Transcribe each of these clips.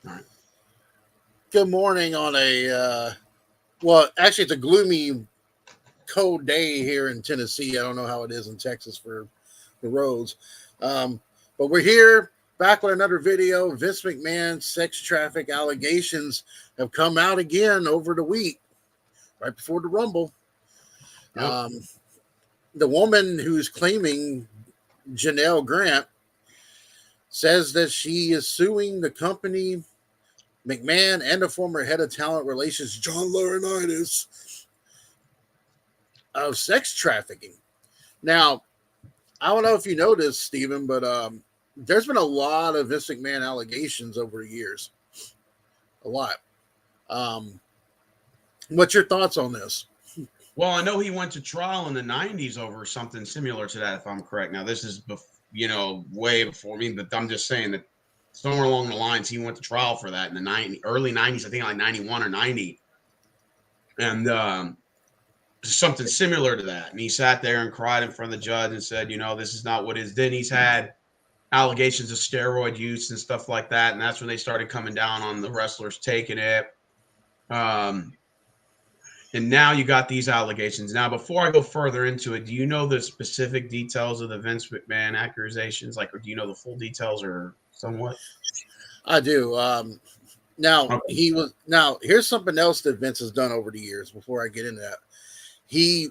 All right. Good morning on well, actually, it's a gloomy, cold day here in Tennessee. I don't know how it is in Texas for the roads. Um, but we're here back with another video. Vince McMahon sex traffic allegations have come out again over the week, right before the Rumble. Yep. Um, the woman who's claiming, Janelle Grant, says that she is suing the company, McMahon, and the former head of talent relations, John Laurinaitis, of sex trafficking. Now, I don't know if you know this, Stephen, but there's been a lot of Vince McMahon allegations over the years. A lot. Um, what's your thoughts on this? Well, I know he went to trial in the '90s over something similar to that, if I'm correct. Now, this is way before me, but I'm just saying that somewhere along the lines he went to trial for that in the early '90s. I think like '91 or '90, and something similar to that. And he sat there and cried in front of the judge and said, this is not what it is. Then he's had allegations of steroid use and stuff like that, and that's when they started coming down on the wrestlers taking it. And now you got these allegations. Now, before I go further into it, do you know the specific details of the Vince McMahon accusations? Like, or do you know the full details or somewhat? I do. Now Okay. he was. Now here's something else that Vince has done over the years. Before I get into that, he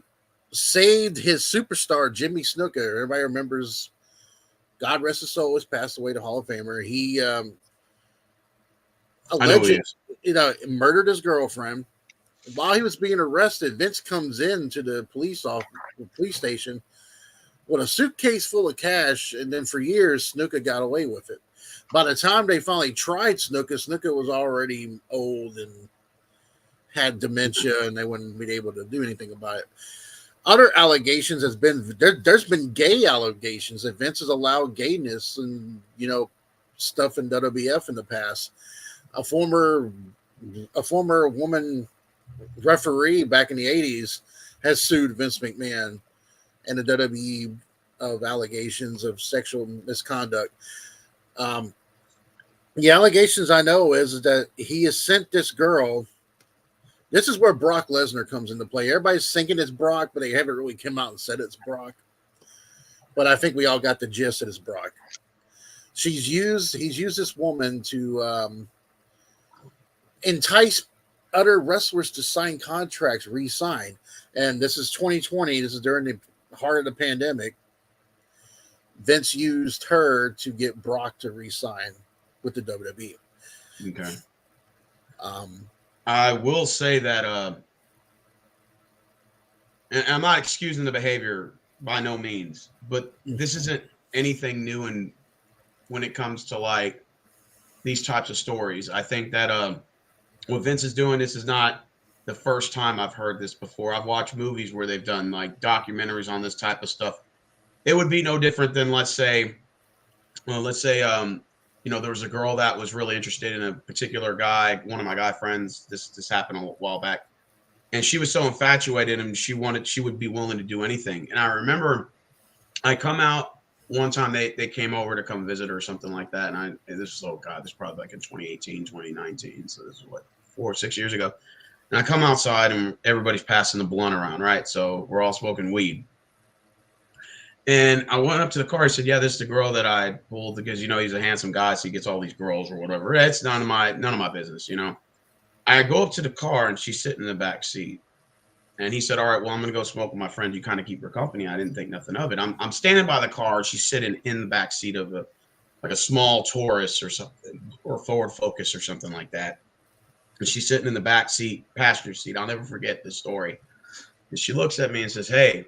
saved his superstar Jimmy Snuka. Everybody remembers. God rest his soul, has passed away, the Hall of Famer. He I know who he alleged, is. murdered his girlfriend. While he was being arrested, Vince comes in to the police station with a suitcase full of cash, and then for years, Snuka got away with it. By the time they finally tried Snuka, Snuka was already old and had dementia, and they wouldn't be able to do anything about it. Other allegations has been there's been gay allegations that Vince has allowed gayness and stuff in WWF in the past. A former a former woman referee back in the 80s has sued Vince McMahon and the WWE of allegations of sexual misconduct. Um, the allegations I know is that he has sent this girl. This is where Brock Lesnar comes into play. Everybody's thinking it's Brock, but they haven't really come out and said it's Brock. But I think we all got the gist that it's Brock. He's used this woman to entice other wrestlers to sign contracts, re-sign. And this is 2020. This is during the heart of the pandemic. Vince used her to get Brock to re-sign with the WWE. Okay. Um, I will say that, and I'm not excusing the behavior by no means, but this isn't anything new when it comes to like these types of stories. I think that what Vince is doing, this is not the first time I've heard this before. I've watched movies where they've done like documentaries on this type of stuff. It would be no different than let's say there was a girl that was really interested in a particular guy, one of my guy friends. This happened a while back, and she was so infatuated and she would be willing to do anything. And I remember I come out one time, they came over to come visit or something like that, and this was, oh god, this is probably like in 2018, 2019, so this is what, 4 or 6 years ago. And I come outside and everybody's passing the blunt around, right? So we're all smoking weed. And I went up to the car. I said, "Yeah, this is the girl that I pulled because he's a handsome guy, so he gets all these girls or whatever. It's none of my business, I go up to the car and she's sitting in the back seat. And he said, "All right, well, I'm gonna go smoke with my friend. You kind of keep her company." I didn't think nothing of it. I'm standing by the car. She's sitting in the back seat of a small Taurus or something, or Ford Focus or something like that. And she's sitting in the back seat, passenger seat. I'll never forget this story. And she looks at me and says, "Hey,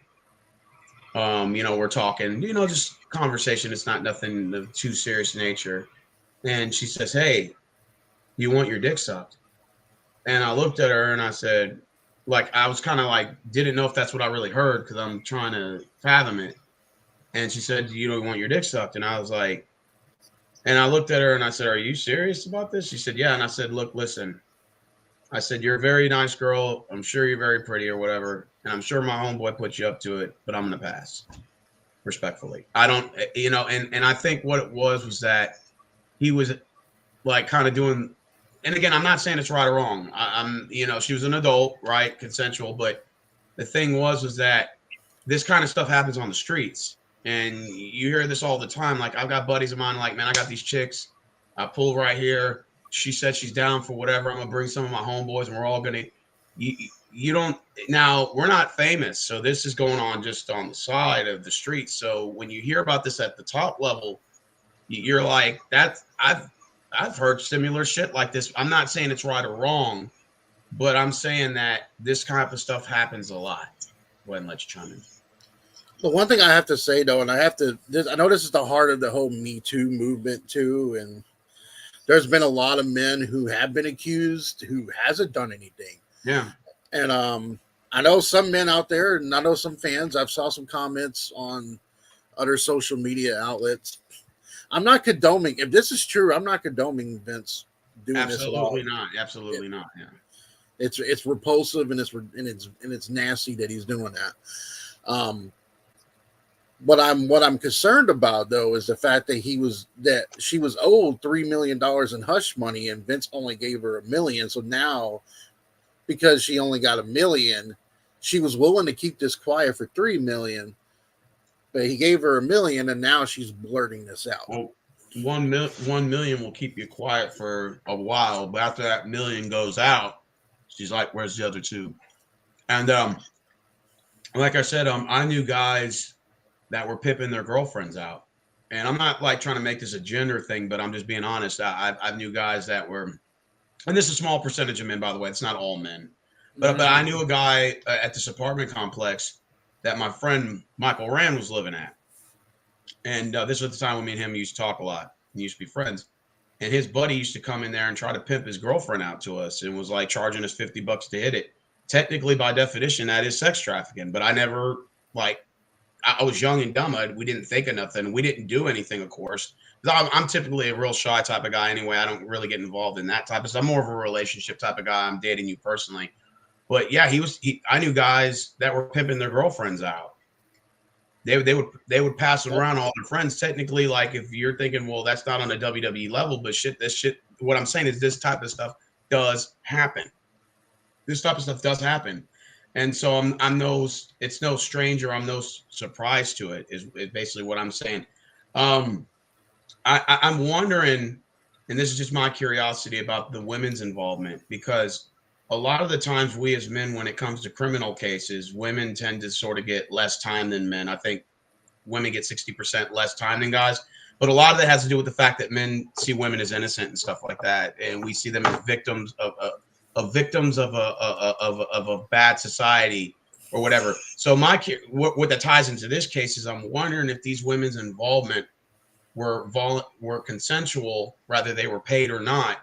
we're talking, just conversation. It's not nothing of too serious nature." And she says, "Hey, you want your dick sucked?" And I looked at her and I said, like, I was kind of like, didn't know if that's what I really heard because I'm trying to fathom it. And she said, "Do you want your dick sucked?" And I was like, and I looked at her and I said, "Are you serious about this?" She said, "Yeah." And I said, "Look, listen," I said, "You're a very nice girl. I'm sure you're very pretty or whatever. And I'm sure my homeboy put you up to it, but I'm going to pass respectfully. I don't, and I think what it was that he was like kind of doing. And again, I'm not saying it's right or wrong. I'm, she was an adult, right, consensual. But the thing was that this kind of stuff happens on the streets, and you hear this all the time. Like I've got buddies of mine, like, man, I got these chicks. I pull right here. She said she's down for whatever. I'm gonna bring some of my homeboys, and we're all gonna. You don't now. We're not famous, so this is going on just on the side of the street. So when you hear about this at the top level, you're like, that's I've heard similar shit like this. I'm not saying it's right or wrong, but I'm saying that this type of stuff happens a lot. Go ahead and let you chime in. The one thing I have to say though, and I know this is the heart of the whole Me Too movement too, and there's been a lot of men who have been accused who hasn't done anything. Yeah. And I know some men out there, and I know some fans. I've saw some comments on other social media outlets. I'm not condoning. If this is true, I'm not condoning Vince doing Absolutely this. not. Absolutely not. Yeah. It's repulsive and it's nasty that he's doing that. What I'm concerned about though is the fact that she was owed $3 million in hush money and Vince only gave her $1 million. So now, because she only got $1 million, she was willing to keep this quiet for $3 million. But he gave her $1 million, and now she's blurting this out. Well, 1 million will keep you quiet for a while, but after that $1 million goes out, she's like, "Where's the other 2?" And like I said, I knew guys that were pimping their girlfriends out, and I'm not like trying to make this a gender thing, but I'm just being honest. I knew guys that were, and this is a small percentage of men, by the way. It's not all men, but I knew a guy at this apartment complex that my friend Michael Rand was living at. And this was the time when me and him used to talk a lot. We used to be friends. And his buddy used to come in there and try to pimp his girlfriend out to us and was like charging us $50 to hit it. Technically, by definition, that is sex trafficking. But I never, I was young and dumb. We didn't think of nothing. We didn't do anything, of course. I'm typically a real shy type of guy anyway. I don't really get involved in that type of stuff. I'm more of a relationship type of guy. I'm dating you personally. But yeah, I knew guys that were pimping their girlfriends out. They would pass it around all their friends. Technically, like if you're thinking, well, that's not on a WWE level, but this shit. What I'm saying is this type of stuff does happen. This type of stuff does happen, and so it's no stranger. I'm no surprise to it. Is basically what I'm saying. I'm wondering, and this is just my curiosity about the women's involvement, because a lot of the times we as men, when it comes to criminal cases, women tend to sort of get less time than men. I think women get 60% less time than guys, but a lot of that has to do with the fact that men see women as innocent and stuff like that, and we see them as victims of a bad society or whatever. So what that ties into this case is I'm wondering if these women's involvement were consensual, whether they were paid or not.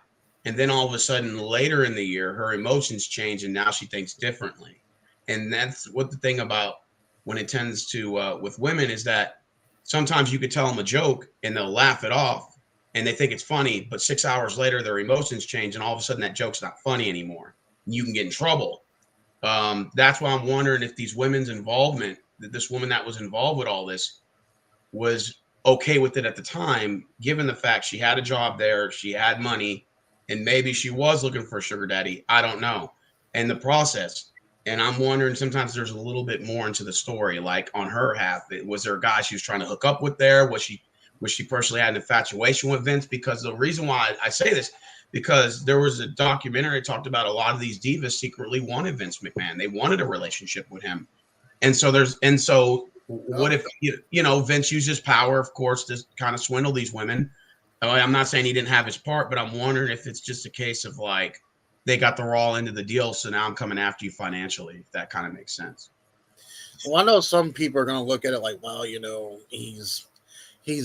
And then all of a sudden later in the year, her emotions change and now she thinks differently. And that's what the thing about when it tends to with women is that sometimes you could tell them a joke and they'll laugh it off and they think it's funny, but 6 hours later, their emotions change and all of a sudden that joke's not funny anymore. You can get in trouble. That's why I'm wondering if these women's involvement, this woman that was involved with all this was okay with it at the time, given the fact she had a job there, she had money, and maybe she was looking for a sugar daddy. I don't know. And the process. And I'm wondering sometimes there's a little bit more into the story, like on her half. Was there a guy she was trying to hook up with there? Was she personally had an infatuation with Vince? Because the reason why I say this, because there was a documentary that talked about a lot of these divas secretly wanted Vince McMahon. They wanted a relationship with him. And so what if, Vince uses power, of course, to kind of swindle these women. I'm not saying he didn't have his part, but I'm wondering if it's just a case of like they got the raw end of the deal, so now I'm coming after you financially, if that kind of makes sense. Well, I know some people are going to look at it like, well, he's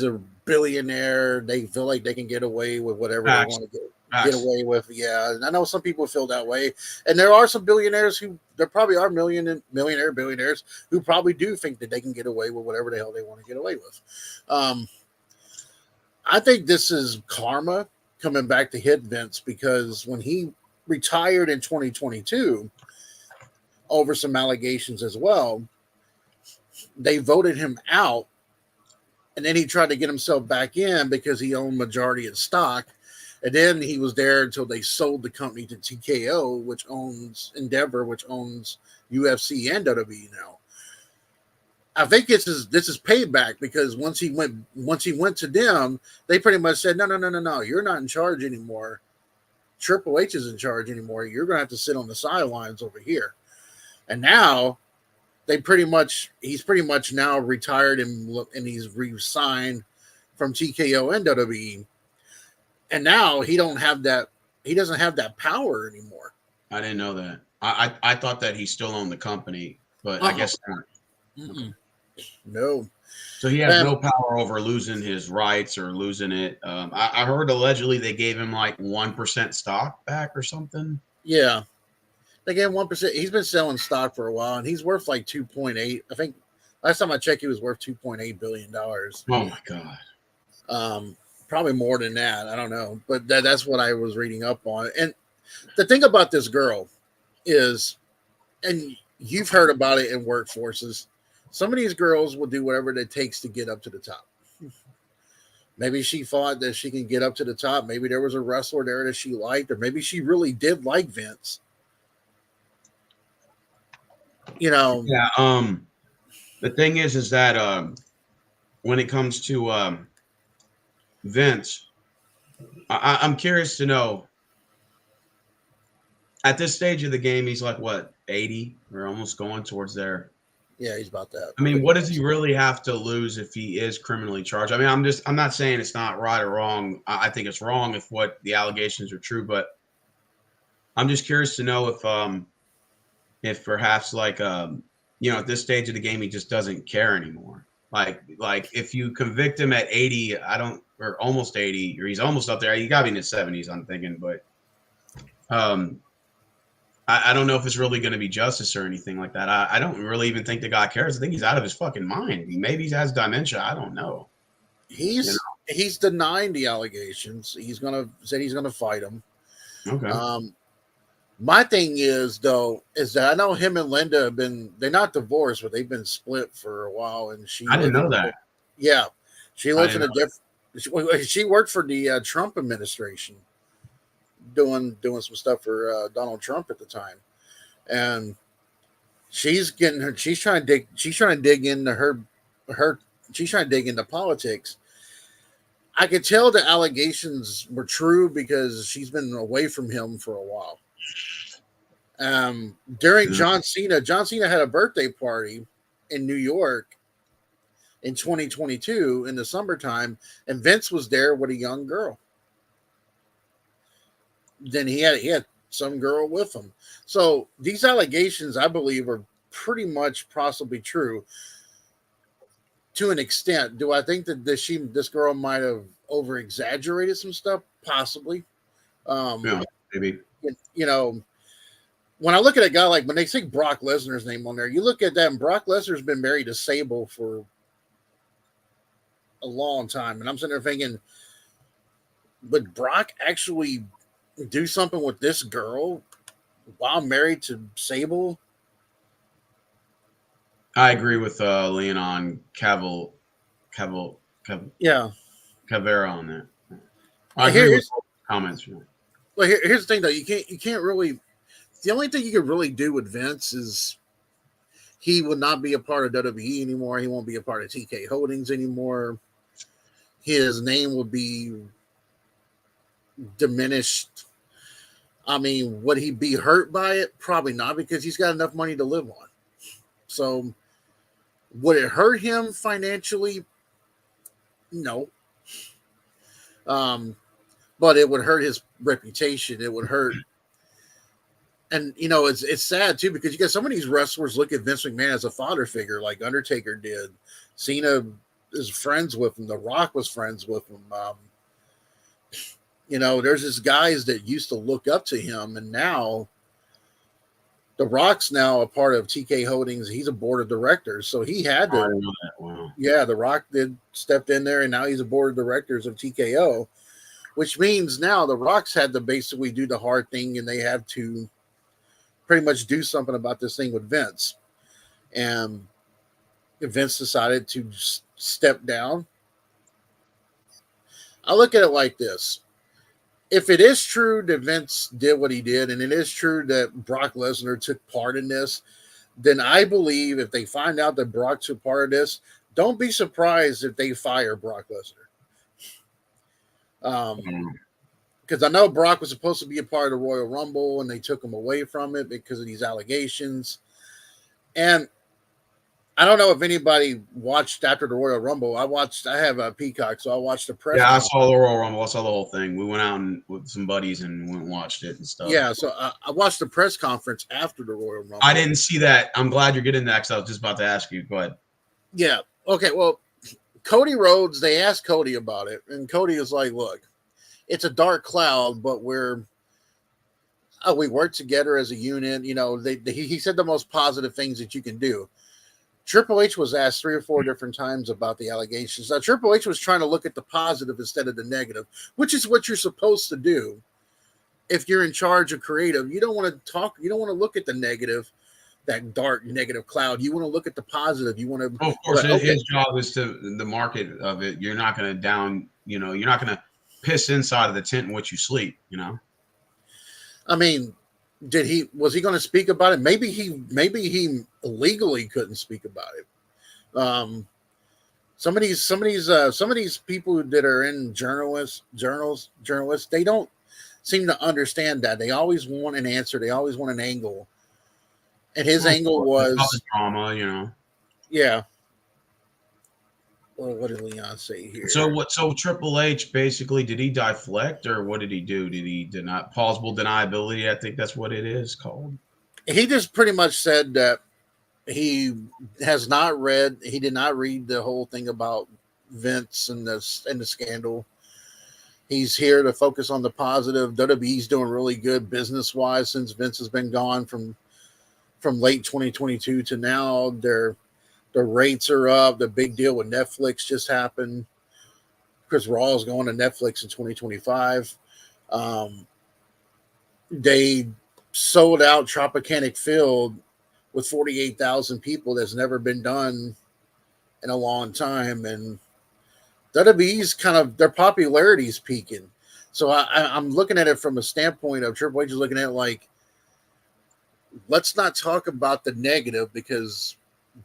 a billionaire. They feel like they can get away with whatever they want to get away with. Yeah, and I know some people feel that way. And there are some billionaires there probably are billionaires who probably do think that they can get away with whatever the hell they want to get away with. I think this is karma coming back to hit Vince, because when he retired in 2022 over some allegations as well, they voted him out, and then he tried to get himself back in because he owned majority of stock. And then he was there until they sold the company to TKO, which owns Endeavor, which owns UFC and WWE now. I think this is payback because once he went to them, they pretty much said, no, you're not in charge anymore. Triple H is in charge anymore. You're gonna have to sit on the sidelines over here. And now he's pretty much now retired and he's re-signed from TKO and WWE. And now he doesn't have that power anymore. I didn't know that. I thought that he still owned the company, but I guess not. Okay. No. So he has no power over losing his rights or losing it. I heard allegedly they gave him like 1% stock back or something. Yeah. They gave him 1%. He's been selling stock for a while, and he's worth like 2.8. I think last time I checked, he was worth $2.8 billion. Oh my God. Probably more than that. I don't know. But that's what I was reading up on. And the thing about this girl is, and you've heard about it in workforces, some of these girls will do whatever it takes to get up to the top. Maybe she thought that she can get up to the top. Maybe there was a wrestler there that she liked, or maybe she really did like Vince. Yeah. The thing is that when it comes to Vince, I'm curious to know. At this stage of the game, he's like what, 80? We're almost going towards there. Yeah, he's about that. I mean, what does he really have to lose if he is criminally charged? I mean, I'm not saying it's not right or wrong. I think it's wrong if what the allegations are true, but I'm just curious to know if perhaps like at this stage of the game he just doesn't care anymore. Like if you convict him at 80, or almost 80, or he's almost up there. You got to be in his 70s, I'm thinking, but I don't know if it's really going to be justice or anything like that. I don't really even think the guy cares. I think he's out of his fucking mind. Maybe he has dementia. I don't know. He's denying the allegations. He's gonna fight him. Okay. My thing is that I know him and Linda they're not divorced, but they've been split for a while. And I didn't know that. Yeah, she lives in a different. She worked for the Trump administration, doing some stuff for Donald Trump at the time, and she's trying to dig into politics. I could tell the allegations were true because she's been away from him for a while. During John Cena had a birthday party in New York in 2022 in the summertime, and Vince was there with a young girl. Then he had some girl with him. So these allegations, I believe, are pretty much possibly true to an extent. Do I think that this girl might have over exaggerated some stuff? Possibly. Yeah, maybe. When I look at a guy like, when they say Brock Lesnar's name on there, you look at that, and Brock Lesnar's been married to Sable for a long time, and I'm sitting there thinking, would Brock actually do something with this girl while married to Sable? I agree with Leon Cavalera on that. I agree with comments. Well, here's the thing, though. You can't really. The only thing you could really do with Vince is he would not be a part of WWE anymore. He won't be a part of TK Holdings anymore. His name would be diminished. I mean, would he be hurt by it? Probably not, because he's got enough money to live on. So, would it hurt him financially? No. But it would hurt his reputation. It would hurt. And, it's sad, too, because you got some of these wrestlers look at Vince McMahon as a father figure, like Undertaker did. Cena is friends with him. The Rock was friends with him. There's these guys that used to look up to him, and now The Rock's now a part of TK Holdings. He's a board of directors, so he had to. I know that. Wow. Yeah, The Rock stepped in there, and now he's a board of directors of TKO, which means now The Rock's had to basically do the hard thing, and they have to pretty much do something about this thing with Vince. And Vince decided to step down. I look at it like this. if it is true that Vince did what he did, and it is true that Brock Lesnar took part in this, then I believe if they find out that Brock took part of this, don't be surprised if they fire Brock Lesnar. Because I know Brock was supposed to be a part of the Royal Rumble, and they took him away from it because of these allegations. And I don't know if anybody watched after the Royal Rumble. I have a Peacock, so I watched the press. Yeah, I saw the Royal Rumble. I saw the whole thing. We went out with some buddies and went and watched it and stuff. Yeah, so I watched the press conference after the Royal Rumble. I didn't see that. I'm glad you're getting that because I was just about to ask you. Go ahead. Yeah. Okay. Well, Cody Rhodes, they asked Cody about it, and Cody is like, "Look, it's a dark cloud, but we work together as a unit. You know, he said the most positive things that you can do." Triple H was asked 3 or 4 different times about the allegations. Now, Triple H was trying to look at the positive instead of the negative, which is what you're supposed to do. If you're in charge of creative, you don't want to look at the negative, that dark negative cloud. You want to look at the positive. You want to, of course, his job is to the market of it. You're not going to you're not going to piss inside of the tent in which you sleep, I mean, was he going to speak about it? Maybe he legally couldn't speak about it. Some of these people that are in journalists, they don't seem to understand that. They always want an answer. They always want an angle. And his angle was drama, Yeah. Well, what did Leon say here? So Triple H basically, did he deflect or what did he do? Did he deny plausible deniability? I think that's what it is called. He just pretty much said that he did not read the whole thing about Vince and the scandal. He's here to focus on the positive. WWE's doing really good business wise since Vince has been gone from late 2022 to now. The rates are up. The big deal with Netflix just happened. Chris Raw is going to Netflix in 2025. They sold out Tropicana Field with 48,000 people. That's never been done in a long time. And WWE's their popularity is peaking. So I'm looking at it from a standpoint of Triple H is looking at it like, let's not talk about the negative because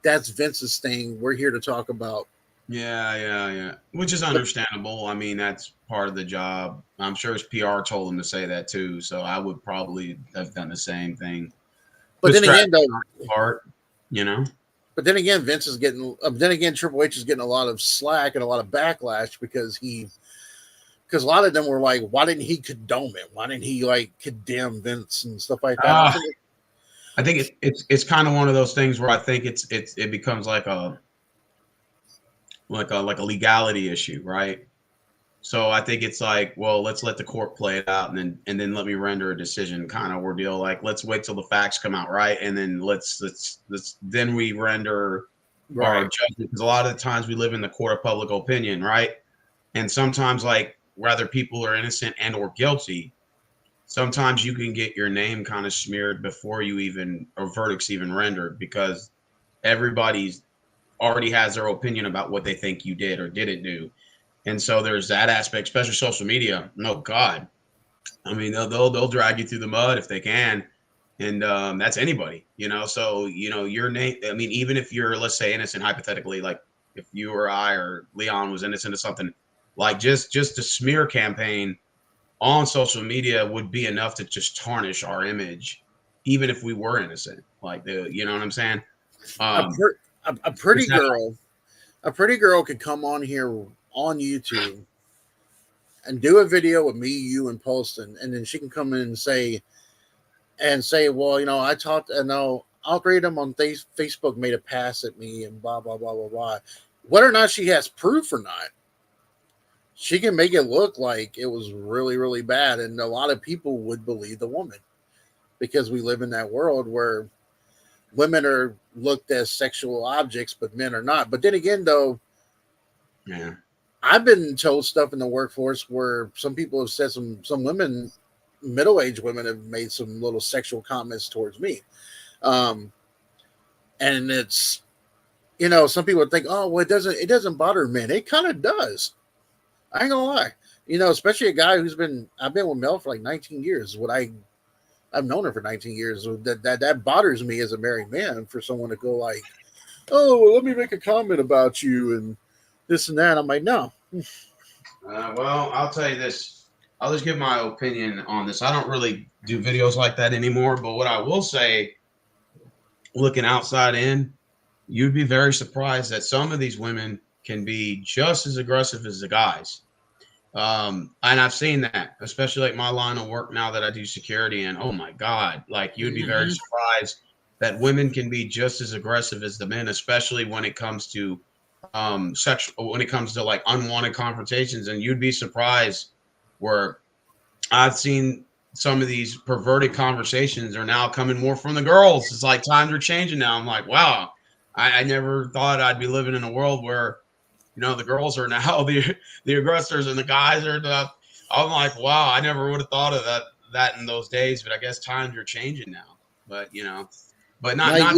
that's Vince's thing. We're here to talk about. Yeah. Which is understandable. I mean, that's part of the job. I'm sure his PR told him to say that too. So I would probably have done the same thing. But then again, though, But then again, Triple H is getting a lot of slack and a lot of backlash because a lot of them were like, why didn't he condone it? Why didn't he condemn Vince and stuff like that? I think it's kind of one of those things where I think it becomes like a legality issue, right? So I think it's like, well, let's let the court play it out and then let me render a decision kind of ordeal. Like, let's wait till the facts come out, right? And then let's then we render our judgment, because a lot of the times we live in the court of public opinion, right? And sometimes, like, whether people are innocent and or guilty, sometimes you can get your name kind of smeared before verdict's even rendered, because everybody's already has their opinion about what they think you did or didn't do. And so there's that aspect, especially social media. No, God, I mean, they'll drag you through the mud if they can, and that's anybody, So your name. I mean, even if you're, let's say, innocent, hypothetically, like if you or I or Leon was innocent of something, like just a smear campaign on social media would be enough to just tarnish our image, even if we were innocent. Like you know what I'm saying? A pretty girl could come on here on YouTube and do a video with me, you, and Poston, and then she can come in and say, well, I talked, and algorithm on Facebook made a pass at me, and blah blah blah blah blah. Whether or not she has proof or not, she can make it look like it was really, really bad, and a lot of people would believe the woman because we live in that world where women are looked as sexual objects, but men are not. But then again, though, yeah, I've been told stuff in the workforce where some people have said some women, middle-aged women, have made some little sexual comments towards me. And it's, some people think, oh, well, it doesn't bother men. It kind of does. I ain't gonna lie. Especially a guy I've been with Mel for like 19 years. I've known her for 19 years. So that bothers me as a married man for someone to go like, oh, well, let me make a comment about you and this and that. I'm like, no. Well, I'll tell you this. I'll just give my opinion on this. I don't really do videos like that anymore, but what I will say, looking outside in, you'd be very surprised that some of these women can be just as aggressive as the guys. And I've seen that, especially like my line of work now that I do security. And oh my God, like you'd be very Mm-hmm. surprised that women can be just as aggressive as the men, especially when it comes to sexual, when it comes to like unwanted confrontations. And you'd be surprised where I've seen some of these perverted conversations are now coming more from the girls. It's like times are changing now. I'm like, wow, I never thought I'd be living in a world where the girls are now the aggressors and the guys are the. I'm like, wow, I never would have thought of that in those days, but I guess times are changing now. But but Now,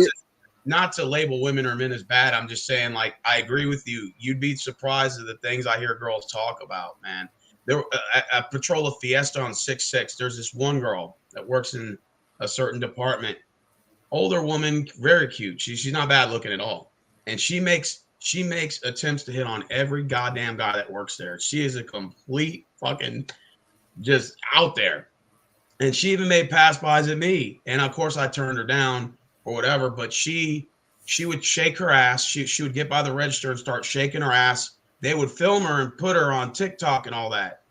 not to label women or men as bad. I'm just saying, like, I agree with you. You'd be surprised at the things I hear girls talk about, man. There, I patrol a Fiesta on 6-6. There's this one girl that works in a certain department. Older woman, very cute. She's not bad looking at all, and she makes attempts to hit on every goddamn guy that works there. She is a complete fucking just out there. And she even made pass bys at me. And of course I turned her down or whatever, but she would shake her ass. She would get by the register and start shaking her ass. They would film her and put her on TikTok and all that.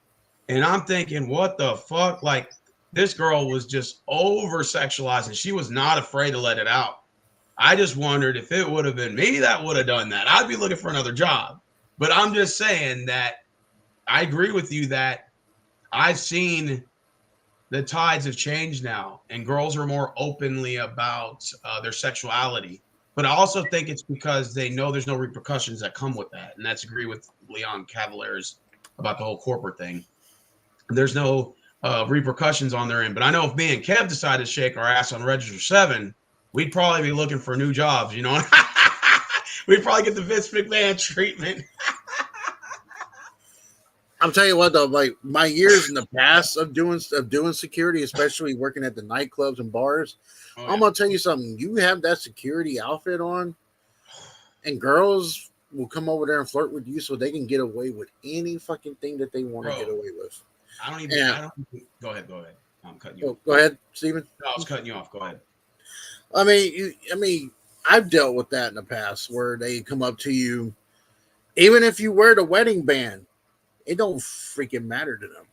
And I'm thinking, what the fuck? Like this girl was just over sexualized and she was not afraid to let it out. I just wondered if it would have been me that would have done that. I'd be looking for another job. But I'm just saying that I agree with you that I've seen the tides have changed now and girls are more openly about their sexuality. But I also think it's because they know there's no repercussions that come with that. And that's agree with Leon Cavaliers about the whole corporate thing. There's no repercussions on their end. But I know if me and Kev decided to shake our ass on Register 7, we'd probably be looking for new jobs, We'd probably get the Vince McMahon treatment. I'm telling you what though, like my years in the past of doing security, especially working at the nightclubs and bars, I'm gonna tell you something. You have that security outfit on, and girls will come over there and flirt with you so they can get away with any fucking thing that they want to get away with. Go ahead. I'm cutting you off. Go ahead, Steven. No, I was cutting you off. Go ahead. I mean, I've dealt with that in the past where they come up to you, even if you wear the wedding band, it don't freaking matter to them.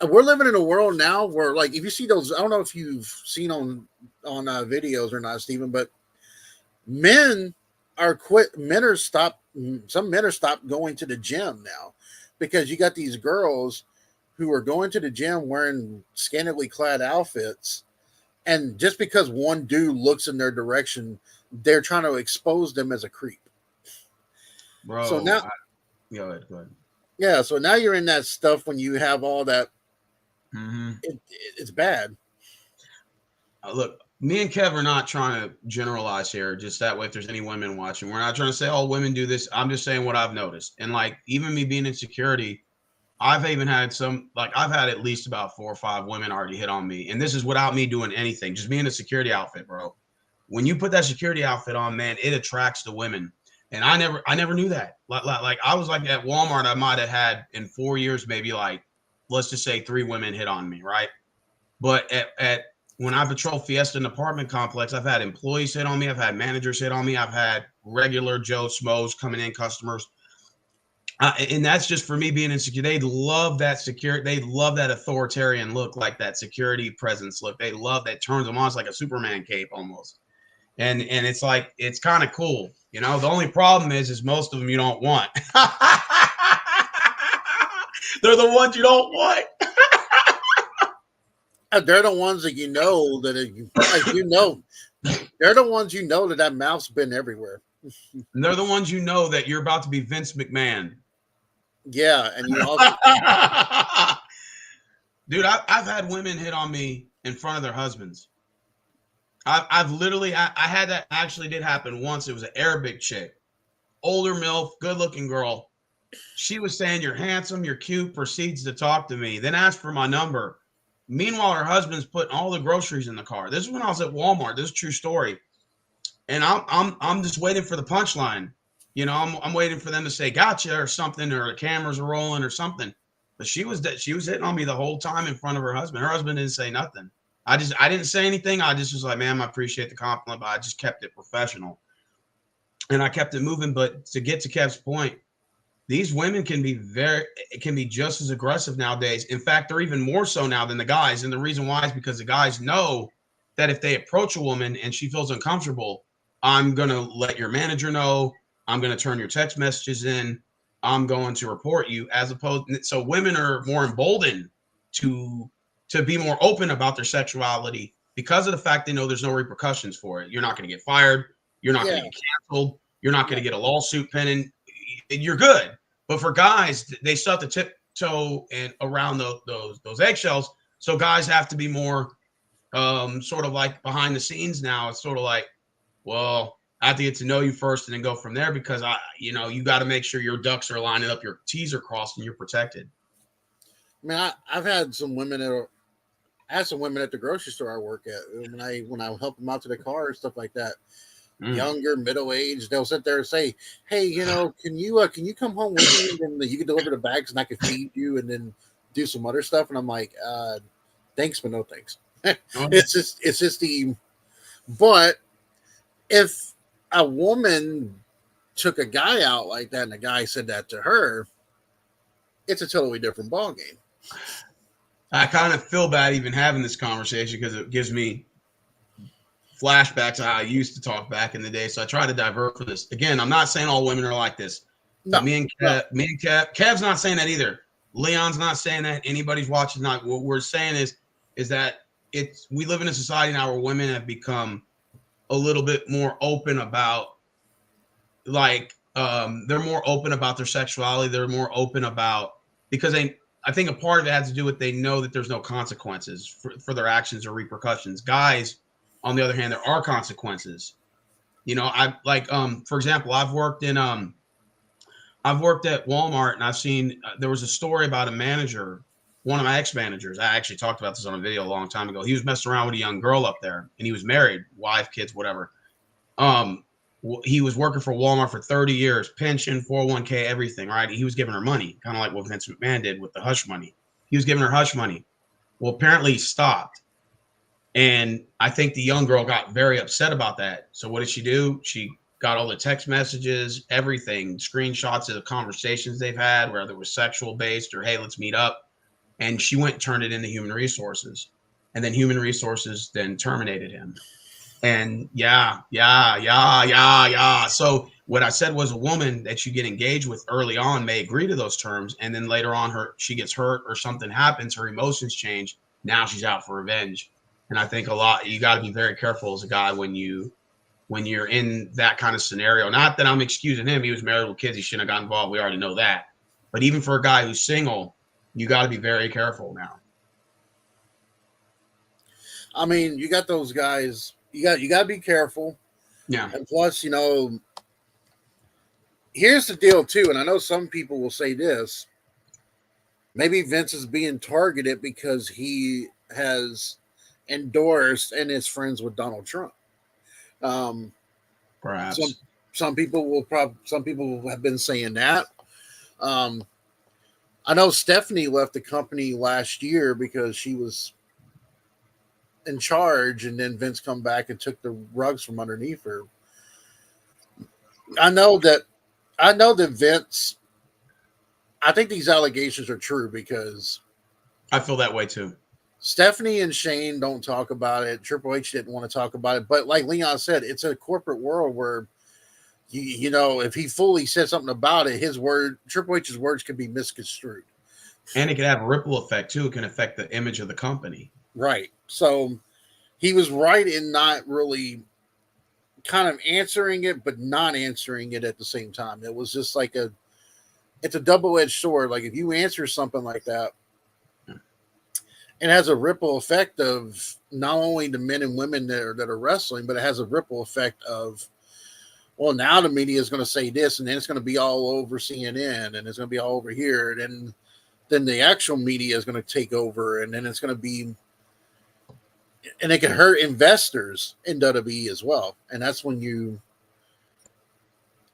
We're living in a world now where, like, if you see those, I don't know if you've seen on videos or not, Steven, but men are stopped going to the gym now because you got these girls who are going to the gym wearing scantily clad outfits, and just because one dude looks in their direction, they're trying to expose them as a creep. Bro, so now, go ahead. Yeah, so now you're in that stuff when you have all that. Mm-hmm. It's bad. Look, me and Kev are not trying to generalize here. Just that way, if there's any women watching, we're not trying to say all women do this. I'm just saying what I've noticed. And like, even me being in security, I've even had I've had at least about 4 or 5 women already hit on me. And this is without me doing anything, just me in a security outfit, bro. When you put that security outfit on, man, it attracts the women. And I never knew that. Like I was like at Walmart, I might have had in 4 years, maybe like, let's just say 3 women hit on me, right? But at when I patrol Fiesta and apartment complex, I've had employees hit on me. I've had managers hit on me. I've had regular Joe Schmoes coming in, customers. And that's just for me being in security. They love that security. They love that authoritarian look, like that security presence look. They love that, turns them on. It's like a Superman cape almost. And it's like, it's kind of cool. The only problem is most of them you don't want. They're the ones you don't want. They're the ones that they're the ones that mouth's been everywhere. And they're the ones that you're about to be Vince McMahon. Yeah, and you also, dude, I've had women hit on me in front of their husbands. I've literally, I had that actually did happen once. It was an Arabic chick, older MILF, good looking girl. She was saying, "You're handsome, you're cute," proceeds to talk to me, then asks for my number. Meanwhile, her husband's putting all the groceries in the car. This is when I was at Walmart. This is a true story. And I'm just waiting for the punchline. You know, I'm waiting for them to say "gotcha" or something, or the cameras are rolling or something. But she was hitting on me the whole time in front of her husband. Her husband didn't say nothing. I didn't say anything. I just was like, "Ma'am, I appreciate the compliment," but I just kept it professional and I kept it moving. But to get to Kev's point, these women can be just as aggressive nowadays. In fact, they're even more so now than the guys. And the reason why is because the guys know that if they approach a woman and she feels uncomfortable, I'm going to let your manager know. I'm going to turn your text messages in. I'm going to report you, as opposed. So women are more emboldened to be more open about their sexuality because of the fact they know there's no repercussions for it. You're not going to get fired. You're not going to get canceled. You're not going to get a lawsuit pending. You're good. But for guys, they still have to tiptoe and around those eggshells. So guys have to be more sort of like behind the scenes now. It's sort of like, well, I have to get to know you first and then go from there because you got to make sure your ducks are lining up, your T's are crossed, and you're protected. I mean, I've had some women at the grocery store I work at when I help them out to the car and stuff like that. Younger, middle aged, they'll sit there and say, "Hey, can you come home with me and then you can deliver the bags and I can feed you and then do some other stuff?" And I'm like, "Thanks, but no thanks." It's just but if a woman took a guy out like that and the guy said that to her, it's a totally different ballgame. I kind of feel bad even having this conversation because it gives me flashbacks to how I used to talk back in the day. So I try to divert for this. Again, I'm not saying all women are like this. No, me and Kev's not saying that either. Leon's not saying that. Anybody's watching not. What we're saying is that we live in a society now where women have become a little bit more open about they're more open about their sexuality. They're more open about because I think a part of it has to do with they know that there's no consequences for their actions or repercussions. Guys, on the other hand, there are consequences. For example, I've worked at Walmart and I've seen there was a story about a manager, one of my ex-managers. I actually talked about this on a video a long time ago. He was messing around with a young girl up there and he was married, wife, kids, whatever. He was working for Walmart for 30 years, pension, 401k, everything, right? He was giving her money, kind of like what Vince McMahon did with the hush money. He was giving her hush money. Well, apparently he stopped. And I think the young girl got very upset about that. So what did she do? She got all the text messages, everything, screenshots of the conversations they've had, whether it was sexual based or, hey, let's meet up. And she went and turned it into human resources. And then human resources then terminated him. And yeah. So what I said was a woman that you get engaged with early on may agree to those terms. And then later on she gets hurt or something happens, her emotions change. Now she's out for revenge. And I think you got to be very careful as a guy when you're in that kind of scenario. Not that I'm excusing him. He was married with kids. He shouldn't have got involved. We already know that. But even for a guy who's single, you got to be very careful now. I mean, you got those guys. You got to be careful. Yeah. And plus, here's the deal too. And I know some people will say this. Maybe Vince is being targeted because he has endorsed and is friends with Donald Trump. Perhaps some people have been saying that. I know Stephanie left the company last year because she was in charge, and then Vince come back and took the rugs from underneath her. I know that Vince. I think these allegations are true because I feel that way too. Stephanie and Shane don't talk about it. Triple H didn't want to talk about it. But like Leon said, it's a corporate world where, if he fully said something about it, Triple H's words could be misconstrued. And it could have a ripple effect too. It can affect the image of the company. Right. So he was right in not really kind of answering it, but not answering it at the same time. It was just like it's a double-edged sword. Like if you answer something like that, it has a ripple effect of not only the men and women that are wrestling, but it has a ripple effect of well, now the media is going to say this, and then it's going to be all over CNN, and it's going to be all over here, and then the actual media is going to take over, and then it's going to be, and it can hurt investors in WWE as well. And that's when you,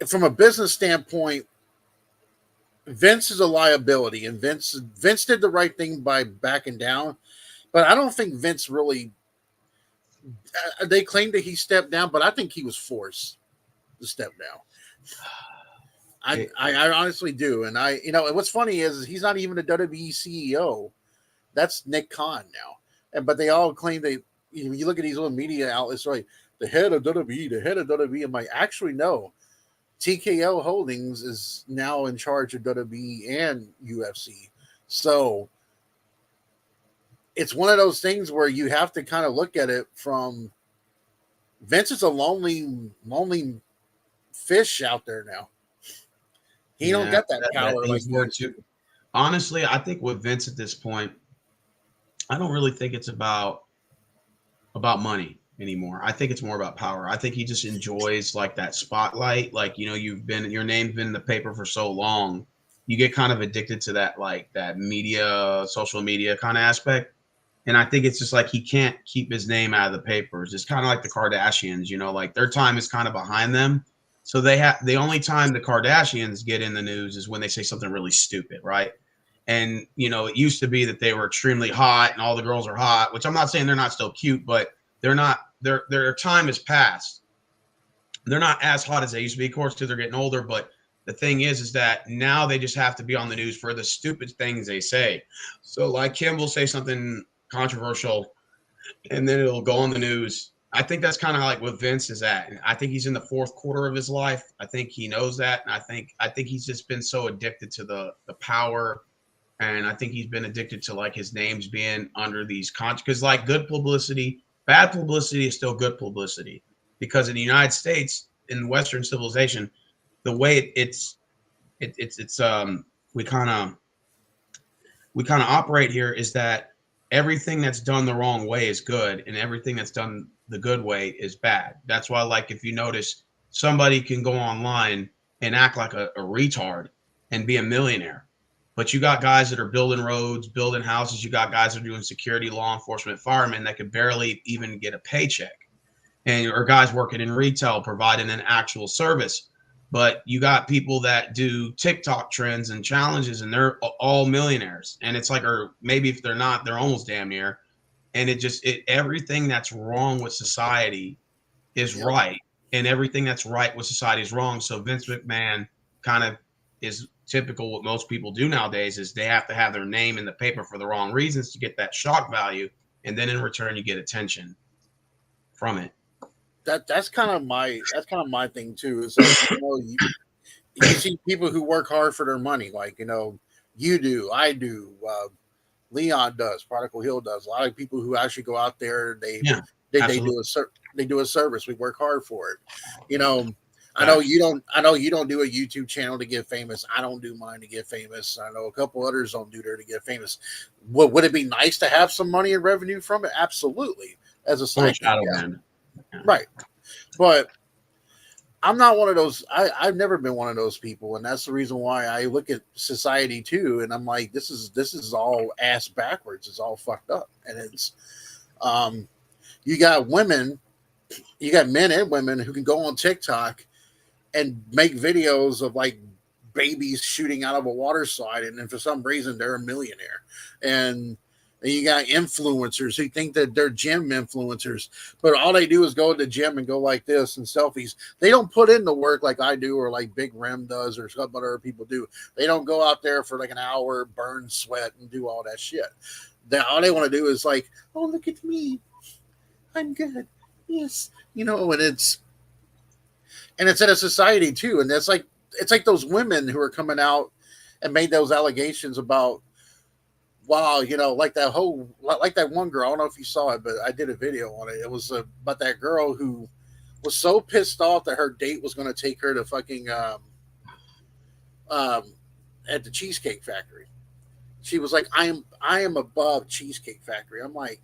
from a business standpoint, Vince is a liability, and Vince did the right thing by backing down, but I don't think Vince really. They claim that he stepped down, but I think he was forced to step down. I honestly do, and what's funny is he's not even a WWE CEO. That's Nick Khan now, but they all claim they. You look at these little media outlets, right? The head of WWE, the head of WWE. I'm like, actually, no. TKO Holdings is now in charge of WWE and UFC. So it's one of those things where you have to kind of look at it from Vince is a lonely fish out there now. He don't get that power like too. Honestly, I think with Vince at this point, I don't really think it's about money anymore. I think it's more about power. I think he just enjoys like that spotlight. Like, your name's been in the paper for so long. You get kind of addicted to that, like that media, social media kind of aspect. And I think it's just like he can't keep his name out of the papers. It's kind of like the Kardashians, like their time is kind of behind them. So the only time the Kardashians get in the news is when they say something really stupid, right? And, it used to be that they were extremely hot and all the girls are hot, which I'm not saying they're not still cute, but they're not, their time has passed. They're not as hot as they used to be, of course, because they're getting older. But the thing is that now they just have to be on the news for the stupid things they say. So like Kim will say something controversial and then it'll go on the news. I think that's kind of like what Vince is at. And I think he's in the fourth quarter of his life. I think he knows that. And I think he's just been so addicted to the power. And I think he's been addicted to like his names being under these because like good publicity, bad publicity is still good publicity. Because in the United States, in Western civilization, the way we kind of operate here is that everything that's done the wrong way is good, and everything that's done the good way is bad. That's why, like, if you notice, somebody can go online and act like a retard and be a millionaire. But you got guys that are building roads, building houses. You got guys that are doing security, law enforcement, firemen that could barely even get a paycheck. Or guys working in retail, providing an actual service. But you got people that do TikTok trends and challenges, and they're all millionaires. And it's like, or maybe if they're not, they're almost damn near. And everything that's wrong with society is right, and everything that's right with society is wrong. So Vince McMahon kind of is typical. What most people do nowadays is they have to have their name in the paper for the wrong reasons to get that shock value, and then in return you get attention from it. That's kind of my thing too. Is like, you see people who work hard for their money, like you do, I do, Leon does, Prodigal Hill does. A lot of people who actually go out there, they do a service. We work hard for it. I know you don't do a YouTube channel to get famous. I don't do mine to get famous. I know a couple others don't do there to get famous. Would it be nice to have some money and revenue from it? Absolutely, as a side thing. Right. But I'm not one of those. I've never been one of those people. And that's the reason why I look at society too. And I'm like, this is all ass backwards. It's all fucked up. And it's, you got men and women who can go on TikTok and make videos of like babies shooting out of a water slide. And then for some reason they're a millionaire. And you got influencers who think that they're gym influencers, but all they do is go to the gym and go like this and selfies. They don't put in the work like I do or like Big Rem does or some other people do. They don't go out there for like an hour, burn sweat, and do all that shit. All they want to do is like, oh, look at me. I'm good. Yes. And it's in a society too. And it's like those women who are coming out and made those allegations about, wow, like that one girl. I don't know if you saw it, but I did a video on it. It was about that girl who was so pissed off that her date was going to take her to fucking at the Cheesecake Factory. She was like, I am above Cheesecake Factory. I'm like,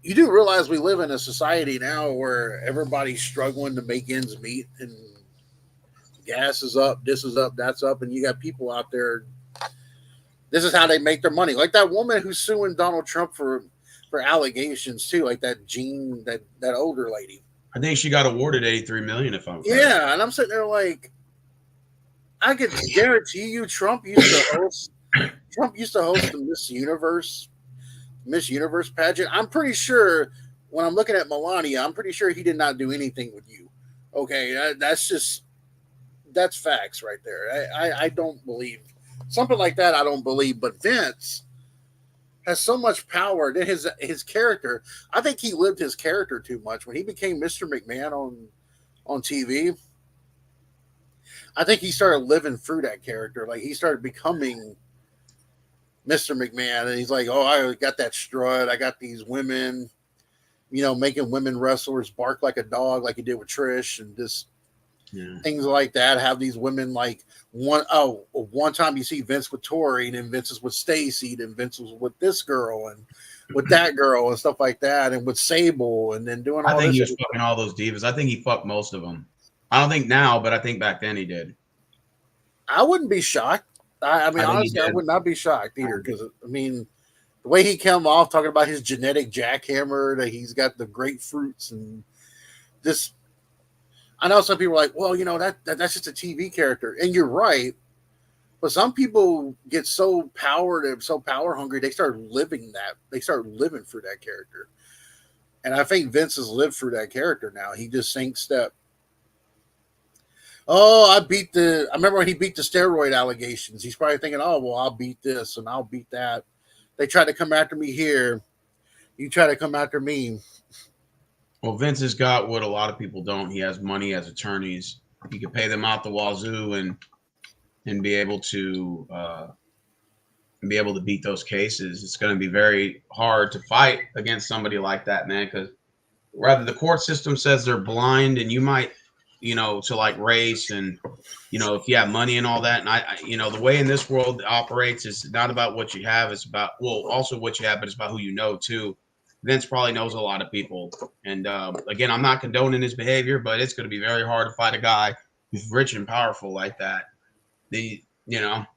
you do realize we live in a society now where everybody's struggling to make ends meet, and gas is up, this is up, that's up, and you got people out there. This is how they make their money. Like that woman who's suing Donald Trump for allegations too, like that Jean, that older lady. I think she got awarded 83 million, if I'm correct. Yeah, and I'm sitting there like, I could guarantee you, Trump used to host the Miss Universe pageant. I'm pretty sure when I'm looking at Melania, I'm pretty sure he did not do anything with you. Okay, that's facts right there. I don't believe something like that. I don't believe. But Vince has so much power that his character. I think he lived his character too much when he became Mr. McMahon on TV. I think he started living through that character. Like he started becoming Mr. McMahon, and he's like, "Oh, I got that strut. I got these women, making women wrestlers bark like a dog, like he did with Trish, and just things like that. Have these women like one time you see Vince with Tori, and then Vince is with Stacy, then Vince was with this girl and with that girl and stuff like that, and with Sable, and then doing all this. I think he was fucking all those divas. I think he fucked most of them. I don't think now, but I think back then he did. I wouldn't be shocked. I mean, honestly, I would not be shocked either because, I mean, the way he came off talking about his genetic jackhammer, that he's got the grapefruits and this. I know some people are like, well, that's just a TV character. And you're right. But some people get so power hungry, they start living that. They start living through that character. And I think Vince has lived through that character now. He just thinks that, I remember when he beat the steroid allegations. He's probably thinking, oh, well, I'll beat this and I'll beat that. They try to come after me here. You try to come after me. Well, Vince has got what a lot of people don't. He has money as attorneys. He could pay them out the wazoo and be able to beat those cases. It's going to be very hard to fight against somebody like that, man, because rather the court system says they're blind, and you might, to like race and, if you have money and all that. And I the way in this world operates is not about what you have. It's about, also what you have, but it's about who you know too. Vince probably knows a lot of people. And again, I'm not condoning his behavior, but it's going to be very hard to fight a guy who's rich and powerful like that. Well,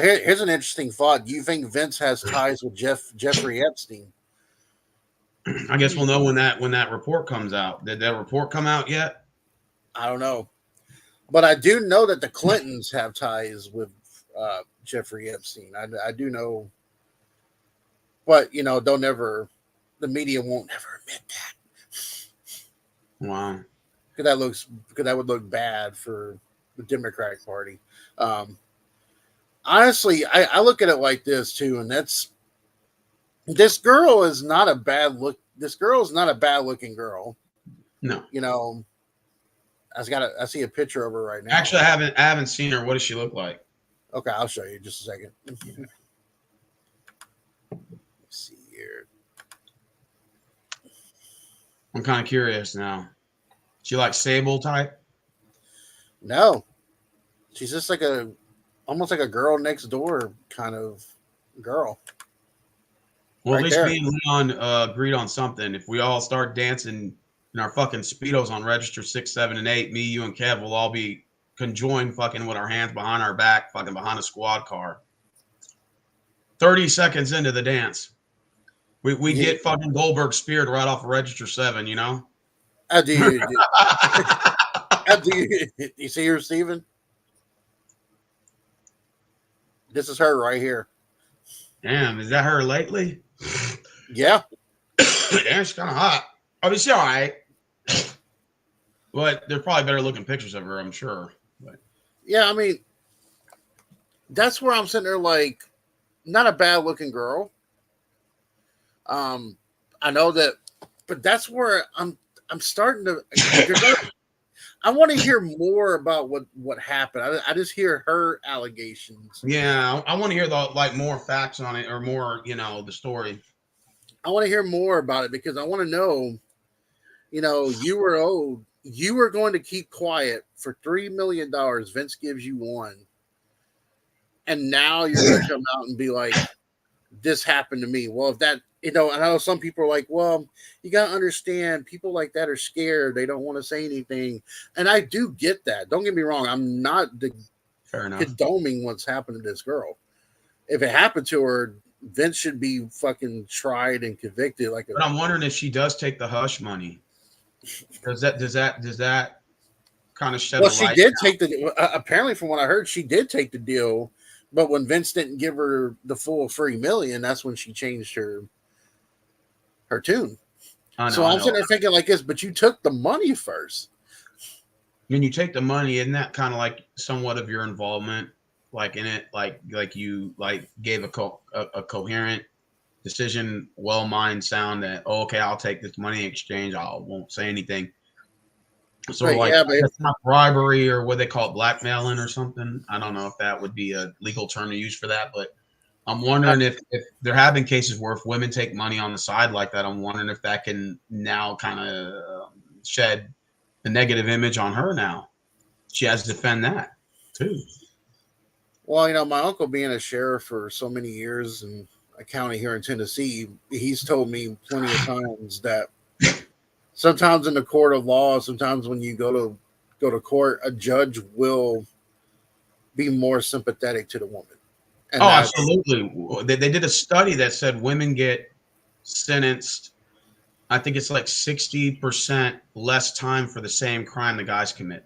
here's an interesting thought. Do you think Vince has ties with Jeffrey Epstein? I guess we'll know when that report comes out. Did that report come out yet? I don't know. But I do know that the Clintons have ties with Jeffrey Epstein. I do know. But, the media won't ever admit that. Wow. Because that would look bad for the Democratic Party. Honestly, I look at it like this too, and this girl is not a bad look. This girl is not a bad looking girl. No. I see a picture of her right now. Actually, I haven't seen her. What does she look like? Okay, I'll show you in just a second. Let's see here. I'm kind of curious now. She like Sable type? No. She's just like almost like a girl next door kind of girl. Well, at least me and Leon agreed on something. If we all start dancing in our fucking Speedos on register 6, 7, and 8, me, you, and Kev will all be conjoined fucking with our hands behind our back, fucking behind a squad car. 30 seconds into the dance. We get fucking Goldberg speared right off of register 7, How do you you see her, Steven? This is her right here. Damn, is that her lately? Yeah. Damn, she's kind of hot. I mean, she's all right. But there's probably better looking pictures of her, I'm sure. But yeah, I mean, that's where I'm sitting there like, not a bad looking girl. I know that, but that's where I'm starting to. I want to hear more about what happened. I just hear her allegations. Yeah, I want to hear more facts on it, or more, the story. I want to hear more about it because I want to know. You were owed. You were going to keep quiet for $3 million. Vince gives you one, and now you're going to come out and be like, this happened to me. Well, if that, I know some people are like, well, you got to understand, people like that are scared. They don't want to say anything. And I do get that. Don't get me wrong. I'm not Fair enough. condoning what's happened to this girl. If it happened to her, Vince should be fucking tried and convicted. But I'm wondering if she does take the hush money. Does that kind of shed well, a she light? did take the. Apparently, from what I heard, she did take the deal. But when Vince didn't give her the full $3 million, that's when she changed her tune. So I'm sitting there thinking like this, but you took the money first. When you take the money, isn't that kind of like somewhat of your involvement, like in it, like you like gave a coherent decision, well-mind sound that okay, I'll take this money in exchange. I won't say anything. So right, like, yeah, it's not bribery or what they call it, blackmailing or something. I don't know if that would be a legal term to use for that, but I'm wondering if there have been cases where if women take money on the side like that, I'm wondering if that can now kind of shed a negative image on her now. She has to defend that too. Well, my uncle being a sheriff for so many years in a county here in Tennessee, he's told me plenty of times that sometimes in the court of law, sometimes when you go to court, a judge will be more sympathetic to the woman. And absolutely. They did a study that said women get sentenced, I think it's like 60% less time for the same crime the guys commit.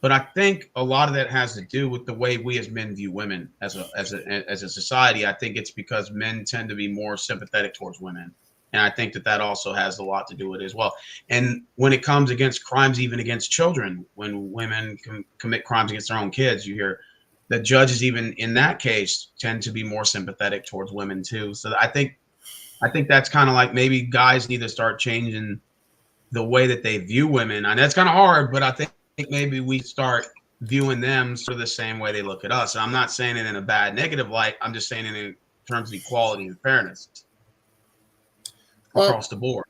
But I think a lot of that has to do with the way we as men view women as a society. I think it's because men tend to be more sympathetic towards women. And I think that also has a lot to do with it as well. And when it comes against crimes, even against children, when women commit crimes against their own kids, you hear that judges, even in that case, tend to be more sympathetic towards women too. So I think that's kind of like maybe guys need to start changing the way that they view women. And that's kind of hard, but I think maybe we start viewing them sort of the same way they look at us. And I'm not saying it in a bad, negative light. I'm just saying it in terms of equality and fairness across the board.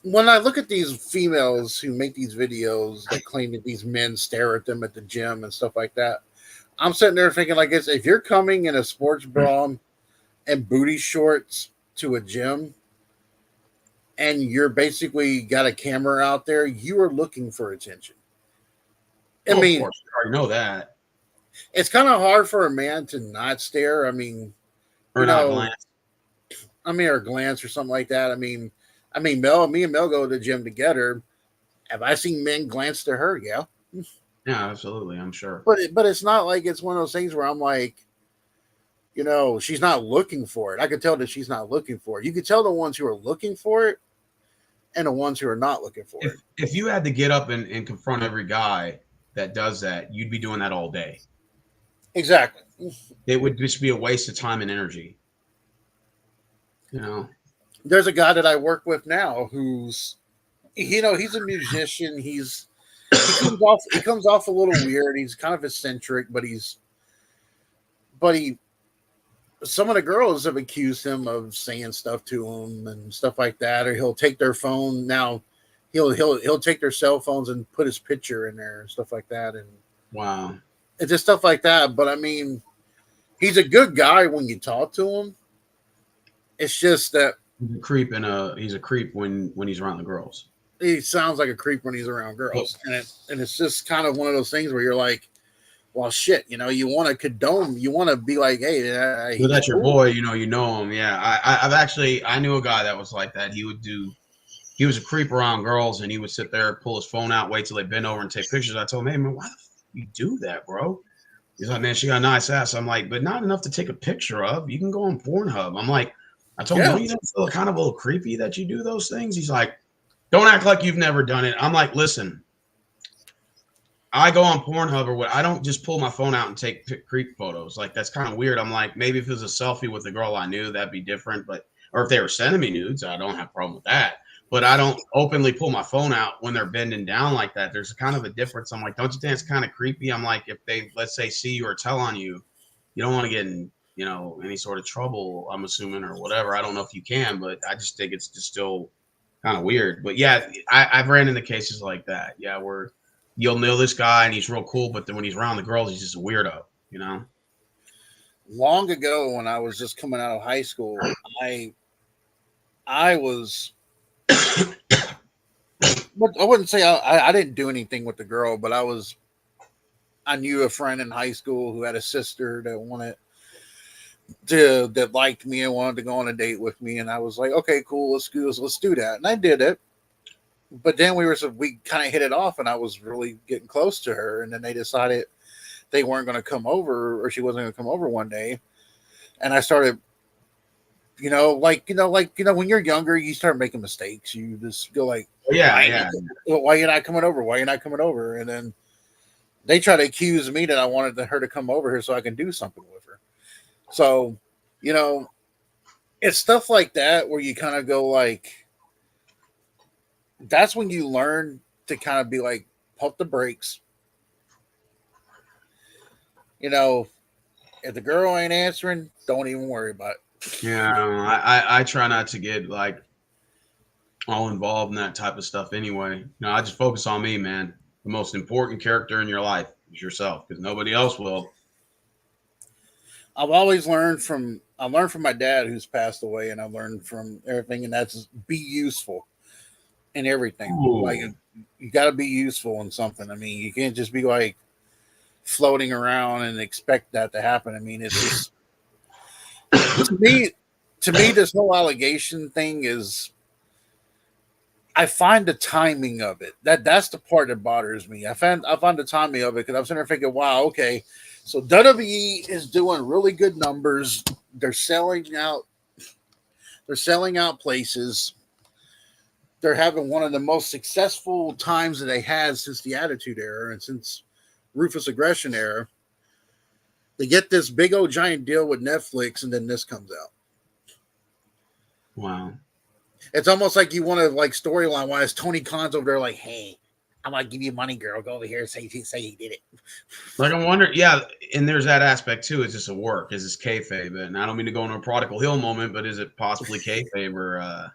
When I look at these females who make these videos that claim that these men stare at them at the gym and stuff like that, I'm sitting there thinking like this: if you're coming in a sports bra and booty shorts to a gym and you're basically got a camera out there, you are looking for attention. I mean, of course, you already know that. It's kind of hard for a man to not stare. I mean, or not glance. Or glance or something like that. I mean, Mel, me and Mel go to the gym together. Have I seen men glance to her? Yeah. Yeah, absolutely. I'm sure. But it's not like it's one of those things where I'm like, she's not looking for it. I could tell that she's not looking for it. You could tell the ones who are looking for it and the ones who are not looking for it. If you had to get up and confront every guy that does that, you'd be doing that all day. Exactly. It would just be a waste of time and energy. There's a guy that I work with now who's, he's a musician. He comes off a little weird. He's kind of eccentric, but some of the girls have accused him of saying stuff to him and stuff like that, or he'll take their phone. Now he'll take their cell phones and put his picture in there and stuff like that. And wow, it's just stuff like that. But I mean, he's a good guy when you talk to him. It's just that he's a creep when he's around the girls. He sounds like a creep when he's around girls, and it's just kind of one of those things where you're like, well, shit, you want to condone, you want to be like, hey, well, that's your boy, you know him. Yeah, I knew a guy that was like that. He was a creep around girls, and he would sit there, pull his phone out, wait till they bend over and take pictures. I told him, hey man, why the fuck you do that, bro? He's like, man, she got a nice ass. I'm like, but not enough to take a picture of. You can go on Pornhub. I'm like, I told him, you don't feel kind of a little creepy that you do those things? He's like, don't act like you've never done it. I'm like, listen, I go on Pornhub or what. I don't just pull my phone out and take creep photos. Like, that's kind of weird. I'm like, maybe if it was a selfie with a girl I knew, that'd be different. Or if they were sending me nudes, I don't have a problem with that. But I don't openly pull my phone out when they're bending down like that. There's a kind of a difference. I'm like, don't you think it's kind of creepy? I'm like, if they, let's say, see you or tell on you, you don't want to get in, any sort of trouble, I'm assuming, or whatever. I don't know if you can, but I just think it's just still kind of weird. But yeah, I've ran into cases like that. Yeah, where you'll know this guy and he's real cool, but then when he's around the girls, he's just a weirdo, long ago when I was just coming out of high school, I was, I wouldn't say I didn't do anything with the girl, but I knew a friend in high school who had a sister that liked me and wanted to go on a date with me, and I was like, okay, cool, let's do that, and I did it. But then we kind of hit it off, and I was really getting close to her, and then they decided they weren't going to come over, or she wasn't going to come over one day, and I started, when you're younger, you start making mistakes. You just go like, Yeah, yeah. why you not coming over? Why you not coming over? And then they try to accuse me that I wanted her to come over here so I can do something with her. So, you know, it's stuff like that where you kind of go like, that's when you learn to kind of be like, pump the brakes. You know, if the girl ain't answering, don't even worry about it. Yeah, I try not to get like all involved in that type of stuff anyway. I just focus on me, man. The most important character in your life is yourself, because nobody else will. I learned from my dad who's passed away, and I learned from everything, and that's be useful in everything. Like Ooh. you got to be useful in something. I mean, you can't just be like floating around and expect that to happen. I mean, it's just to me, this whole allegation thing is. I find the timing of it. That's the part that bothers me. I find the timing of it because I'm sitting there thinking, wow, okay, so WWE is doing really good numbers. They're selling out. They're selling out places. They're having one of the most successful times that they had since the Attitude Era and since Ruthless Aggression Era. They get this big old giant deal with Netflix, and then this comes out. Wow. It's almost like you want to like storyline wise. Tony Khan's over there like, hey, I'm gonna give you money, girl. Go over here and say he did it. Like I wonder, yeah, and there's that aspect too. Is this a work? Is this kayfabe? And I don't mean to go into a Prodigal Hill moment, but is it possibly kayfabe or a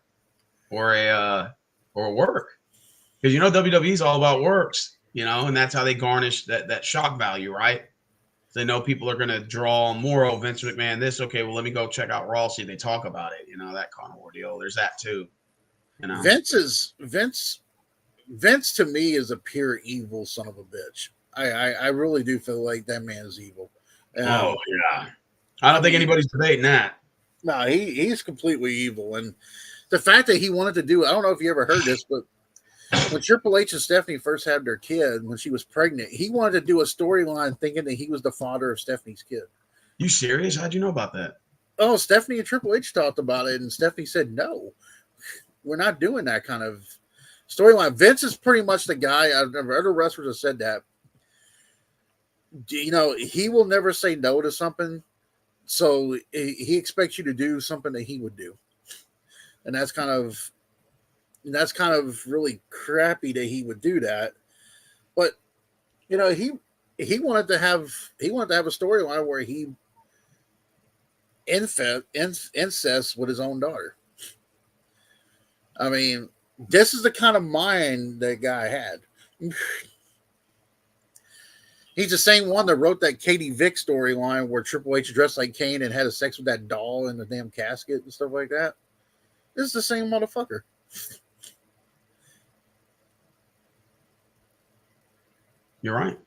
work? Because WWE is all about works, and that's how they garnish that shock value, right? They know people are going to draw more. Oh, Vince McMahon, this, okay, well, let me go check out Raw, see if they talk about it, that kind of ordeal. There's that too, Vince to me is a pure evil son of a bitch. I really do feel like that man is evil. Oh yeah, I don't think anybody's debating that. No, he's completely evil, and the fact that he wanted to do it, I don't know if you ever heard this, but when Triple H and Stephanie first had their kid, when she was pregnant, he wanted to do a storyline thinking that he was the father of Stephanie's kid. You serious? How'd you know about that? Oh, Stephanie and Triple H talked about it, and Stephanie said, no, we're not doing that kind of storyline. Vince is pretty much the guy. Other wrestlers have said that. He will never say no to something. So he expects you to do something that he would do. And that's kind of really crappy that he would do that. But he wanted to have a storyline where he incest with his own daughter. I mean, this is the kind of mind that guy had. He's the same one that wrote that Katie Vick storyline where Triple H dressed like Kane and had sex with that doll in the damn casket and stuff like that. This is the same motherfucker. You're right.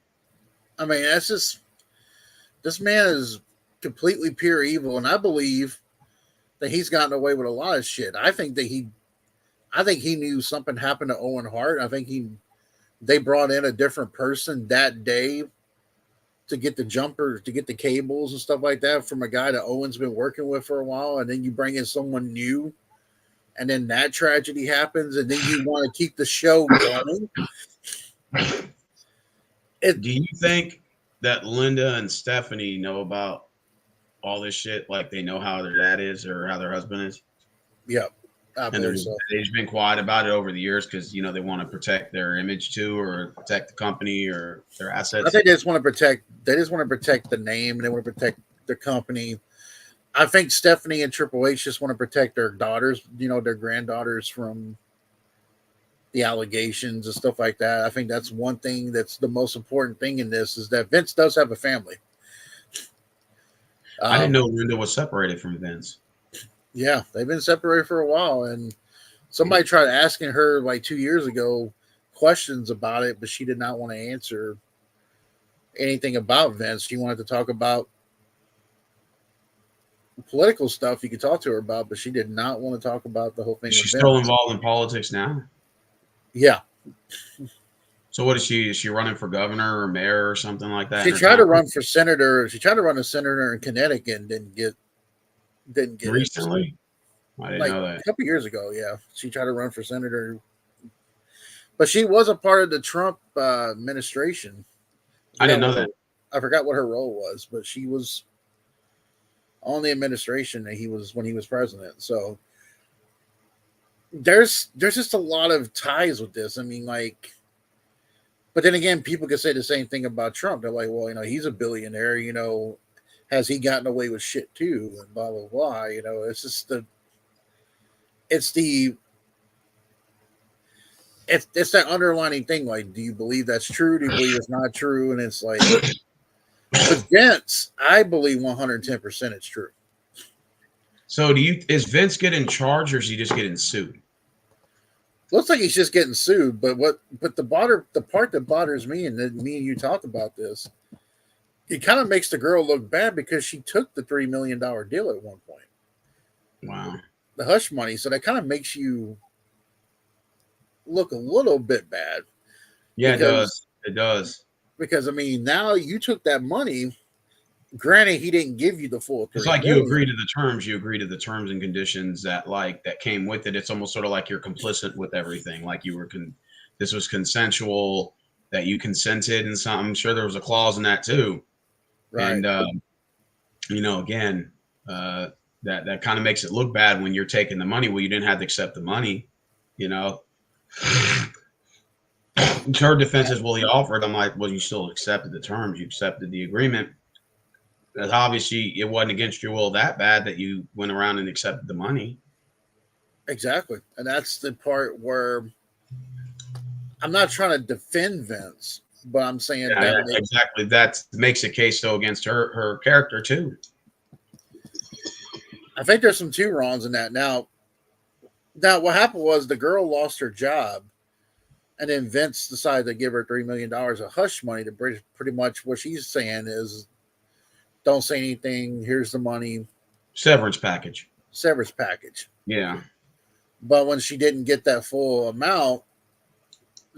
I mean, that's just, this man is completely pure evil, and I believe that he's gotten away with a lot of shit. I think he knew something happened to Owen Hart. I think they brought in a different person that day to get the jumpers, to get the cables and stuff like that from a guy that Owen's been working with for a while, and then you bring in someone new, and then that tragedy happens, and then you want to keep the show going. Do you think that Linda and Stephanie know about all this shit? Like they know how their dad is or how their husband is? Yeah. And they've been quiet about it over the years because they want to protect their image too, or protect the company or their assets. I think they just want to protect. They just want to protect the name. And they want to protect the company. I think Stephanie and Triple H just want to protect their daughters. Their granddaughters from the allegations and stuff like that. I think that's one thing that's the most important thing in this is that Vince does have a family. I didn't know Linda was separated from Vince. Yeah, they've been separated for a while, and somebody tried asking her like 2 years ago questions about it, but she did not want to answer anything about Vince. She wanted to talk about political stuff you could talk to her about, but she did not want to talk about the whole thing Is with she Vince. still involved in politics now? Yeah. So what is she? Is she running for governor or mayor or something like that? She tried to run for senator. She tried to run a senator in Connecticut and didn't get recently. it. I didn't Like know that. a couple years ago, yeah. She tried to run for senator, but she was a part of the Trump administration. I didn't know that. I forgot what her role was, but she was on the administration that when he was president. So there's just a lot of ties with this. I mean, like, but then again, people could say the same thing about Trump. They're like, well, he's a billionaire, has he gotten away with shit too? And blah blah blah. It's just it's that underlining thing. Like, do you believe that's true? Do you believe it's not true? And it's like, with Vince, I believe 110% it's true. So is Vince getting charged or is he just getting sued? Looks like he's just getting sued, but the part that bothers me, and then me and you talked about this, it kind of makes the girl look bad because she took the $3 million deal at one point. Wow. The hush money. So that kind of makes you look a little bit bad. Yeah, it does. It does. Because now you took that money. Granted, he didn't give you the full $3 It's like million. you agree to the terms. You agree to the terms and conditions that came with it. It's almost sort of like you're complicit with everything. Like you were this was consensual, that you consented, and something. I'm sure there was a clause in that too. Right. And again, that kind of makes it look bad when you're taking the money. Well, you didn't have to accept the money. Her defense is, well, he offered. I'm like, well, you still accepted the terms. You accepted the agreement. Because obviously it wasn't against your will that bad that you went around and accepted the money. Exactly. And that's the part where I'm not trying to defend Vince, but I'm saying exactly. That makes a case though against her character too. I think there's some two wrongs in that. Now what happened was the girl lost her job, and then Vince decided to give her $3 million of hush money to pretty much what she's saying is, don't say anything. Here's the money. Severance package. Yeah. But when she didn't get that full amount,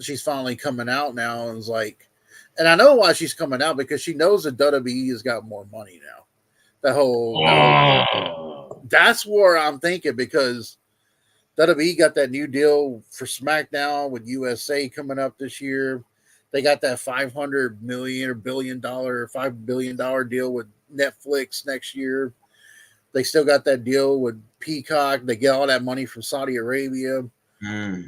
she's finally coming out now and is like, and I know why she's coming out, because she knows that WWE has got more money now. That's where I'm thinking, because WWE got that new deal for SmackDown with USA coming up this year. They got that $500 million or $5 billion deal with Netflix next year. They still got that deal with Peacock. They get all that money from Saudi Arabia, going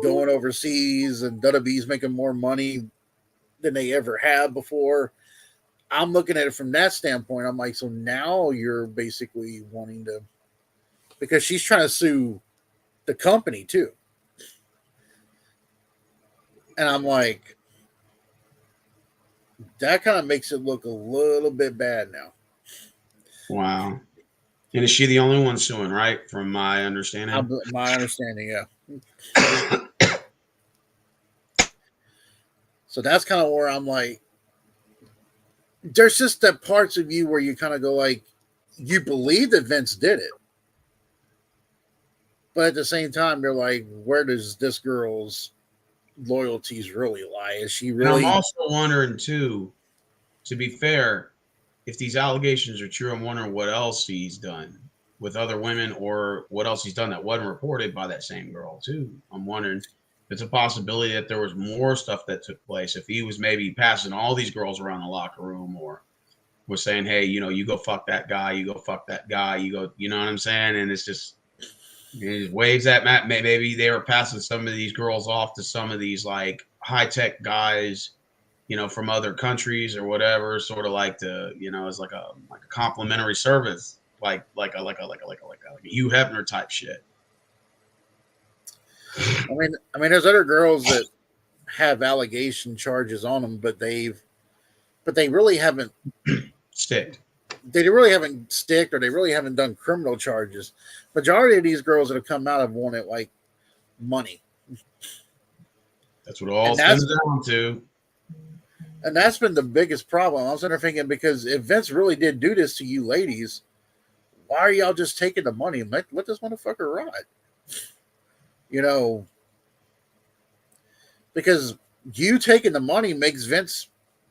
overseas, and WWE's making more money than they ever have before. I'm looking at it from that standpoint. I'm like, so now you're basically wanting to, because she's trying to sue the company too. And I'm like, that kind of makes it look a little bit bad now. Wow. And is she the only one suing, right? From my understanding? Yeah. So that's kind of where I'm like, there's just that parts of you where you kind of go like, you believe that Vince did it. But at the same time, you're like, where does this girl's loyalties really lie? Is she really? And I'm also wondering too, to be fair, if these allegations are true, I'm wondering what else he's done with other women, or what else he's done that wasn't reported by that same girl too. I'm wondering if it's a possibility that there was more stuff that took place. If he was maybe passing all these girls around the locker room, or was saying, hey, you go fuck that guy, you go fuck that guy, you go, you know what I'm saying? And it's just, it waves at Matt. Maybe they were passing some of these girls off to some of these like high tech guys, from other countries or whatever, sort of like as like a complimentary service, like a Hugh Hefner type shit. I mean, there's other girls that have allegation charges on them, but they really haven't sticked. they really haven't sticked or they really haven't done criminal charges. Majority of these girls that have come out have wanted like money. That's what it all And that's stems down to. and that's been the biggest problem. I was sitting there thinking, because if Vince really did do this to you ladies, why are y'all just taking the money? Let this motherfucker rot. You know, because you taking the money makes Vince,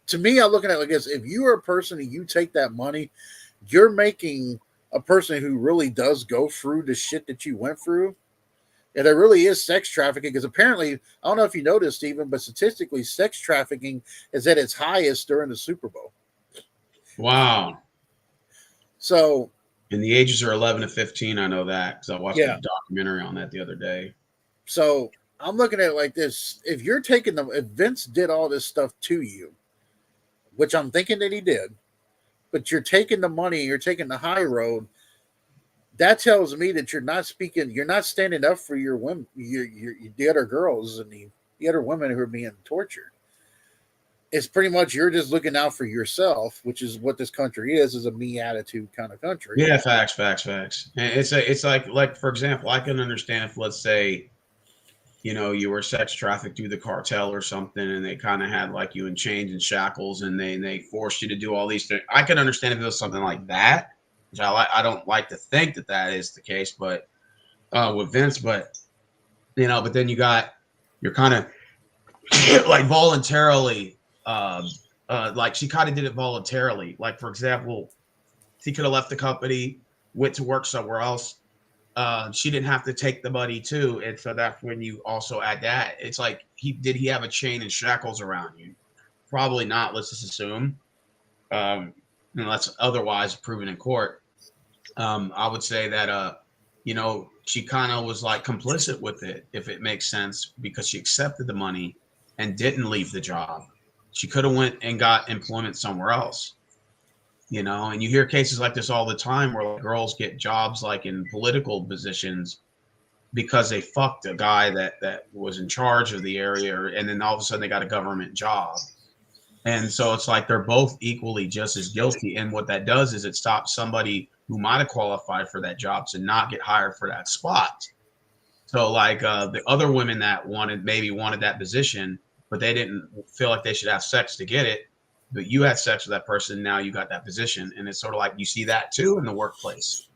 to me, I look at it like this. If you are a person and you take that money, you're making a person who really does go through the shit that you went through. And there really is sex trafficking, because apparently, I don't know if you noticed, Stephen, but statistically, sex trafficking is at its highest during the Super Bowl. Wow. So, and the ages are 11 to 15. I know that because I watched a documentary on that the other day. So I'm looking at it like this. If you're taking them, if Vince did all this stuff to you, which I'm thinking that he did, but you're taking the money, you're taking the high road, that tells me that you're not standing up for your women, the other girls and the other women who are being tortured. It's pretty much you're just looking out for yourself, which is what this country is a me attitude kind of country. Yeah, facts. And it's like for example, I can understand if, let's say, you were sex trafficked through the cartel or something, and they kind of had like you in chains and shackles, and they forced you to do all these things. I can understand if it was something like that, which I don't like to think that is the case, but with Vince, but then you're kind of like voluntarily, like she kind of did it voluntarily. Like, for example, he could have left the company, went to work somewhere else. She didn't have to take the money too, and so that's when you also add that. It's like, did he have a chain and shackles around you? Probably not. Let's just assume, unless otherwise proven in court. I would say that she kind of was like complicit with it, if it makes sense, because she accepted the money and didn't leave the job. She could have went and got employment somewhere else. And you hear cases like this all the time where like girls get jobs like in political positions because they fucked a guy that was in charge of the area, and then all of a sudden they got a government job. And so it's like they're both equally just as guilty. And what that does is it stops somebody who might have qualified for that job to not get hired for that spot. So like the other women that wanted that position, but they didn't feel like they should have sex to get it. But you had sex with that person, now you got that position. And it's sort of like you see that too in the workplace.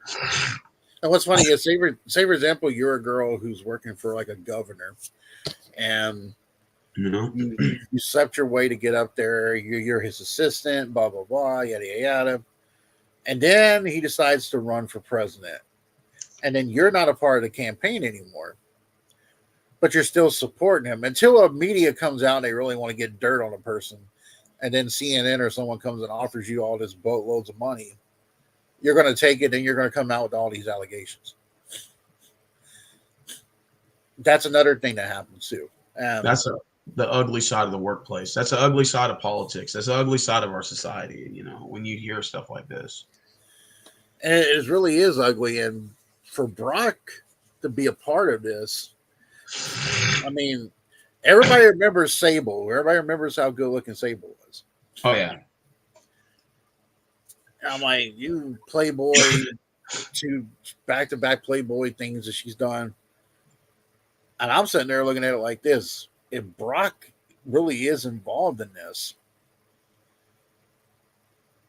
And what's funny is, say for example, you're a girl who's working for like a governor, and you slept your way to get up there. You're his assistant, blah blah blah, yada yada yada. And then he decides to run for president, and then you're not a part of the campaign anymore, but you're still supporting him until a media comes out and they really want to get dirt on a person. And then CNN or someone comes and offers you all this boatloads of money, you're going to take it and you're going to come out with all these allegations. That's another thing that happens too. That's the ugly side of the workplace. That's the ugly side of politics. That's the ugly side of our society, when you hear stuff like this. And it really is ugly. And for Brock to be a part of this, I mean, everybody remembers Sable. Everybody remembers how good looking Sable was. Oh, yeah. I'm like, you Playboy, two back-to-back Playboy things that she's done. And I'm sitting there looking at it like this. If Brock really is involved in this,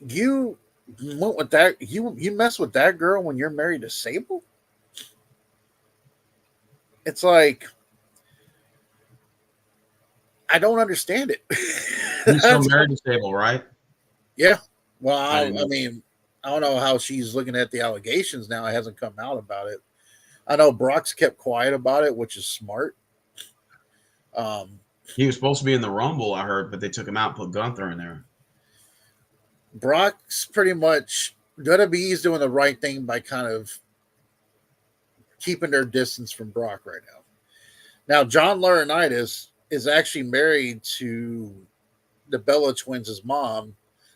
you went with that, you mess with that girl when you're married to Sable? It's like, I don't understand it. He's still married to Sable, right? Yeah. Well, I mean, I don't know how she's looking at the allegations now. It hasn't come out about it. I know Brock's kept quiet about it, which is smart. He was supposed to be in the Rumble, I heard, but they took him out and put Gunther in there. Brock's pretty much WWE's doing the right thing by kind of keeping their distance from Brock right now. Now, John Laurinaitis is actually married to the Bella Twins' mom,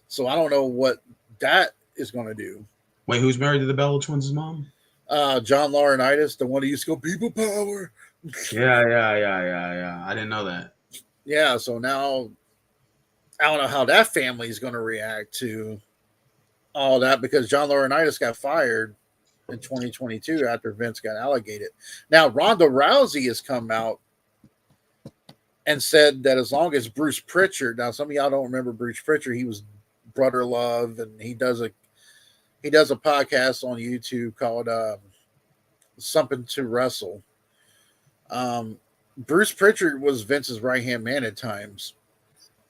so I don't know what that is going to do. Wait, who's married to the Bella Twins' mom? John Laurinaitis, the one who used to go people power. Yeah. I didn't know that. Yeah, so now I don't know how that family is going to react to all that because John Laurinaitis got fired in 2022 after Vince got allocated. Now Ronda Rousey has come out and said that as long as Bruce Pritchard, now some of y'all don't remember Bruce Pritchard, he was Brother Love, and he does a podcast on YouTube called Something to Wrestle. Bruce Pritchard was Vince's right hand man at times.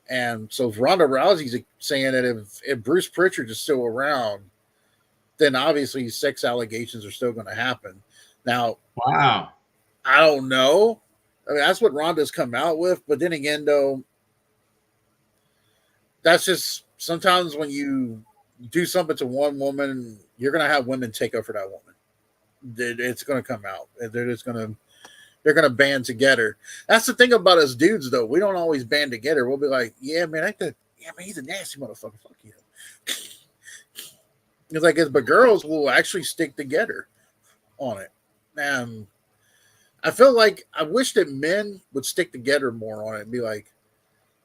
And so Ronda Rousey's saying that if Bruce Pritchard is still around, then obviously sex allegations are still going to happen. Now, wow, I don't know. I mean, that's what Ronda's come out with. But then again, though, that's just sometimes when you do something to one woman, you're going to have women take up for that woman. It's going to come out. They're going to band together. That's the thing about us dudes, though. We don't always band together. We'll be like, yeah, man, he's a nasty motherfucker. Fuck you. It's like, but girls will actually stick together on it. And I feel like I wish that men would stick together more on it and be like,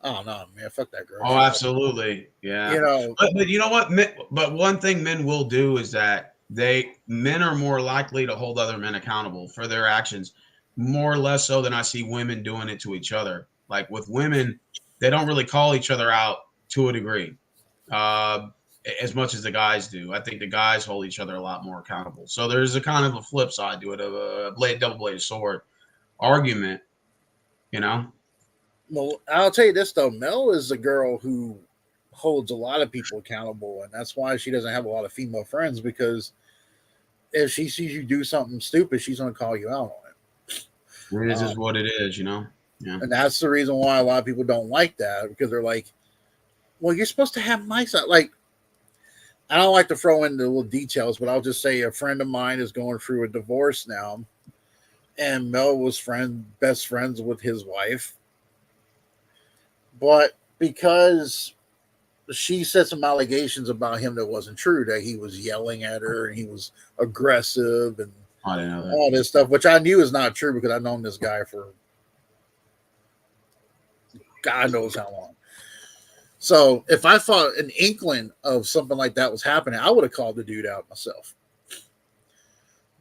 oh, no, man, fuck that girl. Oh, absolutely. Yeah. You know, but you know what? But one thing men will do is that men are more likely to hold other men accountable for their actions, more or less so than I see women doing it to each other. Like with women, they don't really call each other out to a degree, as much as the guys do. I think the guys hold each other a lot more accountable. So there's a kind of a flip side to it, of a double-bladed sword argument, you know? Well, I'll tell you this, though. Mel is a girl who holds a lot of people accountable, and that's why she doesn't have a lot of female friends, because if she sees you do something stupid, she's going to call you out on it. It is just what it is, you know? Yeah. And that's the reason why a lot of people don't like that, because they're like, well, you're supposed to have my side. Like, I don't like to throw in the little details, but I'll just say a friend of mine is going through a divorce now, and Mel was best friends with his wife. But because she said some allegations about him that wasn't true, that he was yelling at her and he was aggressive and I didn't know that. all this stuff, which I knew is not true because I've known this guy for God knows how long. So if I thought an inkling of something like that was happening, I would have called the dude out myself.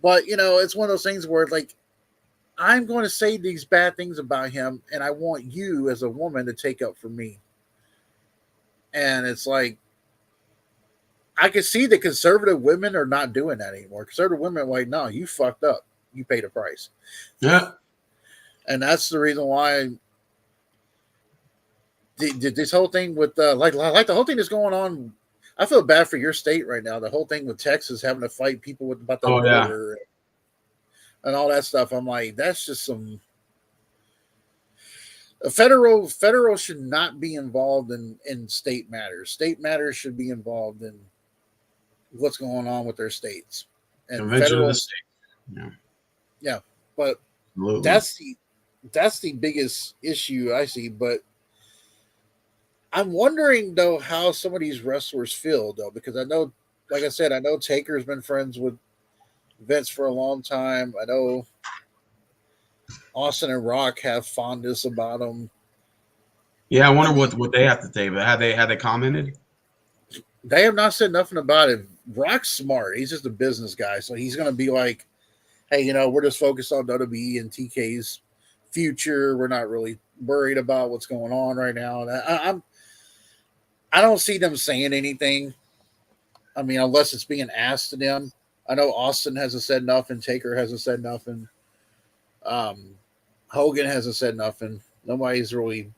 But, you know, it's one of those things where, like, I'm going to say these bad things about him, and I want you as a woman to take up for me. And it's like, I can see that conservative women are not doing that anymore. Conservative women are like, no, you fucked up. You paid a price. Yeah. And that's the reason why this whole thing with, like the whole thing that's going on, I feel bad for your state right now. The whole thing with Texas having to fight people about the border and all that stuff. I'm like, that's just some. Federal should not be involved in state matters. State matters should be involved in what's going on with their states. And Convention of the state. Yeah, but absolutely. That's the biggest issue I see. But I'm wondering though how some of these wrestlers feel though, because I know, like I said, I know Taker's been friends with Vince for a long time. I know Austin and Rock have fondness about him. Yeah, I wonder what they have to say. But have they commented? They have not said nothing about it. Rock's smart. He's just a business guy, so he's going to be like, "Hey, you know, we're just focused on WWE and TK's future. We're not really worried about what's going on right now." And I don't see them saying anything. I mean, unless it's being asked to them. I know Austin hasn't said nothing. Taker hasn't said nothing. Hogan hasn't said nothing. Nobody's really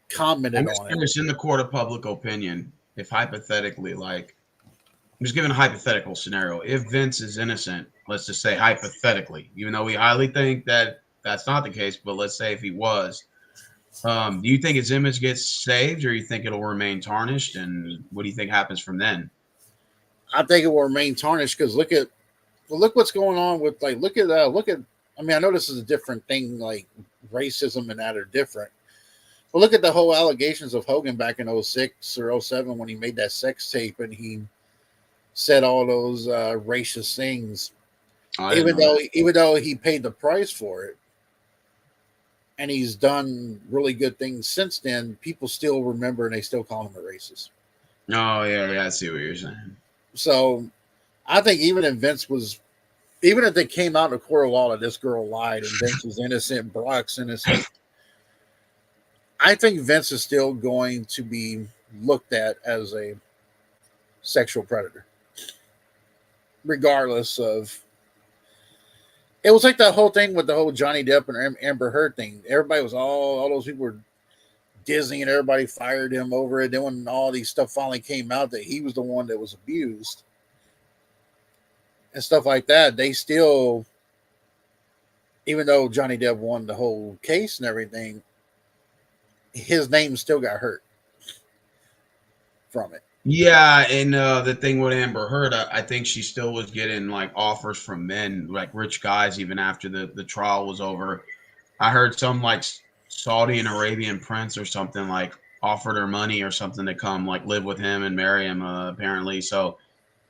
commented on it. It's in the court of public opinion. If hypothetically, like, I'm just giving a hypothetical scenario. If Vince is innocent, let's just say hypothetically, even though we highly think that that's not the case, but let's say if he was, do you think his image gets saved, or you think it'll remain tarnished? And what do you think happens from then? I think it will remain tarnished because look what's going on with, like, look at. I mean, I know this is a different thing, like racism and that are different. But look at the whole allegations of Hogan back in 06 or 07 when he made that sex tape and he said all those racist things. Even though he paid the price for it, and he's done really good things since then, people still remember and they still call him a racist. Oh yeah, I see what you're saying. So I think even if they came out in a court of law that this girl lied and Vince is innocent, Brock's innocent, I think Vince is still going to be looked at as a sexual predator, regardless of. It was like that whole thing with the whole Johnny Depp and Amber Heard thing. Everybody was all those people were Disney and everybody fired him over it. Then when all these stuff finally came out that he was the one that was abused and stuff like that, they still, even though Johnny Depp won the whole case and everything, his name still got hurt from it. Yeah, and the thing with Amber Heard, I think she still was getting like offers from men, like rich guys, even after the trial was over. I heard some like Saudi and Arabian prince or something like offered her money or something to come like live with him and marry him, apparently. So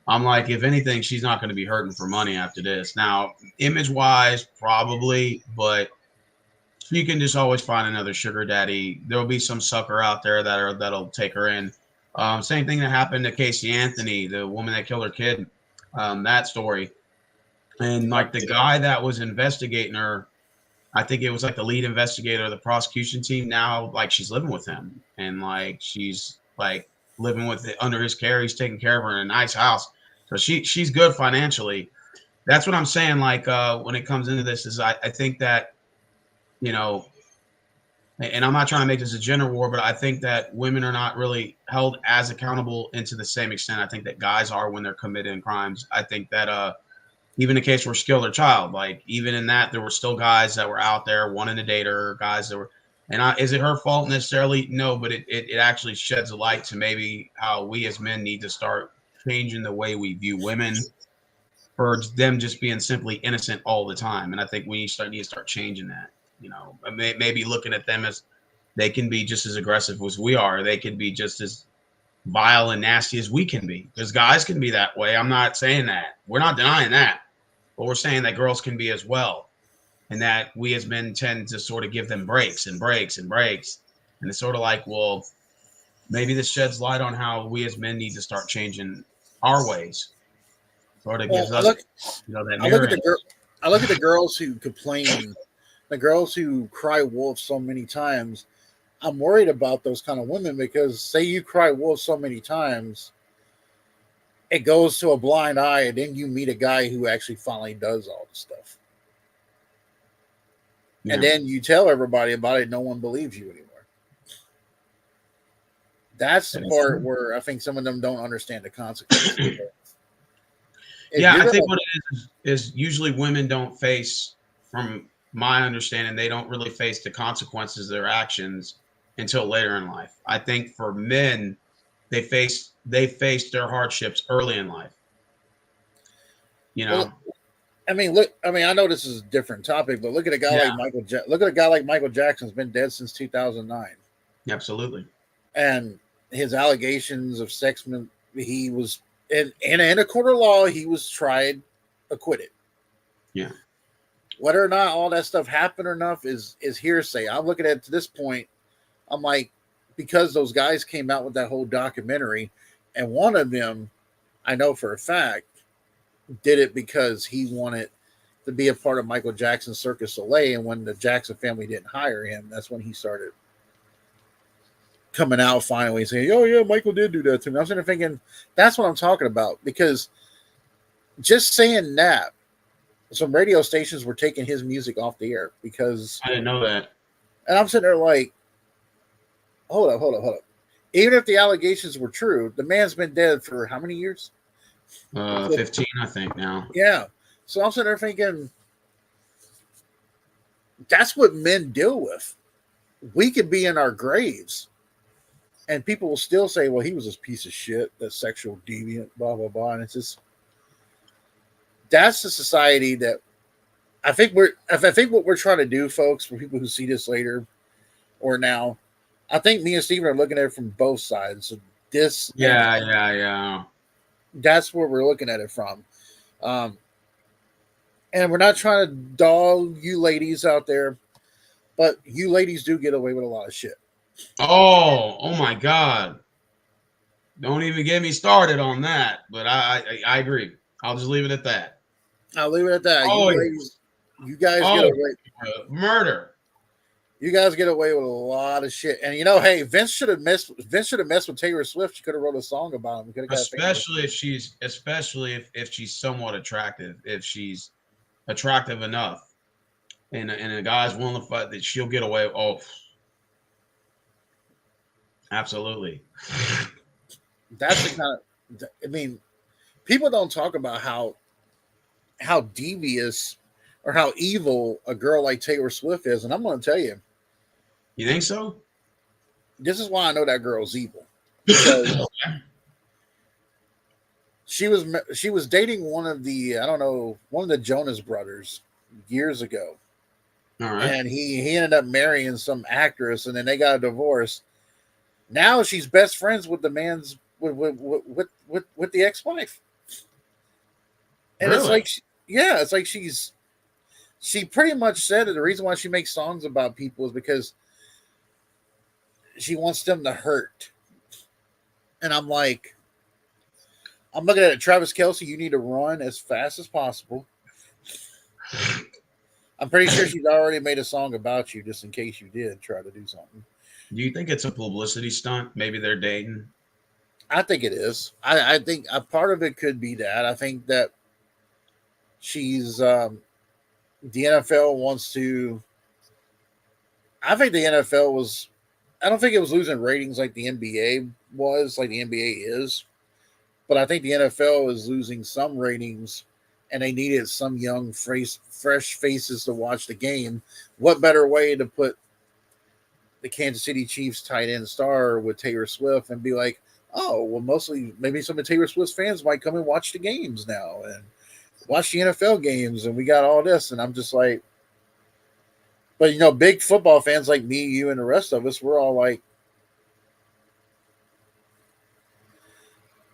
I'm like, if anything, she's not going to be hurting for money after this. Now, image wise, probably, but you can just always find another sugar daddy. There'll be some sucker out there that'll take her in. Same thing that happened to Casey Anthony, the woman that killed her kid. That story, and like the guy that was investigating her, I think it was like the lead investigator of the prosecution team. Now, like she's living with him, and like she's like living with it under his care. He's taking care of her in a nice house, so she's good financially. That's what I'm saying. Like when it comes into this, is I think that, you know, and I'm not trying to make this a gender war, but I think that women are not really held as accountable into the same extent I think that guys are when they're committing crimes. I think that even the case where Skilled her child, like even in that, there were still guys that were out there wanting to date her, guys that were, and is it her fault necessarily? No, but it actually sheds a light to maybe how we as men need to start changing the way we view women for them just being simply innocent all the time. And I think we need to start changing that. You know, maybe looking at them as they can be just as aggressive as we are. They could be just as vile and nasty as we can be, because guys can be that way. I'm not saying that. We're not denying that, but we're saying that girls can be as well, and that we as men tend to sort of give them breaks and breaks and breaks. And it's sort of like, well, maybe this sheds light on how we as men need to start changing our ways. Sort of gives us, that mirror. I look at the girls who complain, the girls who cry wolf so many times. I'm worried about those kind of women, because say you cry wolf so many times, it goes to a blind eye, and then you meet a guy who actually finally does all the stuff. Yeah. And then you tell everybody about it, no one believes you anymore. That's the part where I think some of them don't understand the consequences. Yeah, I think what it is usually women don't face, from my understanding, they don't really face the consequences of their actions until later in life. I think for men, they face their hardships early in life. You know, well, I know this is a different topic, but look at a guy like Michael Jackson's been dead since 2009. Absolutely. And his allegations of sex, he was in a court of law, he was tried, acquitted. Yeah. Whether or not all that stuff happened or not is hearsay. I'm looking at it to this point. I'm like, because those guys came out with that whole documentary, and one of them, I know for a fact, did it because he wanted to be a part of Michael Jackson's Cirque du Soleil, and when the Jackson family didn't hire him, that's when he started coming out finally saying, "Oh yeah, Michael did do that to me." I was sitting there thinking, that's what I'm talking about, because just saying that, some radio stations were taking his music off the air because I didn't know that. And I'm sitting there like, hold up. Even if the allegations were true, the man's been dead for how many years? 15, I think now. Yeah. So I'm sitting there thinking, that's what men deal with. We could be in our graves, and people will still say, well, he was this piece of shit, that sexual deviant, blah, blah, blah. And it's just, that's the society that I think what we're trying to do, folks, for people who see this later or now, I think me and Steven are looking at it from both sides. So this, yeah. That's where we're looking at it from. And we're not trying to dog you ladies out there, but you ladies do get away with a lot of shit. Oh my God. Don't even get me started on that. But I agree. I'll just leave it at that. I'll leave it at that. Oh yes. You guys get Oh, away. murder. You guys get away with a lot of shit. And hey, Vince should have messed with Taylor Swift. She could have wrote a song about him. We could have got famous. Especially if she's somewhat attractive, if she's attractive enough, and a guy's willing to fight, that she'll get away. Oh, absolutely. That's the kind of. I mean, people don't talk about how devious or how evil a girl like Taylor Swift is, and I'm going to tell you, You think so? this is why I know that girl's evil. Because she was dating one of the Jonas brothers years ago, All right. and he ended up marrying some actress, and then they got a divorce. Now she's best friends with the man's with the ex-wife, and Really? it's like, it's like she pretty much said that the reason why she makes songs about people is because she wants them to hurt. And I'm like, I'm looking at it, Travis Kelce, you need to run as fast as possible. I'm pretty sure she's already made a song about you, just in case you did try to do something. Do you think it's a publicity stunt? Maybe they're dating. I think it is. I think a part of it could be that. I think that she's the NFL wants to. I think the NFL was. I don't think it was losing ratings like the NBA was, like the NBA is. But I think the NFL is losing some ratings, and they needed some young, fresh faces to watch the game. What better way to put the Kansas City Chiefs tight end star with Taylor Swift and be like, oh, well, maybe some of Taylor Swift's fans might come and watch the games now and watch the NFL games, and we got all this. And I'm just like, but big football fans like me, you, and the rest of us, we're all like,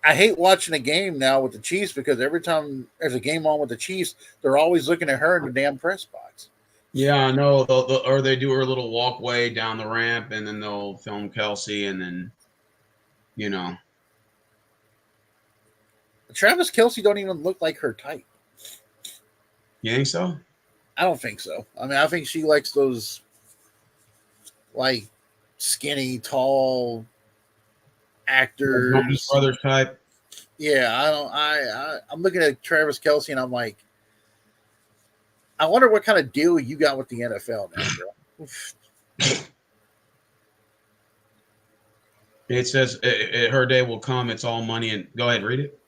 I hate watching a game now with the Chiefs because every time there's a game on with the Chiefs, they're always looking at her in the damn press box. Yeah, I know. Or they do her little walkway down the ramp, and then they'll film Kelsey, and then, you know. Travis Kelce don't even look like her type. You think so? I don't think so. I mean, I think she likes those like skinny, tall actors. Brothers type. Yeah, I'm looking at Travis Kelce and I'm like, I wonder what kind of deal you got with the NFL now, girl. It says her day will come. It's all money. And go ahead, read it.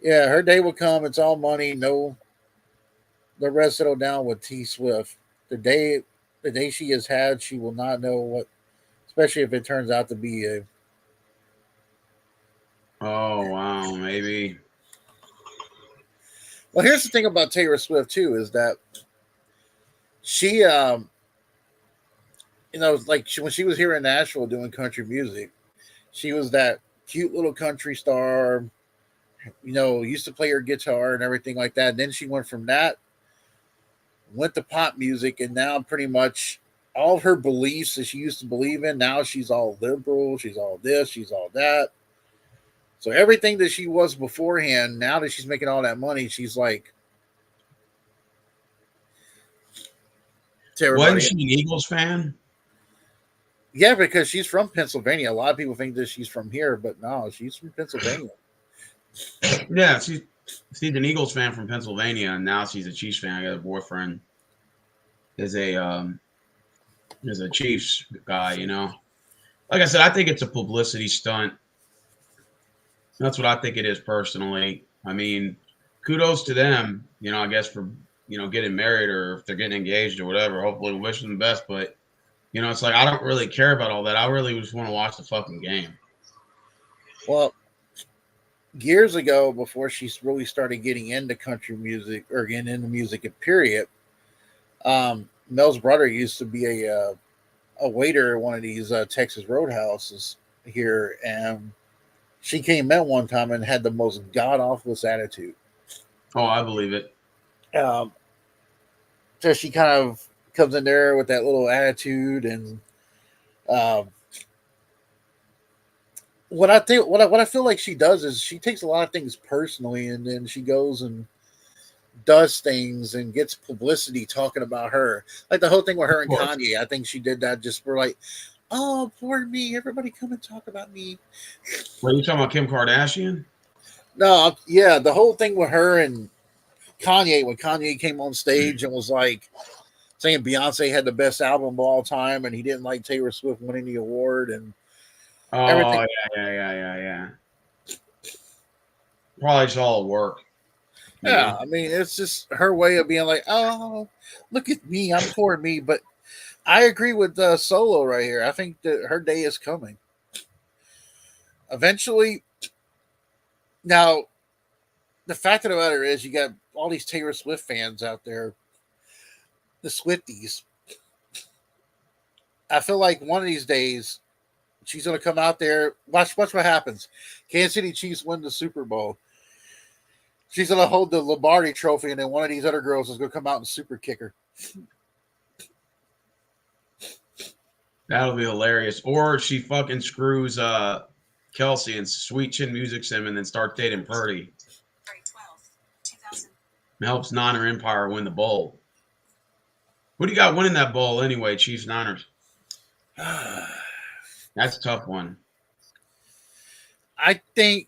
Yeah, her day will come. It's all money. No, the rest settle down with T Swift. The day she has had, she will not know what, especially if it turns out to be a. Oh wow, maybe. Well, here's the thing about Taylor Swift too is that she, when she was here in Nashville doing country music, she was that cute little country star. Used to play her guitar and everything like that. And then she went from that, went to pop music, and now pretty much all of her beliefs that she used to believe in, now she's all liberal, she's all this, she's all that. So everything that she was beforehand, now that she's making all that money, she's like, Wasn't she an Eagles fan? Yeah, because she's from Pennsylvania. A lot of people think that she's from here, but no, she's from Pennsylvania. Yeah, she's an Eagles fan from Pennsylvania, and now she's a Chiefs fan. I got a boyfriend is a Chiefs guy. Like I said, I think it's a publicity stunt. That's what I think it is personally. I mean, kudos to them. I guess for getting married, or if they're getting engaged or whatever. Hopefully, we wish them the best. But it's like I don't really care about all that. I really just want to watch the fucking game. Well, years ago, before she really started getting into country music or getting into music, period, Mel's brother used to be a waiter at one of these Texas roadhouses here, and she came in one time and had the most god awfulest attitude. Oh, I believe it. So she kind of comes in there with that little attitude, and what I feel like she does is she takes a lot of things personally, and then she goes and does things and gets publicity talking about her. Like the whole thing with her Of and course. Kanye. I think she did that just for like, oh, poor me. Everybody come and talk about me. What are you talking about, Kim Kardashian? No, yeah, the whole thing with her and Kanye, when Kanye came on stage and was like saying Beyonce had the best album of all time and he didn't like Taylor Swift winning the award and Oh everything. yeah. Probably just all work, you Yeah, know. I mean, it's just her way of being like, oh, look at me. I'm poor me. But I agree with Solo right here. I think that her day is coming. Eventually, now, the fact of the matter is, you got all these Taylor Swift fans out there, the Swifties. I feel like one of these days she's going to come out there. Watch what happens. Kansas City Chiefs win the Super Bowl. She's going to hold the Lombardi trophy, and then one of these other girls is going to come out and super kick her. That'll be hilarious. Or she fucking screws Kelsey and sweet chin music's him and then start dating Purdy. And helps Niner Empire win the bowl. Who do you got winning that bowl anyway, Chiefs Niners? That's a tough one. I think,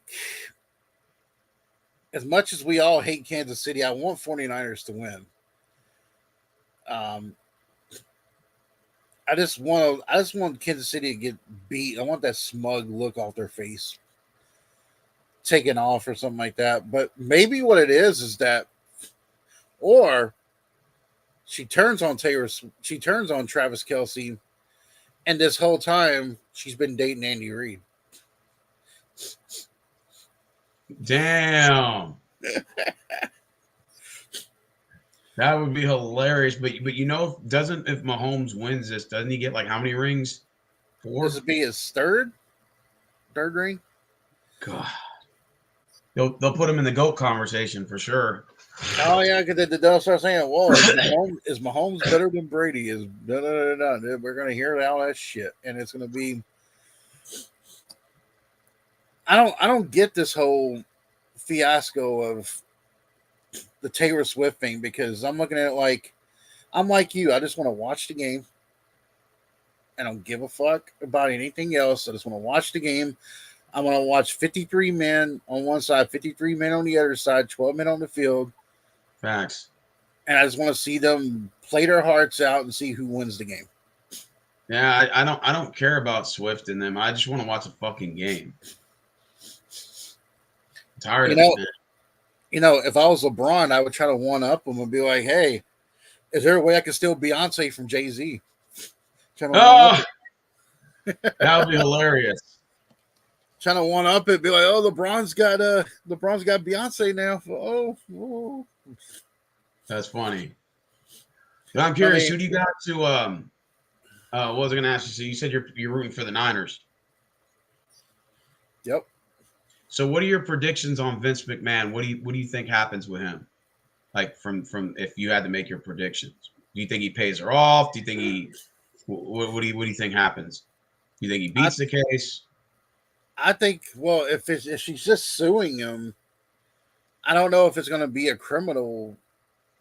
as much as we all hate Kansas City, I want 49ers to win. I just want Kansas City to get beat. I want that smug look off their face, taken off or something like that. But maybe what it is that, or she turns on Travis Kelsey, and this whole time she's been dating Andy Reid. Damn. That would be hilarious. But you know, if Mahomes wins this, doesn't he get like how many rings? 4? This would be his third ring. God. They'll put him in the GOAT conversation for sure. Oh yeah, because they'll start saying, "Whoa, is Mahomes better than Brady?" Is da, da, da, da. We're gonna hear all that shit, and it's gonna be. I don't get this whole fiasco of the Taylor Swift thing because I'm looking at it like I'm like you. I just want to watch the game. I don't give a fuck about anything else. I just want to watch the game. I want to watch 53 men on one side, 53 men on the other side, 12 men on the field. Facts. And I just want to see them play their hearts out and see who wins the game. Yeah, I don't care about Swift and them. I just want to watch a fucking game. I'm tired of it, man. You know, if I was LeBron, I would try to one up him and be like, "Hey, is there a way I can steal Beyonce from Jay-Z?" Oh, that would be hilarious. Trying to one up it, be like, "Oh, LeBron's got Beyonce now." Oh. That's funny. But I'm curious, who do you got to what was I gonna ask you? So you said you're rooting for the Niners. Yep. So what are your predictions on Vince McMahon? What do you think happens with him? Like from if you had to make your predictions. Do you think he pays her off? Do you think he what do you think happens? Do you think he beats the case? I think if she's just suing him, I don't know if it's going to be a criminal.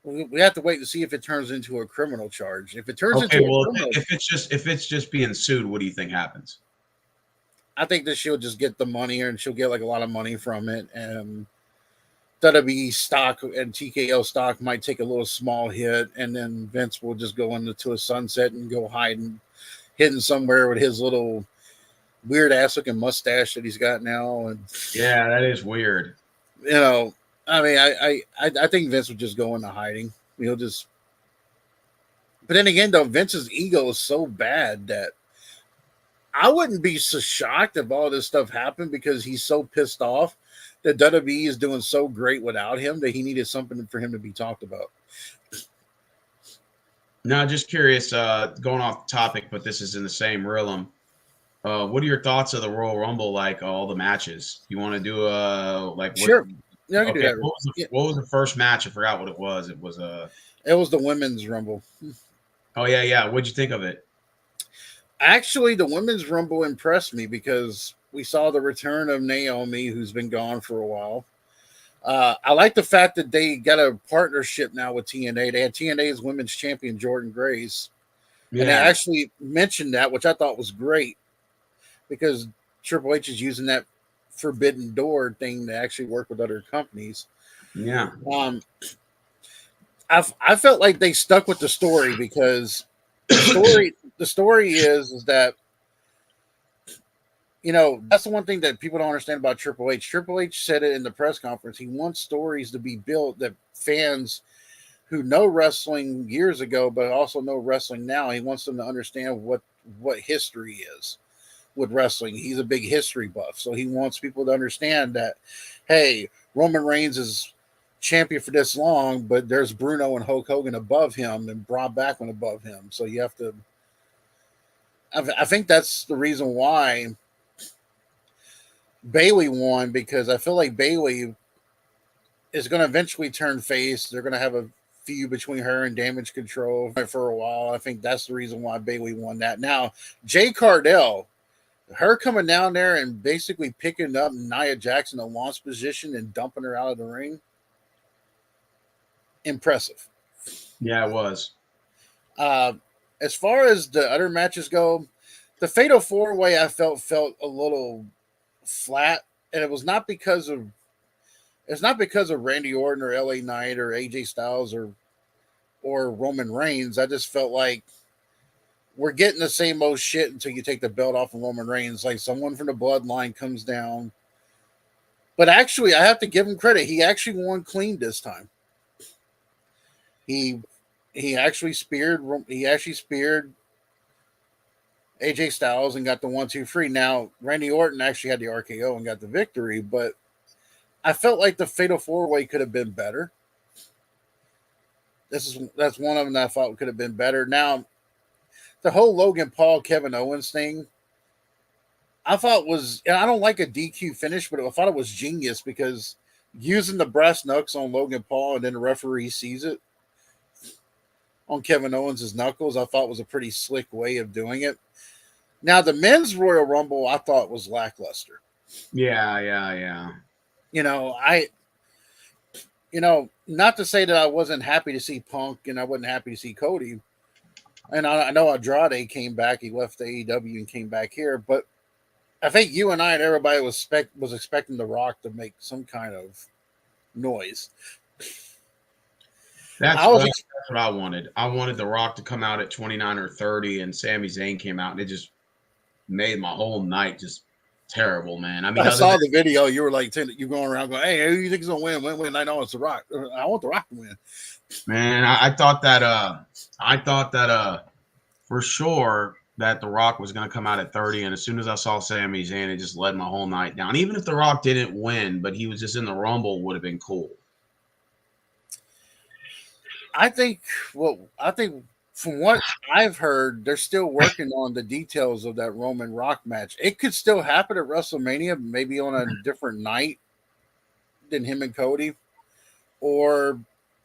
We have to wait to see if it turns into a criminal charge. If it turns into a criminal, if it's just being sued, what do you think happens? I think that she'll just get the money and she'll get like a lot of money from it, and WWE stock and TKO stock might take a little small hit, and then Vince will just go into a sunset and go hidden somewhere with his little weird ass looking mustache that he's got now. And yeah, that is weird. You know, I mean, I think Vince would just go into hiding. He'll just. But then again, though, Vince's ego is so bad that I wouldn't be so shocked if all this stuff happened because he's so pissed off that WWE is doing so great without him that he needed something for him to be talked about. Now, just curious, going off the topic, but this is in the same realm. What are your thoughts of the Royal Rumble? Like all the matches, you want to do Sure. Yeah, I can okay, do that. What was the first match? I forgot what it was. It was the women's Rumble. Oh yeah. What'd you think of it? Actually, the women's Rumble impressed me because we saw the return of Naomi, who's been gone for a while. I like the fact that they got a partnership now with TNA. They had TNA's women's champion Jordan Grace, and they Yeah. actually mentioned that, which I thought was great because Triple H is using that forbidden door thing to actually work with other companies. Yeah. Um, I felt like they stuck with the story because the story is that that's the one thing that people don't understand about Triple H. Triple H said it in the press conference. He wants stories to be built that fans who know wrestling years ago, but also know wrestling now. He wants them to understand what history is with wrestling. He's a big history buff, so he wants people to understand that, hey, Roman Reigns is champion for this long, but there's Bruno and Hulk Hogan above him and Braun Backlund above him. So you have to. I think that's the reason why Bailey won, because I feel like Bailey is going to eventually turn face. They're going to have a feud between her and Damage Control for a while. I think that's the reason why Bailey won that. Now, Jay Cardell, her coming down there and basically picking up Nia Jackson in a launch position and dumping her out of the ring, impressive. Yeah, it was. As far as the other matches go, the Fatal 4-Way I felt a little flat, and it's not because of Randy Orton or LA Knight or AJ Styles or Roman Reigns. I just felt like we're getting the same old shit until you take the belt off of Roman Reigns. Like someone from the bloodline comes down. But actually, I have to give him credit. He actually won clean this time. He actually speared AJ Styles and got the 1-2-3. Now, Randy Orton actually had the RKO and got the victory, but I felt like the Fatal 4-Way could have been better. That's one of them that I thought could have been better. Now, the whole Logan Paul Kevin Owens thing, I thought was, and I don't like a DQ finish, but I thought it was genius because using the brass knucks on Logan Paul and then the referee sees it on Kevin Owens' knuckles, I thought was a pretty slick way of doing it. Now, the men's Royal Rumble, I thought was lackluster. Yeah. Not to say that I wasn't happy to see Punk and I wasn't happy to see Cody. And I know Andrade came back. He left the AEW and came back here. But I think you and I and everybody was expecting The Rock to make some kind of noise. That's what I wanted. I wanted The Rock to come out at 29 or 30, and Sami Zayn came out, and it just made my whole night just terrible, man. I mean, I saw the video. You were like, you're going around going, "Hey, who do you think is gonna win? Win? I know it's The Rock. I want The Rock to win." Man, I thought that for sure that The Rock was going to come out at 30, and as soon as I saw Sami Zayn, it just led my whole night down. Even if The Rock didn't win, but he was just in the Rumble, would have been cool. I think from what I've heard, they're still working on the details of that Roman Rock match. It could still happen at WrestleMania, maybe on a different night than him and Cody, or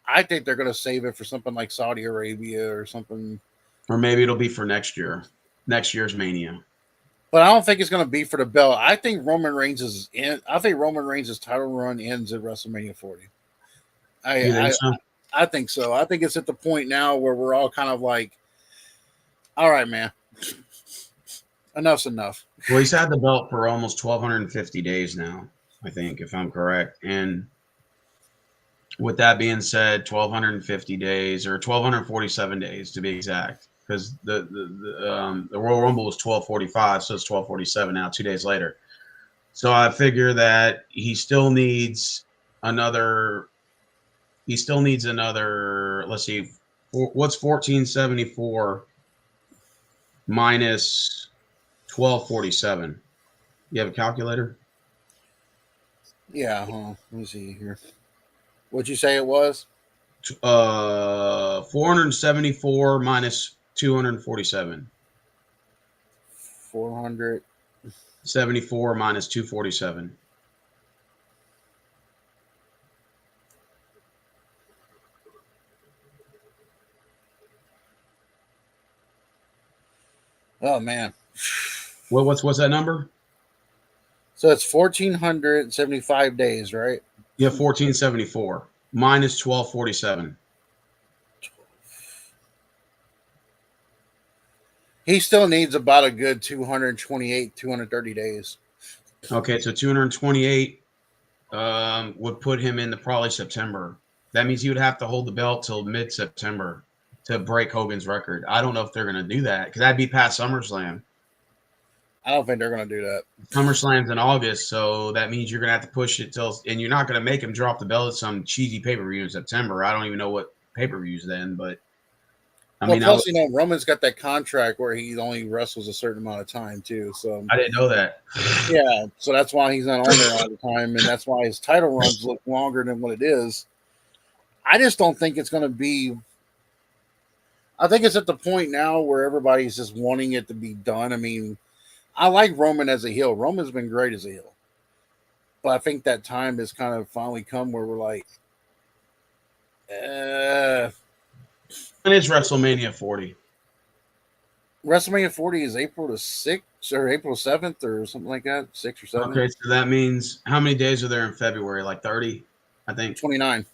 I think they're going to save it for something like Saudi Arabia or something. Or maybe it'll be for next year's Mania. But I don't think it's going to be for the belt. I think Roman Reigns' title run ends at WrestleMania 40. I think so. I think it's at the point now where we're all kind of like, all right, man, enough's enough. Well, he's had the belt for almost 1,250 days now, I think, if I'm correct. And with that being said, 1,250 days or 1,247 days to be exact, because the Royal Rumble was 1,245, so it's 1,247 now, 2 days later. So I figure that he still needs another. Let's see, what's 1,474 minus 1,247? You have a calculator? Yeah. Let me see here. What'd you say it was? 474 minus 247. 474 minus 247. Oh man. What's that number? So it's 1,475 days, right? Yeah, 1474 minus 1247. He still needs about a good 228, 230 days. Okay, so 228 would put him into probably September. That means he would have to hold the belt till mid-September to break Hogan's record. I don't know if they're going to do that because that'd be past SummerSlam. I don't think they're going to do that. SummerSlam's in August, so that means you're going to have to push it till, and you're not going to make him drop the belt at some cheesy pay-per-view in September. I don't even know what pay-per-views then, but I Well, mean, plus, Roman's got that contract where he only wrestles a certain amount of time, too. So, I didn't know that. yeah, so that's why he's not on there all the time, and that's why his title runs look longer than what it is. I just don't think it's going to be. I think it's at the point now where everybody's just wanting it to be done. I mean, I like Roman as a heel. Roman's been great as a heel. But I think that time has kind of finally come where we're like, When is WrestleMania 40? WrestleMania 40 is April the 6th or April 7th or something like that, 6th or 7th. Okay, so that means how many days are there in February? Like 30, I think. 29.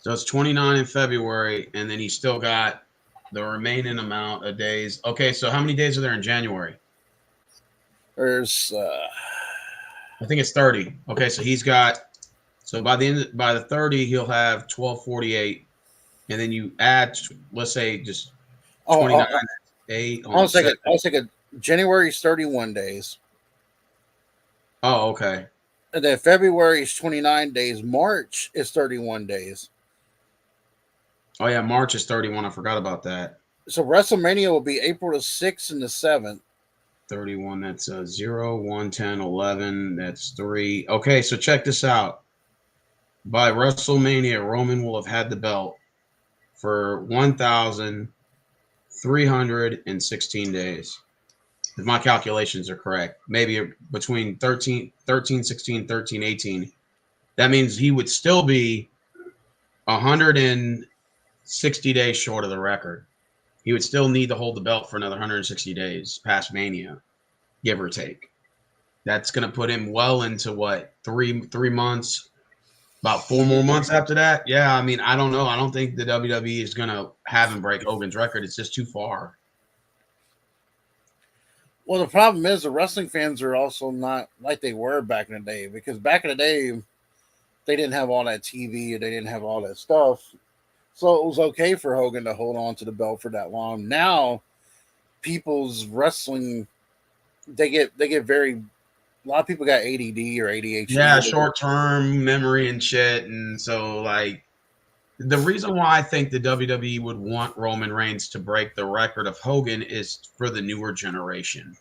So it's 29 in February, and then he's still got the remaining amount of days. Okay, so how many days are there in January? There's, I think it's 30. Okay, so he's got, so by the 30, he'll have 1248, and then you add, let's say, just 29, 8 on I'll take it. January's 31 days. Oh, okay. And then February is 29 days. March is 31 days. Oh, yeah, March is 31. I forgot about that. So WrestleMania will be April the 6th and the 7th. 31, that's 0, 1, 10, 11, that's 3. Okay, so check this out. By WrestleMania, Roman will have had the belt for 1,316 days. If my calculations are correct, maybe between 13, 16, 13, 18. That means he would still be 160 days short of the record. He would still need to hold the belt for another 160 days past Mania, give or take. That's going to put him well into what, three months, about 4 more months after that. Yeah, I mean, I don't know. I don't think the WWE is going to have him break Hogan's record. It's just too far. Well, the problem is the wrestling fans are also not like they were back in the day, because back in the day, they didn't have all that TV or they didn't have all that stuff. So it was okay for Hogan to hold on to the belt for that long. Now, people's wrestling, they get very. A lot of people got ADD or ADHD. Yeah, short-term memory and shit. And so, like, the reason why I think the WWE would want Roman Reigns to break the record of Hogan is for the newer generation,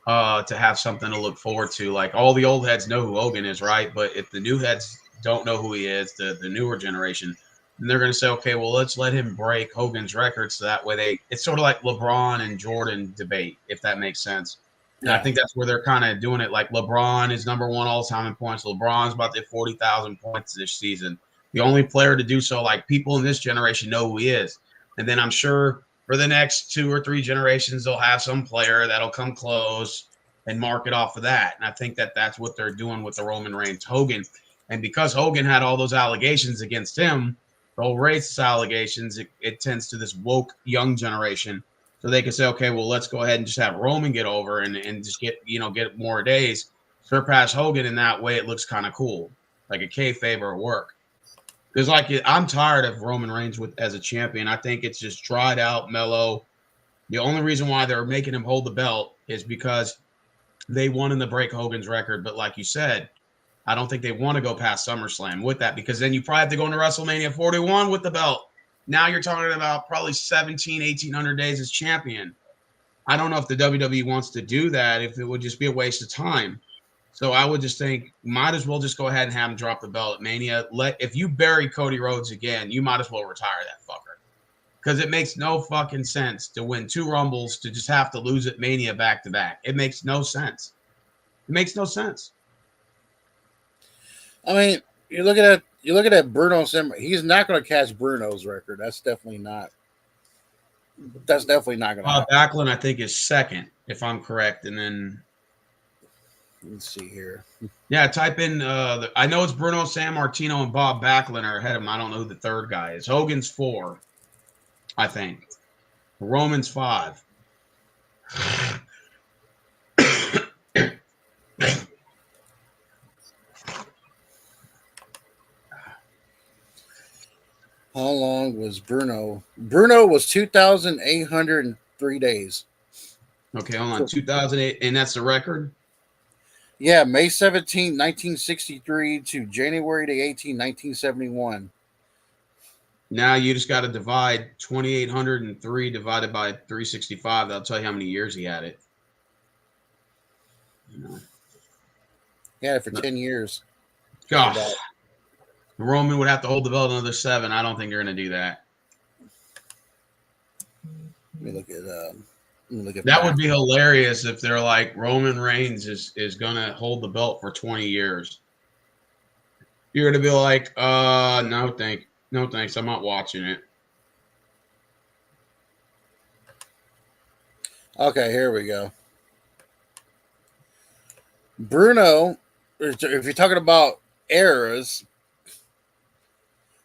to have something to look forward to. Like, all the old heads know who Hogan is, right? But if the new heads don't know who he is, the newer generation, then they're going to say, okay, well, let's let him break Hogan's record, so that way it's sort of like LeBron and Jordan debate, if that makes sense. And I think that's where they're kind of doing it. Like, LeBron is number one all time in points. LeBron's about to hit 40,000 points this season. The only player to do so, like, people in this generation know who he is. And then I'm sure for the next 2 or 3 generations, they'll have some player that'll come close and mark it off of that. And I think that's what they're doing with the Roman Reigns Hogan. And because Hogan had all those allegations against him, the whole racist allegations, it tends to this woke young generation. So they can say, okay, well, let's go ahead and just have Roman get over and just get more days, surpass Hogan. In that way, it looks kind of cool, like a kayfabe or work. Because, like, I'm tired of Roman Reigns as a champion. I think it's just dried out, mellow. The only reason why they're making him hold the belt is because they want him to break Hogan's record. But like you said, I don't think they want to go past SummerSlam with that, because then you probably have to go into WrestleMania 41 with the belt. Now you're talking about probably 1,800 days as champion. I don't know if the WWE wants to do that, if it would just be a waste of time. So I would just think, might as well just go ahead and have him drop the belt at Mania. If you bury Cody Rhodes again, you might as well retire that fucker. Because it makes no fucking sense to win 2 Rumbles to just have to lose at Mania back to back. It makes no sense. It makes no sense. I mean, you're looking at Bruno Simmer. He's not going to catch Bruno's record. That's definitely not going to happen. Backlund, I think, is second, if I'm correct, and then Let's see here. Yeah, type in. I know it's Bruno Sammartino and Bob Backlund are ahead of him. I don't know who the third guy is. Hogan's 4, I think. Roman's 5. How long was Bruno? Bruno was 2,803 days. Okay, hold on. 2008, and that's the record? Yeah, May 17th, 1963 to January the 18th, 1971. Now you just got to divide 2,803 divided by 365. That'll tell you how many years he had it. You know. He had it for 10 years. Gosh. Roman would have to hold the belt another 7. I don't think they're going to do that. Let me look at that would be hilarious if they're like Roman Reigns is going to hold the belt for 20 years. You're going to be like, no thanks. I'm not watching it. Okay, here we go. Bruno, if you're talking about eras,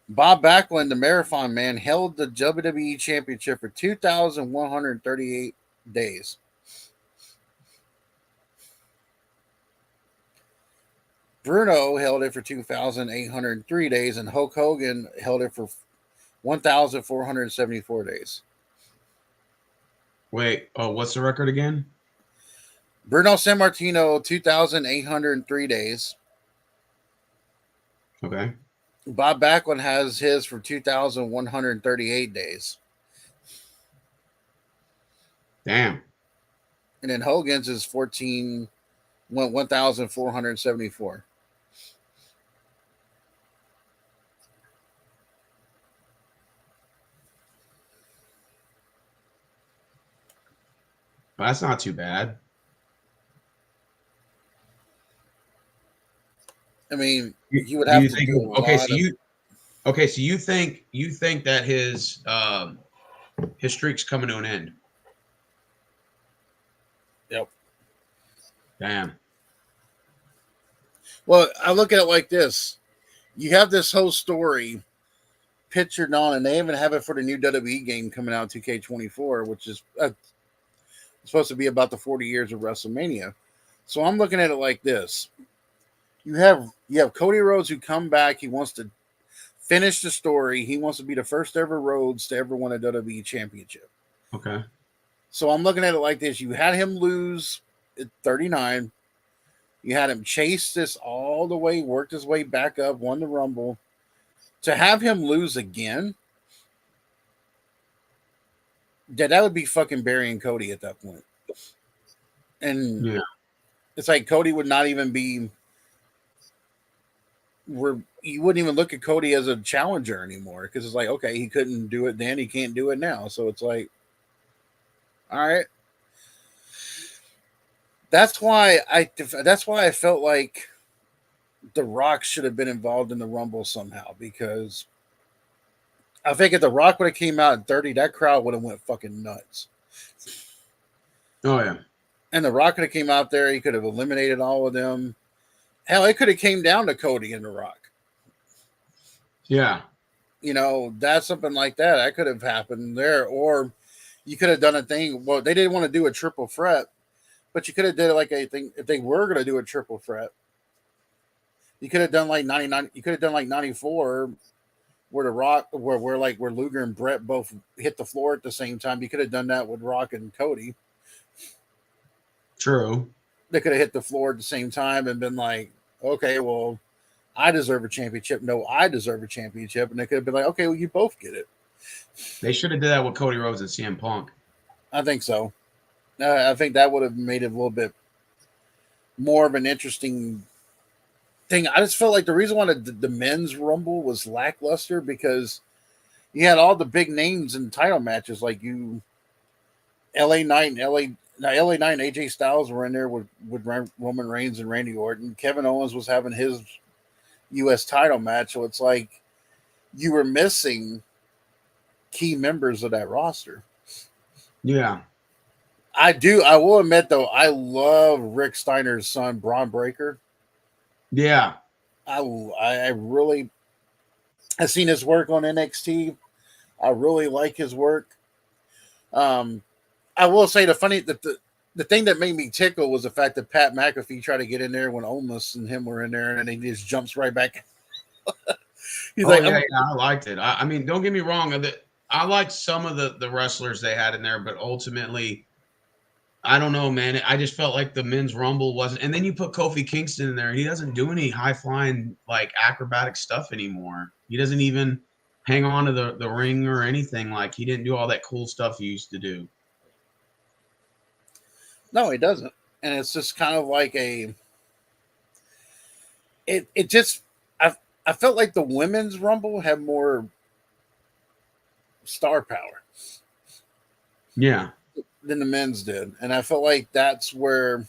Bob Backlund, the Marathon Man, held the WWE Championship for 2,138 days. Bruno held it for 2,803 days, and Hulk Hogan held it for 1,474 days. Wait, what's the record again? Bruno Sammartino, 2,803 days. Okay. Bob Backlund has his for 2,138 days. Damn. And then Hogan's is 1,474. Well, that's not too bad. I mean, you would have to do so you think that his streak's coming to an end? Yep. Damn. Well, I look at it like this: you have this whole story pictured on, and they even have it for the new WWE game coming out, 2K24, which is supposed to be about the 40 years of WrestleMania. So I'm looking at it like this: you have Cody Rhodes who come back. He wants to finish the story. He wants to be the first ever Rhodes to ever win a WWE championship. Okay. So I'm looking at it like this: you had him lose at 39. You had him chase this all the way, worked his way back up, won the Rumble. To have him lose again, that would be fucking burying Cody at that point. And yeah, it's like Cody would not even be you wouldn't even look at Cody as a challenger anymore, because it's like, okay, he couldn't do it then, he can't do it now. So it's like, all right. That's why I felt like The Rock should have been involved in the Rumble somehow, because I think if The Rock would have came out at 30, that crowd would have went fucking nuts. Oh yeah. And The Rock could have came out there, he could have eliminated all of them. Hell, it could have came down to Cody and The Rock. Yeah. You know, that's something like that. That could have happened there. Or you could have done a thing. Well, they didn't want to do a triple threat, but you could have did like a thing. If they were going to do a triple threat, you could have done like 99. You could have done like 94, where The Rock, where Luger and Brett both hit the floor at the same time. You could have done that with Rock and Cody. True. They could have hit the floor at the same time and been like, okay, well, I deserve a championship. No, I deserve a championship. And they could have been like, okay, well, you both get it. They should have did that with Cody Rhodes and CM Punk. I think so. I think that would have made it a little bit more of an interesting thing. I just felt like the reason why the men's Rumble was lackluster, because you had all the big names in title matches, like LA Knight and LA Knight and AJ Styles were in there with Roman Reigns and Randy Orton. Kevin Owens was having his U.S. title match. So it's like you were missing key members of that roster. Yeah. I do. I will admit though, I love Rick Steiner's son, Braun Breaker. Yeah. I really. I've seen his work on NXT. I really like his work. Um, I will say the thing that made me tickle was the fact that Pat McAfee tried to get in there when Omos and him were in there, and then he just jumps right back. He's Oh like, yeah, I liked it. I mean, don't get me wrong. I liked some of the wrestlers they had in there, but ultimately, I don't know, man. I just felt like the men's rumble wasn't. And then you put Kofi Kingston in there, and he doesn't do any high flying like acrobatic stuff anymore. He doesn't even hang on to the ring or anything. Like he didn't do all that cool stuff he used to do. no, he doesn't, and it's just kind of like it just I felt like the women's rumble had more star power Yeah. than the men's did, and I felt like that's where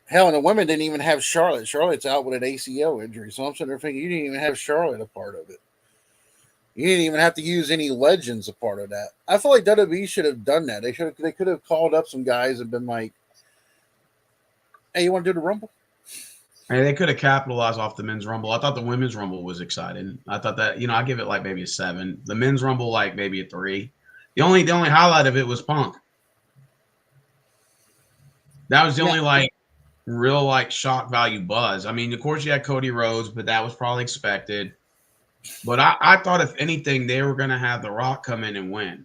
hell, and the women didn't even have Charlotte. Charlotte's out with an ACL injury, so I'm sitting there thinking you didn't even have Charlotte a part of it. You didn't even have to use any legends a part of that. I feel like WWE should have done that. They could have called up some guys and been like, "Hey, you want to do the rumble?" And they could have capitalized off the men's rumble. I thought the women's rumble was exciting. I thought that, I give it like maybe a 7. The men's rumble like maybe a 3. The only highlight of it was Punk. That was the only like real like shock value buzz. I mean, of course you had Cody Rhodes, but that was probably expected. But I thought if anything, they were gonna have The Rock come in and win.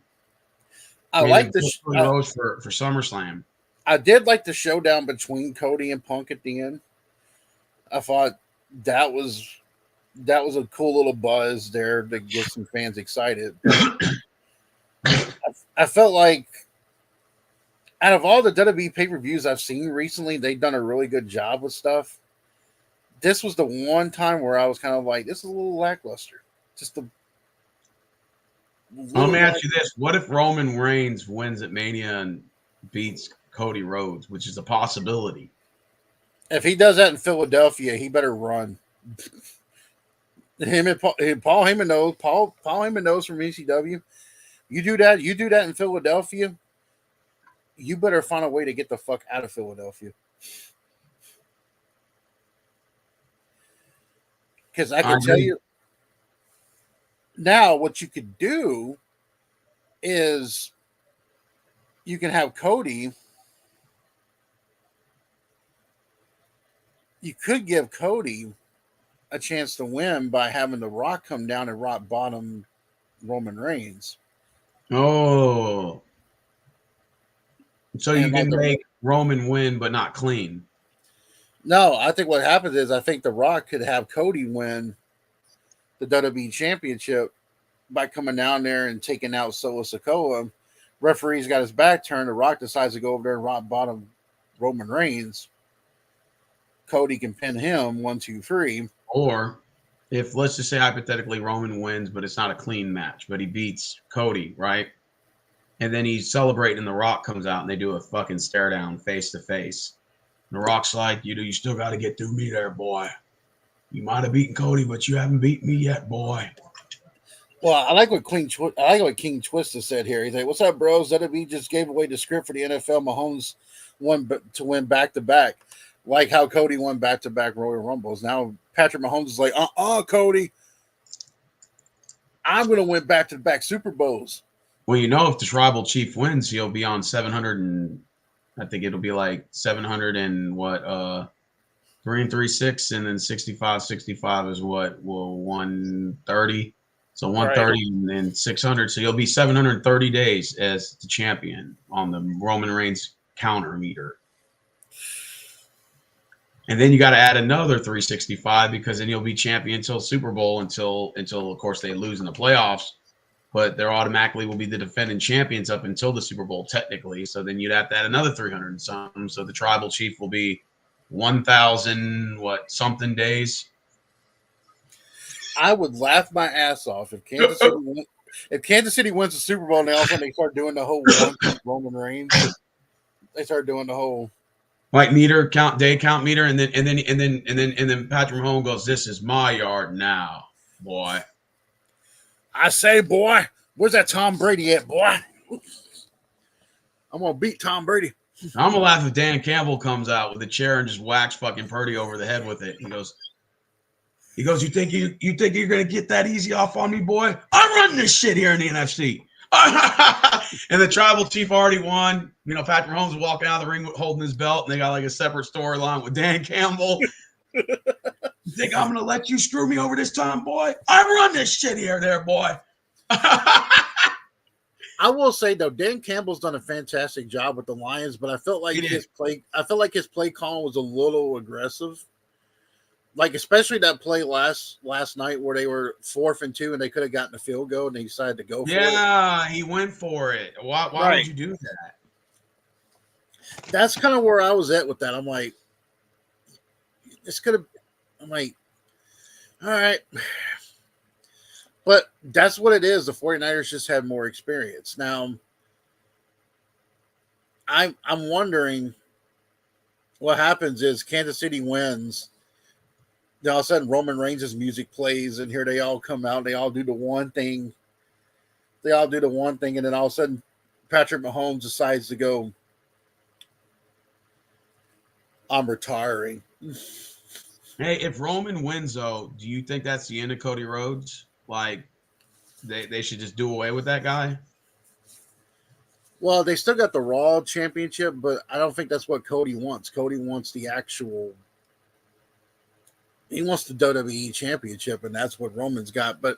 I like the Cody Rhodes for SummerSlam. I did like the showdown between Cody and Punk at the end. I thought that was a cool little buzz there to get some fans excited. I felt like out of all the WWE pay-per-views I've seen recently, they've done a really good job with stuff. This was the one time where I was kind of like, this is a little lackluster. Just a Let me ask you this. What if Roman Reigns wins at Mania and beats Cody Rhodes, which is a possibility? If he does that in Philadelphia, he better run. Him and Paul Heyman knows. Paul Heyman knows from ECW. You do that in Philadelphia, you better find a way to get the fuck out of Philadelphia. Because I can tell you now what you could do is you can have Cody. You could give Cody a chance to win by having The Rock come down and rock bottom Roman Reigns. Oh. So you can make Roman win, but not clean. No, I think what happens is I think The Rock could have Cody win the WWE Championship by coming down there and taking out Solo Sikoa. Referee's got his back turned. The Rock decides to go over there and rock bottom Roman Reigns. Cody can pin him 1, 2, 3. Or if let's just say hypothetically Roman wins, but it's not a clean match, but he beats Cody, right? And then he's celebrating and The Rock comes out and they do a fucking stare down face to face. The Rock's like, you still got to get through me there, boy. You might have beaten Cody, but you haven't beaten me yet, boy. Well, I like what King Twista said here. He's like, "What's up, bros? WWE just gave away the script for the NFL. Mahomes won to win back to back, like how Cody won back to back Royal Rumbles. Now Patrick Mahomes is like, Cody, I'm going to win back to back Super Bowls." Well, if the tribal chief wins, he'll be on 700 and I think it'll be like 700 and what 3 and 3 6, and then 65 is what 130. So 130 and then 600. So you'll be 730 days as the champion on the Roman Reigns counter meter. And then you got to add another 365 because then you'll be champion until Super Bowl until of course they lose in the playoffs. But there automatically will be the defending champions up until the Super Bowl technically. So then you'd have to add another 300 and something. So the tribal chief will be 1,000 something days. I would laugh my ass off if Kansas City wins the Super Bowl and all of a sudden they start doing the whole Roman Reigns. They start doing the whole like meter count, day count meter, and then Patrick Mahomes goes, "This is my yard now, boy." I say, boy, where's that Tom Brady at, boy? I'm gonna beat Tom Brady. I'm gonna laugh if Dan Campbell comes out with a chair and just whacks fucking Purdy over the head with it. He goes, you think you're gonna get that easy off on me, boy? I'm running this shit here in the NFC. And the tribal chief already won. You know, Patrick Mahomes was walking out of the ring holding his belt, and they got like a separate storyline with Dan Campbell. You think I'm gonna let you screw me over this time, boy? I run this shit here, there, boy. I will say though, Dan Campbell's done a fantastic job with the Lions, but I felt like his play call was a little aggressive. Like especially that play last night where they were 4th and 2 and they could have gotten a field goal and they decided to go for it. Yeah, he went for it. Why would you do that? That's kind of where I was at with that. I'm like, I'm like, all right. But that's what it is. The 49ers just had more experience. Now, I'm wondering what happens is Kansas City wins. Then all of a sudden Roman Reigns' music plays, and here they all come out. They all do the one thing. And then all of a sudden Patrick Mahomes decides to go, I'm retiring. Hey, if Roman wins, though, do you think that's the end of Cody Rhodes? Like, they should just do away with that guy? Well, they still got the Raw Championship, but I don't think that's what Cody wants. Cody wants the actual... He wants the WWE Championship, and that's what Roman's got. But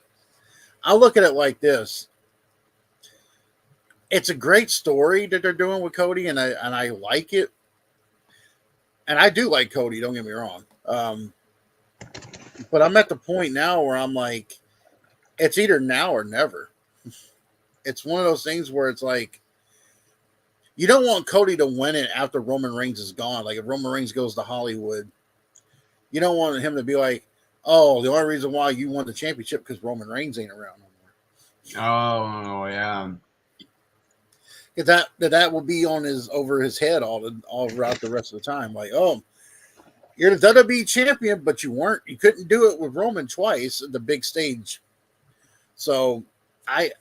I look at it like this. It's a great story that they're doing with Cody, and I like it. And I do like Cody, don't get me wrong. But I'm at the point now where I'm like, it's either now or never. It's one of those things where it's like, you don't want Cody to win it after Roman Reigns is gone. Like if Roman Reigns goes to Hollywood, you don't want him to be like, oh, the only reason why you won the championship because Roman Reigns ain't around no more. Oh, yeah. Because that will be over his head all throughout the rest of the time. Like, oh, you're the WWE champion, but you couldn't do it with Roman twice at the big stage. So I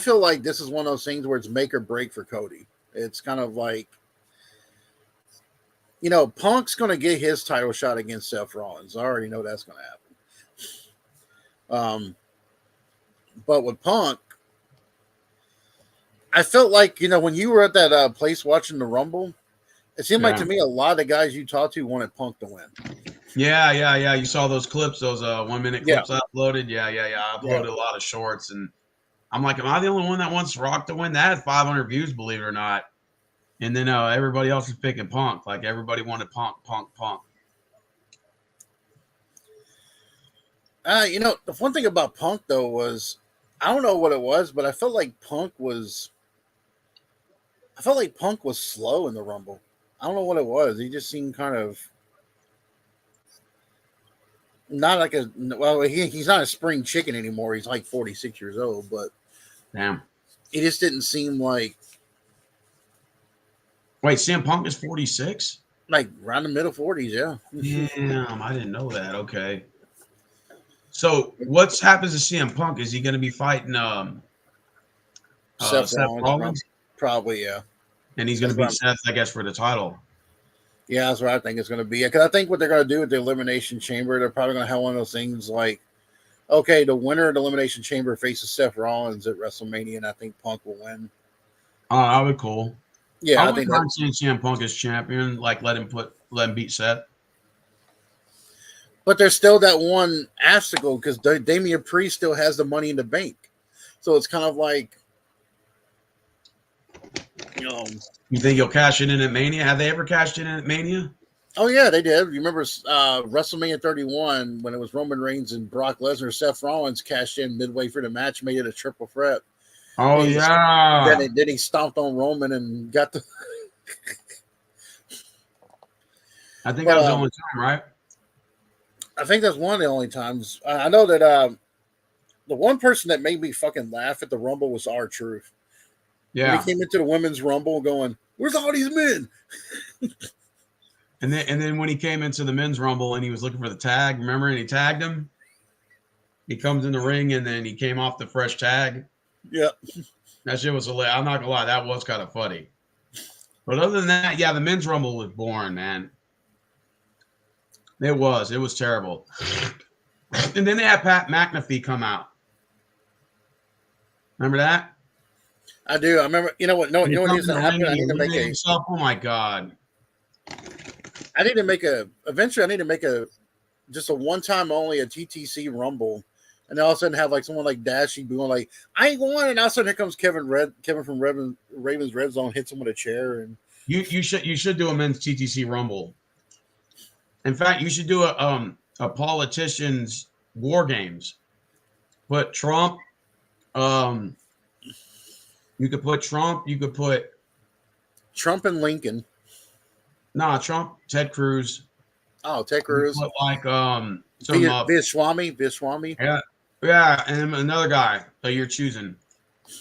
feel like this is one of those things where it's make or break for Cody. It's kind of like, you know, Punk's going to get his title shot against Seth Rollins. I already know that's going to happen. But with Punk, I felt like, you know, when you were at that place watching the Rumble, it seemed like to me a lot of the guys you talked to wanted Punk to win. Yeah. You saw those clips, those 1 minute clips I uploaded. Yeah. I uploaded a lot of shorts, and I'm like, am I the only one that wants Rock to win? That had 500 views, believe it or not. And then everybody else was picking Punk. Like everybody wanted Punk. You know, the one thing about Punk though was, I don't know what it was, but I felt like Punk was slow in the Rumble. I don't know what it was. He just seemed kind of not like he's not a spring chicken anymore. He's like 46 years old, but damn, he just didn't seem like. Wait, CM Punk is 46? Like around the middle 40s, yeah. Damn, I didn't know that. Okay. So what happens to CM Punk? Is he going to be fighting Seth Rollins? Probably, yeah. And he's going to beat Seth, I guess, for the title. Yeah, that's what I think it's going to be. Because I think what they're going to do with the Elimination Chamber, they're probably going to have one of those things like, okay, the winner of the Elimination Chamber faces Seth Rollins at WrestleMania, and I think Punk will win. Oh, that would be cool. Yeah, I think I'm seeing CM Punk as champion. Like, let him beat Seth. But there's still that one obstacle because Damian Priest still has the Money in the Bank, so it's kind of like, you know. You think he'll cash it in at Mania? Have they ever cashed in at Mania? Oh yeah, they did. You remember WrestleMania 31 when it was Roman Reigns and Brock Lesnar? Seth Rollins cashed in midway through the match, made it a triple threat. Oh, yeah. Then he stomped on Roman and got the. I think that was the only time, right? I think that's one of the only times. I know that the one person that made me fucking laugh at the Rumble was R-Truth. Yeah. When he came into the women's Rumble going, where's all these men? And then when he came into the men's Rumble and he was looking for the tag, remember? And he tagged him. He comes in the ring and then he came off the fresh tag. Yeah. That shit was hilarious. I'm not gonna lie, that was kind of funny. But other than that, yeah, the men's rumble was boring, man. It was terrible. And then they had Pat McAfee come out. Remember that? I do. I remember. You know what? No, you know what needs to happen. I need to make a. Himself. Oh my god! I need to make a. Eventually, I need to make a just a one time only a TTC Rumble, and then all of a sudden have like someone like Dashy going like, "I ain't going," and all of a sudden here comes Kevin from Ravens Red Zone, hits him with a chair, and you should do a men's TTC Rumble. In fact, you should do a politicians war games. Put Trump. You could put Trump. You could put Trump and Lincoln. Nah, Trump, Ted Cruz. Oh, Ted Cruz. Put like Viswami. Yeah, and another guy that you're choosing,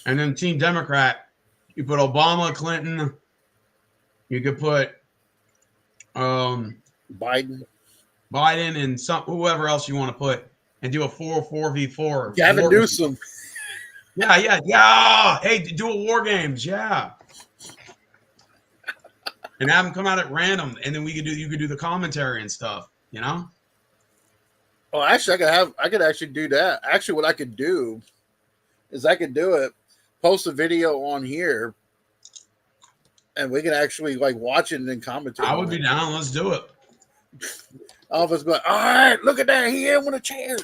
and then Team Democrat. You put Obama, Clinton. You could put Biden, and whoever else you want to put, and do a 4-4v4. Gavin Newsom. Yeah. Hey, do a war games, yeah. And have them come out at random, and then you could do the commentary and stuff, you know. Oh, actually, I could actually do that. Actually, what I could do is I could do it, post a video on here, and we can actually like watch it and then commentate. I would be down. Let's do it. All of us go, all right, look at that. He hit with a chair.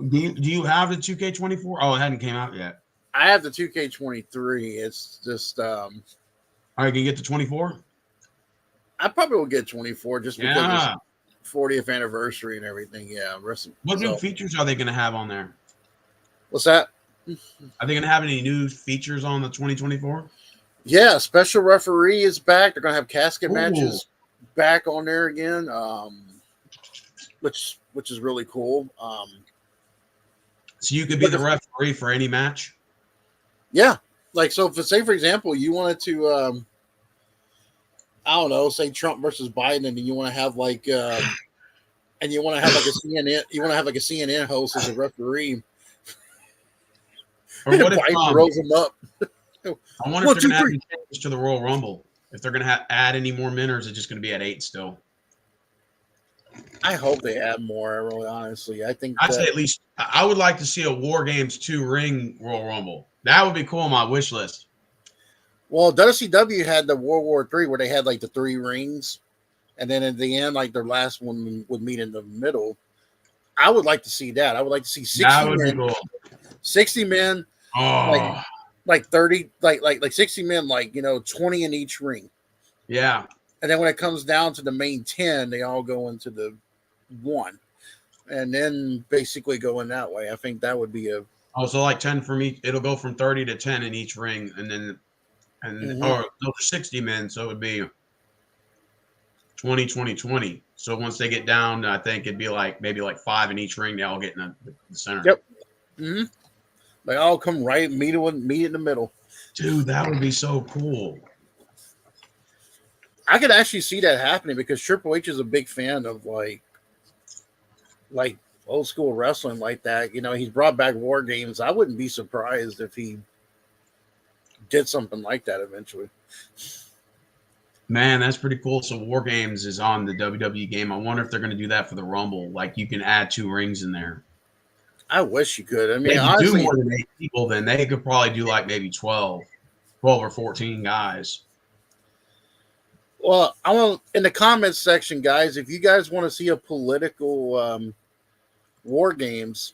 Do you have the 2K24? Oh, it hadn't came out yet. I have the 2K23. It's just all right, can you get the 24? I probably will get 24 just because it's 40th anniversary and everything. Yeah. What new features are they going to have on there? What's that? Are they going to have any new features on the 2024? Yeah, special referee is back. They're going to have casket matches back on there again, which is really cool. So you could be the referee for any match? Yeah. Like, so say, for example, you wanted to, I don't know, say Trump versus Biden, and you want to have like, and you want to have like a CNN host as a referee. Or what if Biden rolls him up? I wonder if they're going to have any changes to the Royal Rumble. If they're going to add any more men, or is it just going to be at 8 still? I hope they add more. Really, honestly, I think I'd say at least I would like to see a War Games 2 ring Royal Rumble. That would be cool on my wish list. Well, WCW had the World War III where they had like the 3 rings, and then at the end, like their last one would meet in the middle. I would like to see that. I would like to see 60 men. Cool. 60 men. Oh. Like 30, like 60 men, 20 in each ring. Yeah. And then when it comes down to the main 10, they all go into the 1. And then basically go in that way. I think that would be a so like 10 from each. It'll go from 30 to 10 in each ring, and then or those are 60 men, so it would be 20, 20, 20. So once they get down, I think it'd be like maybe like 5 in each ring. They all get in the center. Yep. Mm-hmm. They all come right, meet in the middle. Dude, that would be so cool. I could actually see that happening because Triple H is a big fan of like old school wrestling like that. You know, he's brought back War Games. I wouldn't be surprised if he did something like that eventually. Man, that's pretty cool. So War Games is on the WWE game. I wonder if they're going to do that for the Rumble. Like you can add 2 rings in there. I wish you could. I mean, honestly, do more than 8 people, then they could probably do like maybe 12 or 14 guys. Well, I want in the comments section, guys, if you guys want to see a political War Games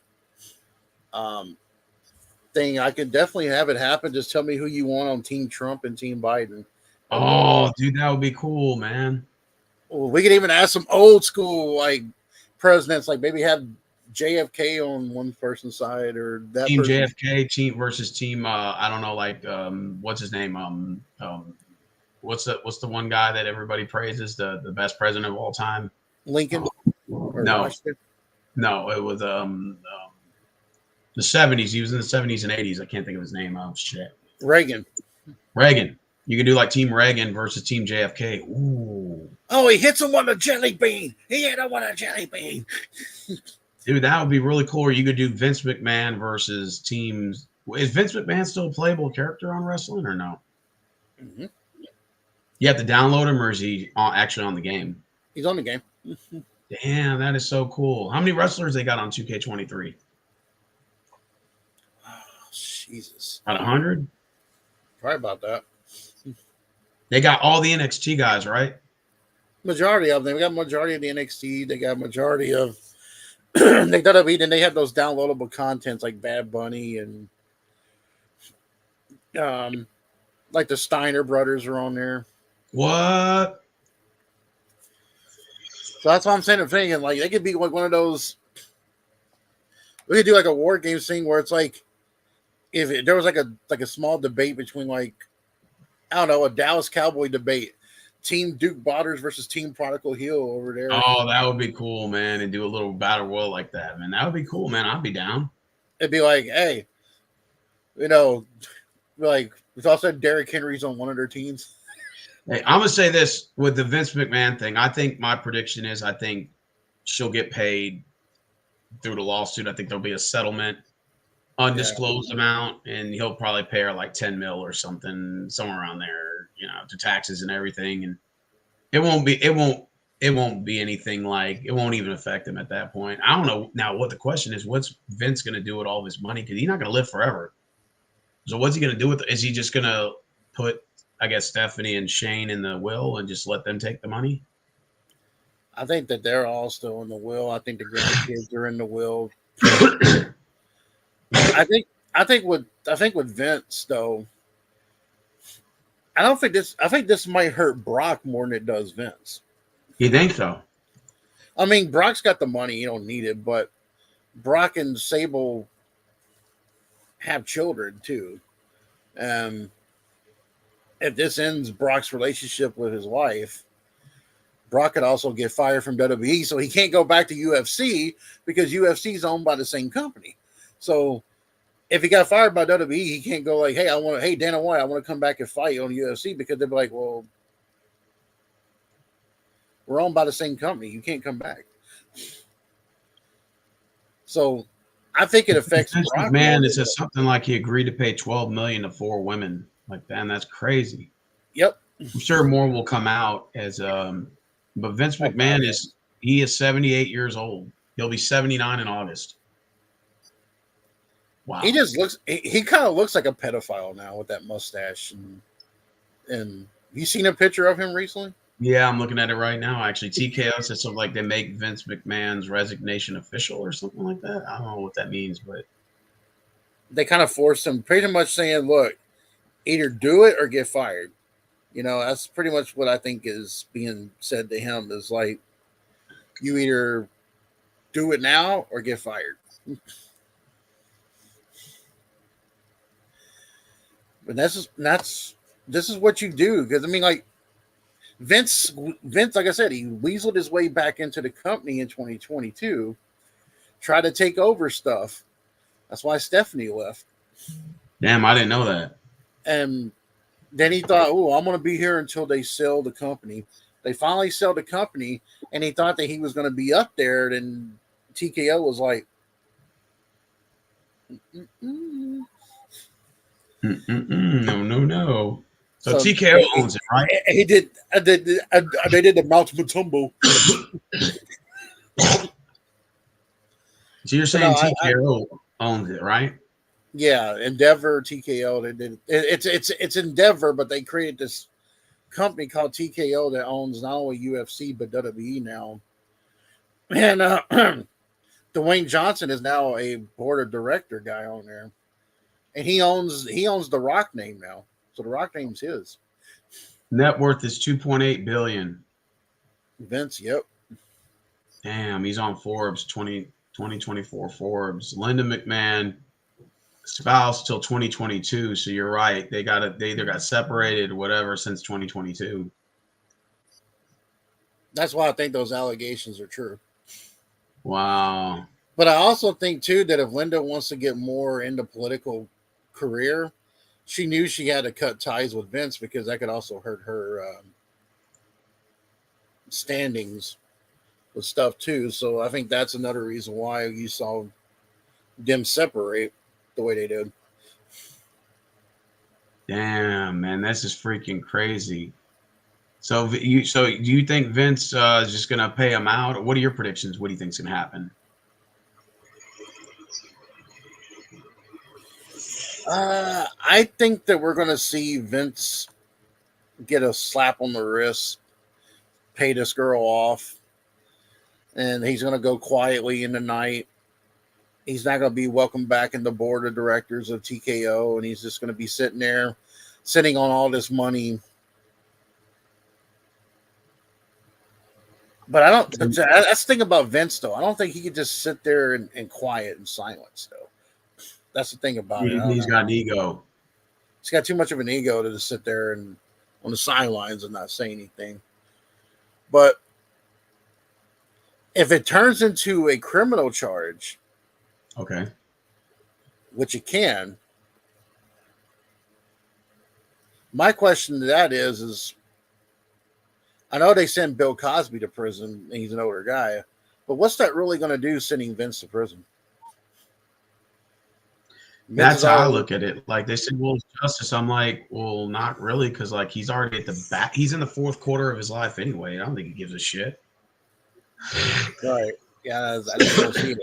thing, I could definitely have it happen. Just tell me who you want on Team Trump and Team Biden. Oh, dude, that would be cool, man. Well, we could even ask some old school like presidents, like maybe have JFK on one person's side or that team JFK team versus team I don't know, like what's his name, what's the one guy that everybody praises, the best president of all time? Lincoln. No, it was the 70s. He was in the 70s and 80s. I can't think of his name. Oh shit. Reagan. You can do like Team Reagan versus Team JFK. Ooh. Oh, he hits him with a jelly bean. He hit him with a jelly bean. Dude, that would be really cool. Or you could do Vince McMahon versus teams. Is Vince McMahon still a playable character on wrestling or no? Mm-hmm. You have to download him, or is he actually on the game? He's on the game. Damn, that is so cool. How many wrestlers they got on 2K23? Oh, Jesus. About 100? Probably about that. They got all the NXT guys, right? Majority of them. We got majority of the NXT. They got majority of they WWE. Then they have those downloadable contents like Bad Bunny and like the Steiner brothers are on there. What? So that's what I'm saying. I'm thinking like they could be like one of those. We could do like a war game thing where it's like if there was like a small debate between like I don't know a Dallas Cowboy debate, Team Duke Botters versus Team Prodigal Hill over there. Oh, that would be cool, man. And do a little battle royal like that, man. That would be cool, man. I'd be down. It'd be like, hey, you know, like it's also Derrick Henry's on one of their teams. Hey, I'm gonna say this with the Vince McMahon thing. I think my prediction is I think she'll get paid through the lawsuit. I think there'll be a settlement, undisclosed amount, and he'll probably pay her like 10 mil or something, somewhere around there, to taxes and everything. And it won't be anything like it won't even affect him at that point. I don't know now what the question is, what's Vince gonna do with all his money? Because he's not gonna live forever. So what's he gonna do with it? Is he just gonna put, I guess, Stephanie and Shane in the will and just let them take the money? I think that they're all still in the will. I think the grandkids are in the will. I think with Vince though, I think this might hurt Brock more than it does Vince. You think so? I mean, Brock's got the money; you don't need it. But Brock and Sable have children too. If this ends Brock's relationship with his wife, Brock could also get fired from WWE, so he can't go back to UFC because UFC is owned by the same company. So if he got fired by WWE, he can't go like, hey, Dana White, I want to come back and fight on UFC because they'd be like, well, we're owned by the same company. You can't come back. So I think it affects Brock. Man, it says something like he agreed to pay $12 million to 4 women. Like, man, that's crazy. Yep. I'm sure more will come out as but Vince McMahon is 78 years old. He'll be 79 in August. Wow. He kind of looks like a pedophile now with that mustache and you seen a picture of him recently? Yeah, I'm looking at it right now. Actually, TKO said something like they make Vince McMahon's resignation official or something like that. I don't know what that means, but they kind of forced him, pretty much saying, look, either do it or get fired. That's pretty much what I think is being said to him is like, you either do it now or get fired. But this is what you do. Because I mean, like Vince, like I said, he weaseled his way back into the company in 2022, tried to take over stuff. That's why Stephanie left. Damn, I didn't know that. And then he thought, oh, I'm going to be here until they sell the company. They finally sell the company, and he thought that he was going to be up there. And TKO was like, No. So TKO owns it, right? He did. They did the Mount Mutombo. So you're saying TKO owns it, right? Yeah, Endeavor, TKO. They did. It's Endeavor, but they created this company called TKO that owns not only UFC but WWE now. And Dwayne Johnson is now a board of director guy on there, and he owns the Rock name now. So the Rock name's his. Net worth is $2.8 billion. Vince, yep. Damn, he's on Forbes 2024 Forbes. Linda McMahon, spouse till 2022. So you're right. They either got separated or whatever since 2022. That's why I think those allegations are true. Wow. But I also think too that if Linda wants to get more into political career, she knew she had to cut ties with Vince because that could also hurt her standings with stuff too. So I think that's another reason why you saw them separate the way they did. Damn, man, this is freaking crazy. So do you think Vince is just going to pay him out? Or what are your predictions? What do you think's going to happen? I think that we're going to see Vince get a slap on the wrist, pay this girl off, and he's going to go quietly in the night. He's not going to be welcomed back in the board of directors of TKO, and he's just going to be sitting on all this money. But I don't. But that's the thing about Vince, though. I don't think he could just sit there in quiet and silence, though. That's the thing about it. He's got an ego. He's got too much of an ego to just sit there and on the sidelines and not say anything. But if it turns into a criminal charge, okay, which it can, my question to that is I know they send Bill Cosby to prison and he's an older guy, but what's that really going to do sending Vince to prison? That's how I look at it. Like they said, well, it's justice. I'm like, well, not really, because like he's already at the back. He's in the fourth quarter of his life anyway. I don't think he gives a shit. Right? Yeah, I just don't see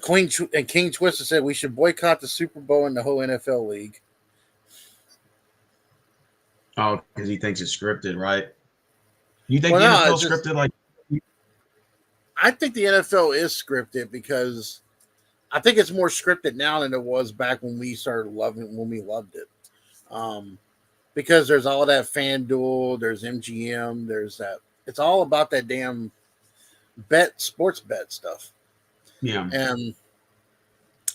it. King Twister said we should boycott the Super Bowl and the whole NFL league. Oh, because he thinks it's scripted, right? You think the NFL scripted? Like, I think the NFL is scripted because I think it's more scripted now than it was back when we loved it. Because there's all that FanDuel, there's MGM, there's that. It's all about that damn sports bet stuff. Yeah, and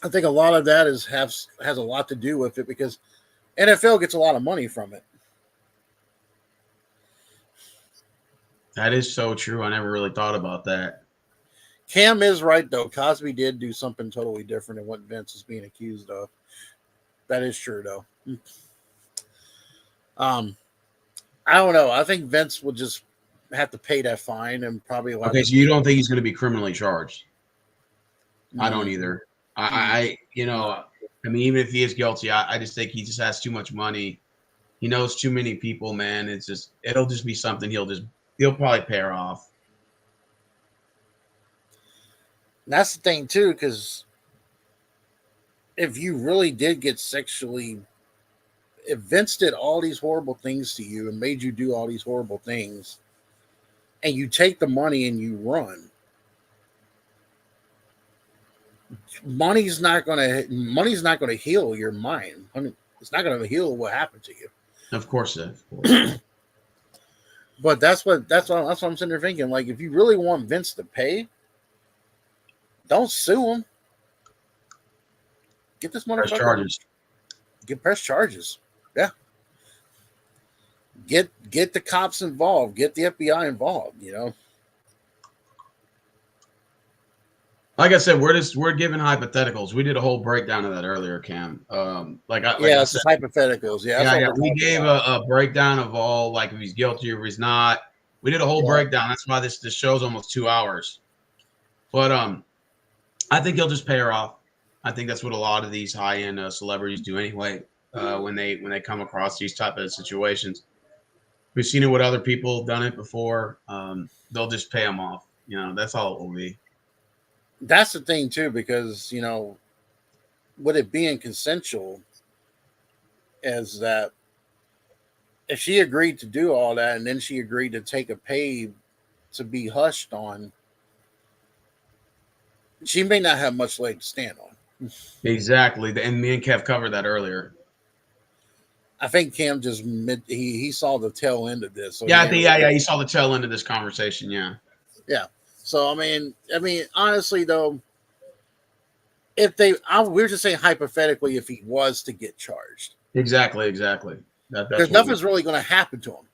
I think a lot of that has a lot to do with it because NFL gets a lot of money from it. That is so true. I never really thought about that. Cam is right, though. Cosby did do something totally different than what Vince is being accused of. That is true, though. I don't know. I think Vince will just have to pay that fine and probably. Okay, so you don't think he's going to be criminally charged? Mm-hmm. I don't either. I mean, even if he is guilty, I just think he just has too much money. He knows too many people, man. It'll just be something he'll probably pay her off. That's the thing too, because if you really did get if Vince did all these horrible things to you and made you do all these horrible things, and you take the money and you run, money's not gonna heal your mind. It's not gonna heal what happened to you. Of course. But that's what I'm sitting there thinking. Like, if you really want Vince to pay, don't sue him. Get this motherfucker. Press charges. Press charges. Yeah. Get the cops involved. Get the FBI involved. Like I said, we're giving hypotheticals. We did a whole breakdown of that earlier, Cam. It's just hypotheticals. Yeah. We gave a breakdown of all, like, if he's guilty or if he's not. We did a whole breakdown. That's why this show's almost 2 hours. But I think he'll just pay her off. I think that's what a lot of these high-end celebrities do anyway. When they come across these type of situations, we've seen it with other people, done it before. They'll just pay them off. That's all it will be. That's the thing too, because with it being consensual, is that if she agreed to do all that and then she agreed to take a pay to be hushed on, she may not have much leg to stand on. Exactly, and me and Kev covered that earlier. I think Cam just he saw the tail end of this. So he saw the tail end of this conversation. Yeah. So I mean, honestly though, we're just saying hypothetically, if he was to get charged, exactly, because nothing's really going to happen to him.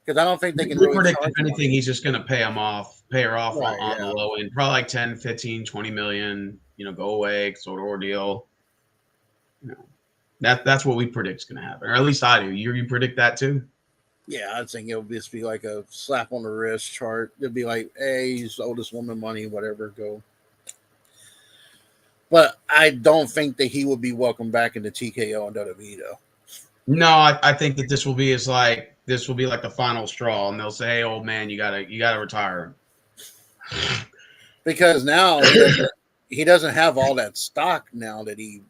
Because I don't think they can really predict. If anything, he's just going to pay her off on the low end, probably like 10, 15, 20 million. Go away sort of ordeal. That's what we predict is going to happen, or at least I do. You predict that too? Yeah, I think it'll just be like a slap on the wrist chart. It'll be like, hey, he's owed this woman money, whatever, go. But I don't think that he would be welcomed back into TKO and WWE, though. No, I think that this will be like the final straw, and they'll say, "Hey, old man, you gotta retire." Because now he doesn't have all that stock now that he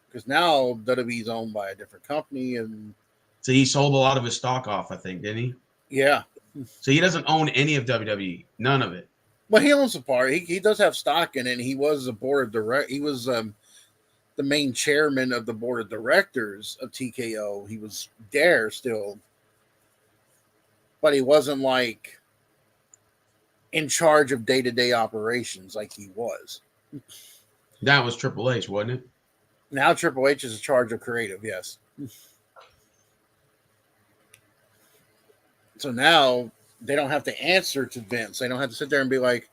because now WWE's owned by a different company and So he sold a lot of his stock off, I think, didn't he? yeah. So he doesn't own any of WWE, none of it. Well, he owns a part. He does have stock in it. And he was a board of direct. He was the main chairman of the board of directors of TKO. He was there still, but he wasn't like in charge of day to day operations like he was. That was Triple H, wasn't it? Now Triple H is in charge of creative. Yes. So now they don't have to answer to Vince. They don't have to sit there and be like,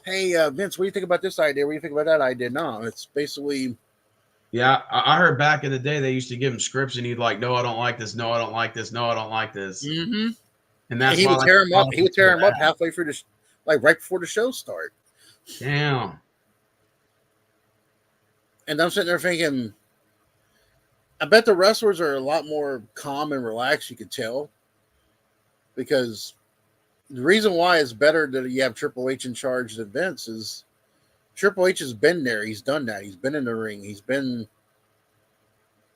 "Hey, Vince, what do you think about this idea? What do you think about that idea?" No, it's basically. Yeah, I heard back in the day they used to give him scripts, and he'd like, "No, I don't like this. No, I don't like this. No, I don't like this." Mm-hmm. And And that's he why would like tear him up. He would tear him up that. halfway through like right before the show start. Damn. And I'm sitting there thinking, I bet the wrestlers are a lot more calm and relaxed. You could tell because the reason why it's better that you have Triple H in charge than Vince is Triple H has been there. He's done that. He's been in the ring. He's been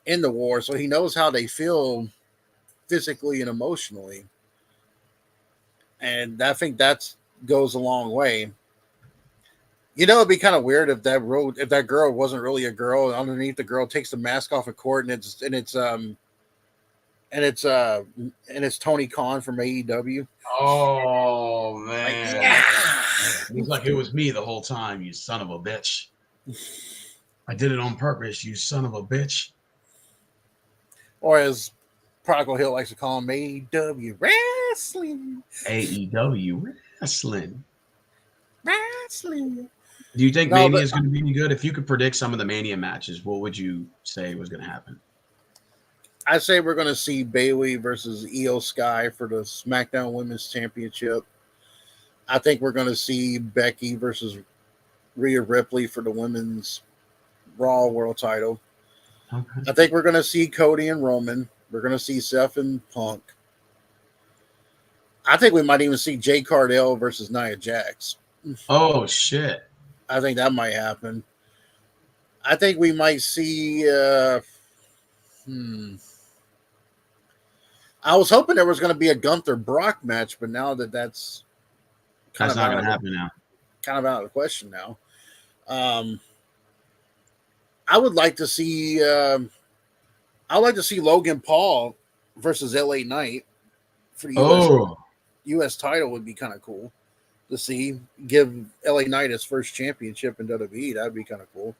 in the war, so he knows how they feel physically and emotionally. And I think that goes a long way. You know, it'd be kind of weird if that girl wasn't really a girl. And underneath the girl takes the mask off of court, and it's Tony Khan from AEW. Oh Like, man. yeah. He's like, it was me the whole time, you son of a bitch. I did it on purpose, you son of a bitch. Or as Prodigal Hill likes to call him, AEW wrestling. AEW wrestling. Wrestling. Do you think No, Mania but is going to be any good? If you could predict some of the Mania matches, what would you say was going to happen? I say we're going to see Bayley versus Io Sky for the SmackDown Women's Championship. I think we're going to see Becky versus Rhea Ripley for the Women's Raw World Title. Okay. I think we're going to see Cody and Roman. We're going to see Seth and Punk. I think we might even see Jay Cardell versus Nia Jax. Oh shit! I think that might happen. I think we might see. I was hoping there was going to be a Gunther Brock match, but now that's That's not going to happen now. Kind of out of the question now. I would like to see. I'd like to see Logan Paul versus LA Knight for the US title would be kind of cool to see. Give LA Knight his first championship in WWE. That'd be kind of cool.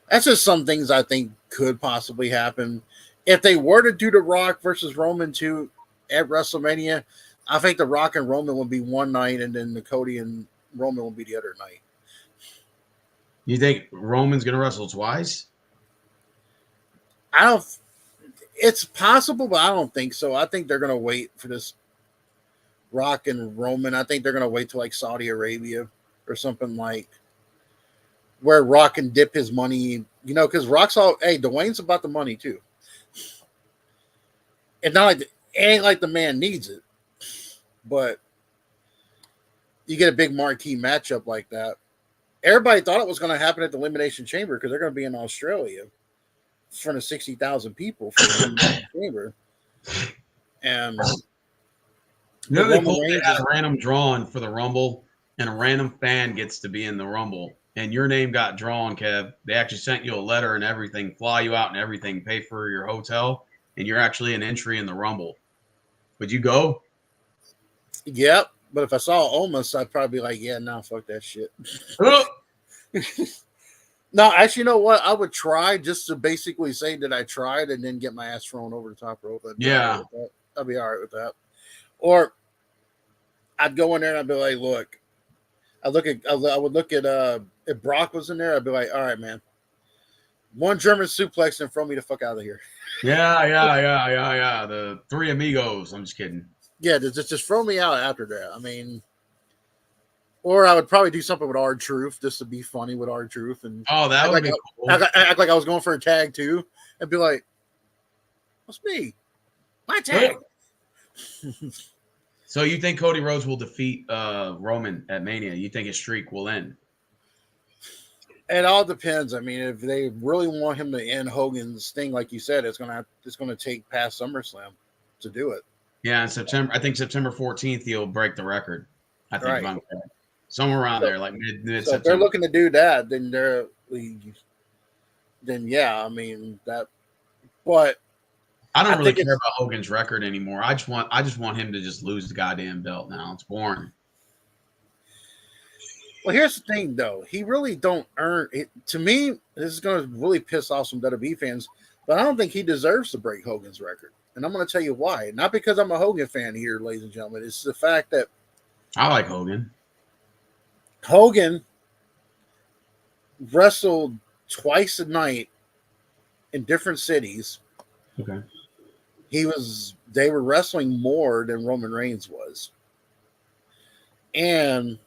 That's just some things I think could possibly happen. If they were to do The Rock versus Roman 2 at WrestleMania, I think The Rock and Roman would be one night, and then the Cody and Roman will be the other night. You think Roman's going to wrestle twice? It's possible, but I don't think so. I think they're going to wait for this Rock and Roman. I think they're going to wait till like Saudi Arabia or something like where Rock can dip his money, because Rock's Dwayne's about the money too. It's not like it ain't like the man needs it, but you get a big marquee matchup like that. Everybody thought it was going to happen at the Elimination Chamber because they're going to be in Australia in front of 60,000 people for the Elimination Chamber. And they had a random drawing for the Rumble, and a random fan gets to be in the Rumble, and your name got drawn, Kev. They actually sent you a letter and everything, fly you out and everything, pay for your hotel, and you're actually an entry in the Rumble. Would you go? Yep. But if I saw Omos, I'd probably be like, yeah, no, fuck that shit. No, actually, you know what? I would try just to basically say that I tried and then get my ass thrown over the top rope. I'd be all right with that. Or I'd go in there and I'd be like, look, I would look at if Brock was in there, I'd be like, all right, man. One German suplex and throw me the fuck out of here. Yeah. The three amigos. I'm just kidding. Yeah, just throw me out after that. I mean, or I would probably do something with R-Truth just to be funny with R-Truth. And that would be cool. Act like I was going for a tag too. and be like, "What's me? My tag." So you think Cody Rhodes will defeat Roman at Mania? You think his streak will end? It all depends. I mean, if they really want him to end Hogan's thing, like you said, it's gonna take past SummerSlam to do it. Yeah, in September. I think September 14th he'll break the record. I think Right. if I'm correct. Somewhere around there, like mid So if they're September. looking to do that, then yeah, I mean that. But I I don't really think care it's about Hogan's record anymore. I just want him to just lose the goddamn belt now. It's boring. well. Here's the thing, though. He really don't earn it. To me, this is going to really piss off some WWE fans, but I don't think he deserves to break Hogan's record. And I'm going to tell you why. Not because I'm a Hogan fan here, ladies and gentlemen. It's the fact that I like Hogan. Hogan wrestled twice a night in different cities. Okay. They were wrestling more than Roman Reigns was. And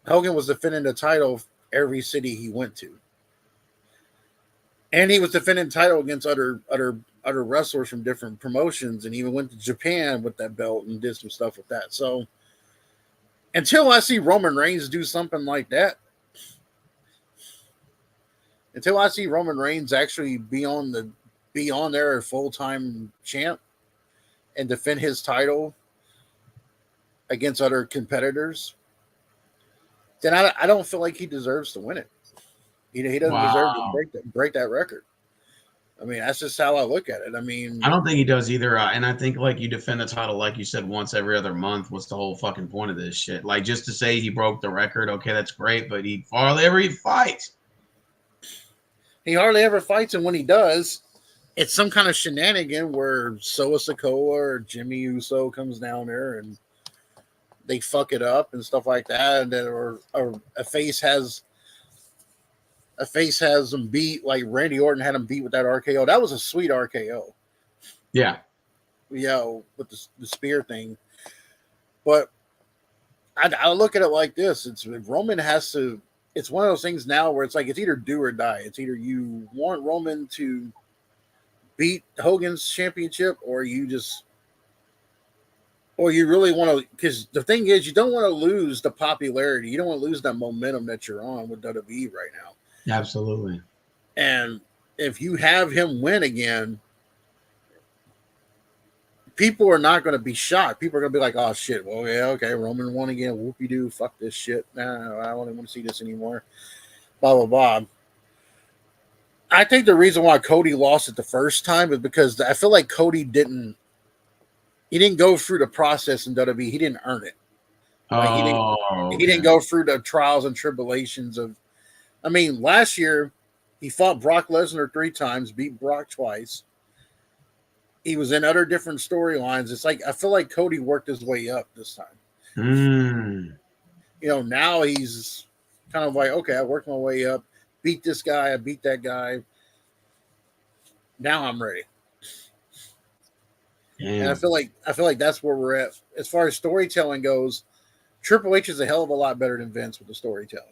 Hogan was defending the title every city he went to. And he was defending the title against other wrestlers from different promotions, and even went to Japan with that belt and did some stuff with that. So until I see Roman Reigns do something like that, until I see Roman Reigns actually be on there a full-time champ and defend his title against other competitors, then I don't feel like he deserves to win it. He doesn't deserve to break that record. I mean, that's just how I look at it. I mean, I don't think he does either. And I think like you defend the title, like you said, once every other month. What's the whole fucking point of this shit? Like just to say he broke the record, okay, that's great, but he hardly ever fights. He hardly ever fights, and when he does, it's some kind of shenanigan where Solo Sikoa or Jimmy Uso comes down there and they fuck it up and stuff like that, and then or a face has them beat, like Randy Orton had him beat with that RKO. That was a sweet RKO. Yeah. With the spear thing. But I look at it like this: Roman has to. It's one of those things now where it's like it's either do or die. It's either you want Roman to beat Hogan's championship, or you really want to. Because the thing is, you don't want to lose the popularity. You don't want to lose that momentum that you're on with WWE right now. Absolutely. And if you have him win again, people are not going to be shocked. People are going to be like, "Oh shit! Well, yeah, okay, Roman won again. Whoopie doo, fuck this shit. Nah, I don't even want to see this anymore." Blah blah blah. I think the reason why Cody lost it the first time is because I feel like Cody didn't go through the process in WWE. He didn't earn it. Like he didn't go through the trials and tribulations of. I mean, last year he fought Brock Lesnar 3 times, beat Brock twice. He was in other different storylines. It's like I feel like Cody worked his way up this time. Now he's kind of like, okay, I worked my way up, beat this guy, I beat that guy. Now I'm ready. Damn. And I feel like that's where we're at as far as storytelling goes. Triple H is a hell of a lot better than Vince with the storytelling.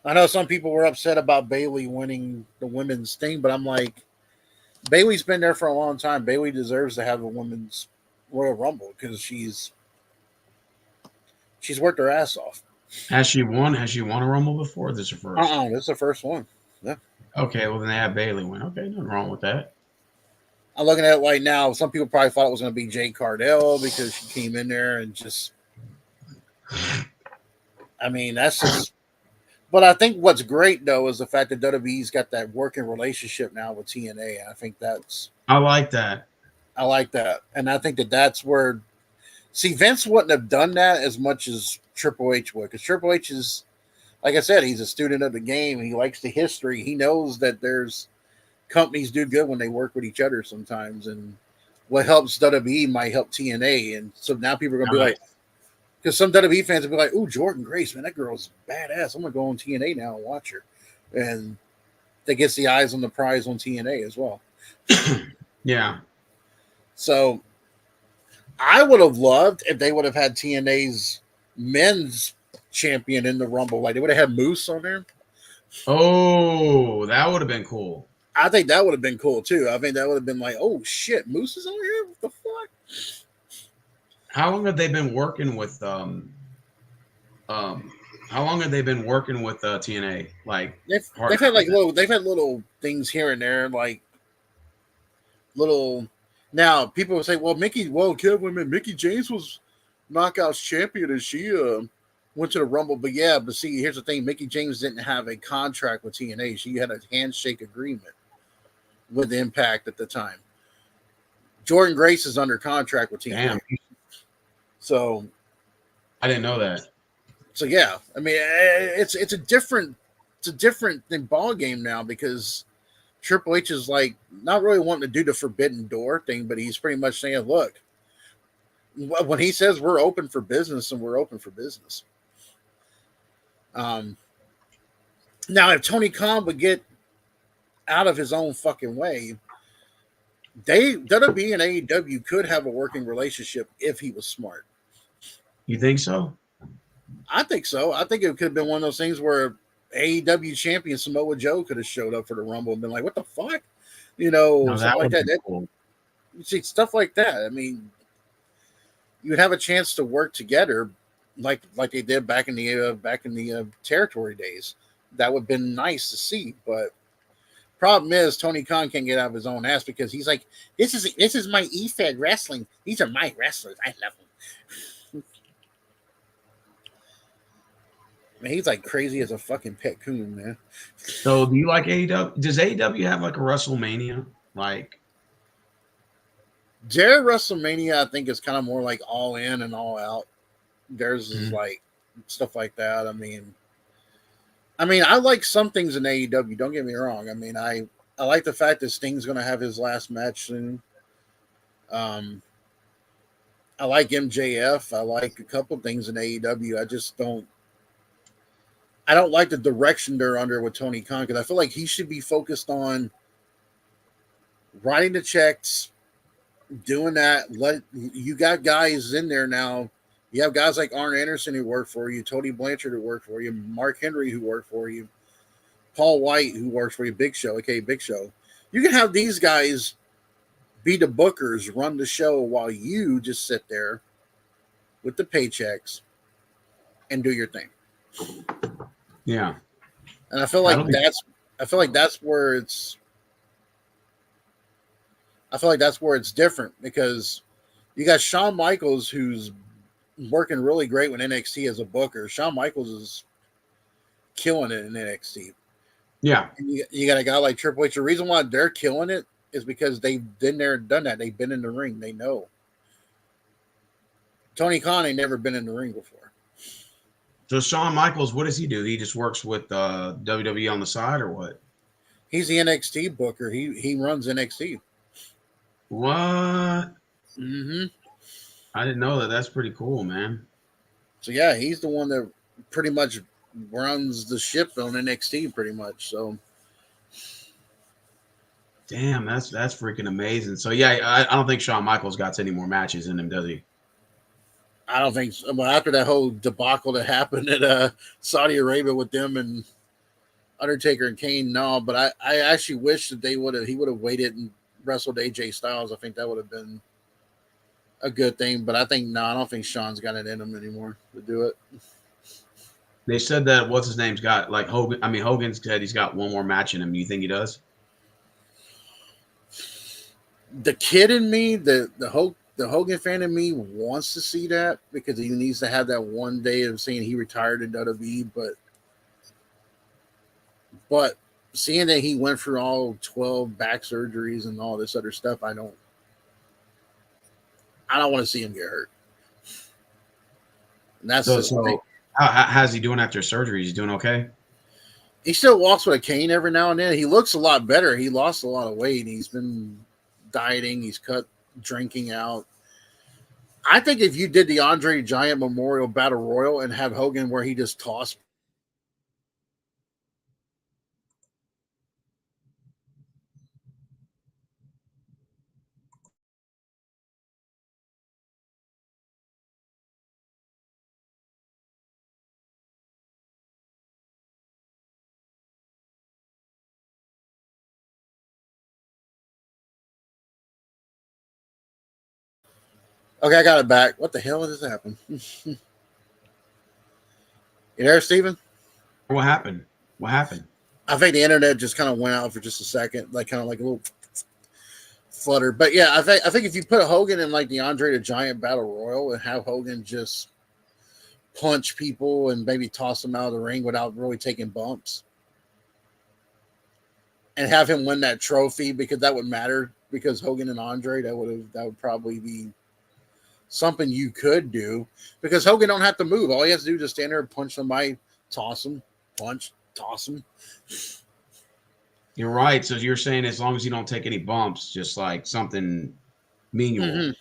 I know some people were upset about Bayley winning the women's thing, but I'm like, Bayley's been there for a long time. Bayley deserves to have a women's Royal Rumble because she's worked her ass off. Has she won? Has she won a Rumble before? This is her first. This is the first one. Yeah. Okay, well then they have Bayley win. Okay, nothing wrong with that. I'm looking at it right now. Some people probably thought it was going to be Jade Cardell because she came in there and just. I mean, that's just. But I think what's great though is the fact that WWE's got that working relationship now with TNA, and I think that's. I like that. And I think that's where. See, Vince wouldn't have done that as much as Triple H would, because Triple H is, like I said, he's a student of the game. He likes the history. He knows that there's companies do good when they work with each other sometimes, and what helps WWE might help TNA. And so now people are going to be like, because some WWE fans will be like, "Ooh, Jordan Grace, man, that girl's badass. I'm going to go on TNA now and watch her." And that gets the eyes on the prize on TNA as well. Yeah. So I would have loved if they would have had TNA's men's champion in the Rumble. Like they would have had Moose on there. Oh, that would have been cool. I think that would have been cool too. I think that would have been like, oh shit, Moose is on here. What the fuck? How long have they been working with um how long have they been working with TNA? Like They've partner had with like it? little things here and there, like little. Now people will say, well, Kevin, Mickey James was Knockouts champion, and she went to the Rumble. But yeah, but see, here's the thing: Mickey James didn't have a contract with TNA. She had a handshake agreement with Impact at the time. Jordan Grace is under contract with TNA, Damn, so I didn't know that. yeah. I mean, it's a different than ball game now because Triple H is like not really wanting to do the forbidden door thing, but he's pretty much saying, look, when he says we're open for business, and we're open for business. Um, Now, if Tony Khan would get out of his own fucking way, WWE and AEW could have a working relationship if he was smart. You think so? I think so. I think it could have been one of those things where AEW champion Samoa Joe could have showed up for the Rumble and been like, "What the fuck," No, that something like would that. be cool. You see stuff like that. I mean, you would have a chance to work together, like they did back in the territory days. That would have been nice to see. But problem is, Tony Khan can't get out of his own ass because he's like, this is my E-Fed wrestling. These are my wrestlers. I love them. Man, he's like crazy as a fucking pet coon, man. So do you like AEW? Does AEW have like a WrestleMania? Like, Their WrestleMania, I think, is kind of more like all in and all out. Theirs is mhm. like stuff like that. I mean, I like some things in AEW. Don't get me wrong. I like the fact that Sting's going to have his last match soon. Um, I like MJF. I like a couple things in AEW. I don't like the direction they're under with Tony Khan because I feel like he should be focused on writing the checks, doing that. You got guys in there now. You have guys like Arn Anderson who work for you, Tony Blanchard who work for you, Mark Henry who work for you, Paul White who works for you, Big Show, aka Big Show. You can have these guys be the bookers, run the show while you just sit there with the paychecks and do your thing. Yeah, And I feel that'll like be. that's where it's different because you got Shawn Michaels who's working really great with NXT as a booker. Shawn Michaels is killing it in NXT. Yeah. And you got a guy like Triple H. The reason why they're killing it is because they've been there and done that. They've been in the ring. They know. Tony Khan ain't never been in the ring before. So Shawn Michaels, what does he do? He just works with WWE on the side, or what? He's the NXT booker. He runs NXT. What? Mm-hmm. I didn't know that. That's pretty cool, man. So yeah, he's the one that pretty much runs the ship on NXT, pretty much. So Damn, that's freaking amazing. So yeah, I don't think Shawn Michaels got any more matches in him, does he? I don't think so. Well, after that whole debacle that happened at Saudi Arabia with them and Undertaker and Kane, no. But I actually wish that he would have waited and wrestled AJ Styles. I think that would have been a good thing. But I think no, I don't think Sean's got it in him anymore to do it. They said that what's his name's got like Hogan. I mean, Hogan said he's got one more match in him. Do you think he does? The kid in me, the Hogan fan in me wants to see that because he needs to have that one day of saying he retired in WWE. But seeing that he went through all 12 back surgeries and all this other stuff, I don't want to see him get hurt. And that's So the thing. so how's he doing after surgery? He's doing okay. He still walks with a cane every now and then. He looks a lot better. He lost a lot of weight. He's been dieting. He's cut drinking out. I think if you did the Andre Giant Memorial Battle Royal and have Hogan where he just tossed Okay, I got it back. What the hell just happened? You there, Steven? What happened? What happened? I think the internet just kind of went out for just a second, like kind of like a little flutter. But yeah, I think if you put Hogan in like the Andre the Giant Battle Royal and have Hogan just punch people and maybe toss them out of the ring without really taking bumps, and have him win that trophy because that would matter because Hogan and Andre that would probably be something you could do because Hogan don't have to move. All he has to do is just stand there and punch somebody, toss him, punch, toss him. You're right. So you're saying as long as you don't take any bumps, just like something menial,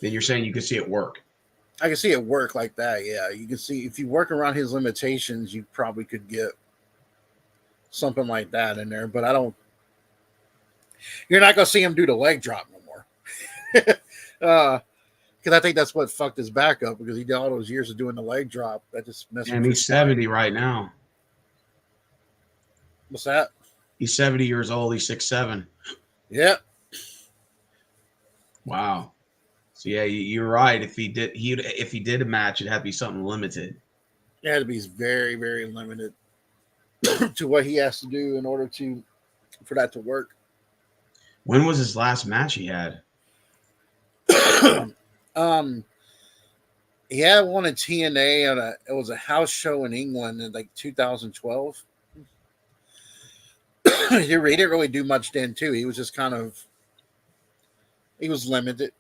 then you're saying you can see it work. I can see it work like that. Yeah, you can see if you work around his limitations, you probably could get something like that in there. But I don't. You're not gonna see him do the leg drop no more. Because I think that's what fucked his back up because he did all those years of doing the leg drop. That just messed And with he's his 70 right now. What's that? He's 70 years old. He's 6'7". Yep. Wow. So yeah, you're right. If he did a match, it'd have to be something limited. It had to be very, very limited to what he has to do in order for that to work. When was his last match he had? He had one in TNA it was a house show in England in like 2012. He didn't really do much then too. He was just he was limited.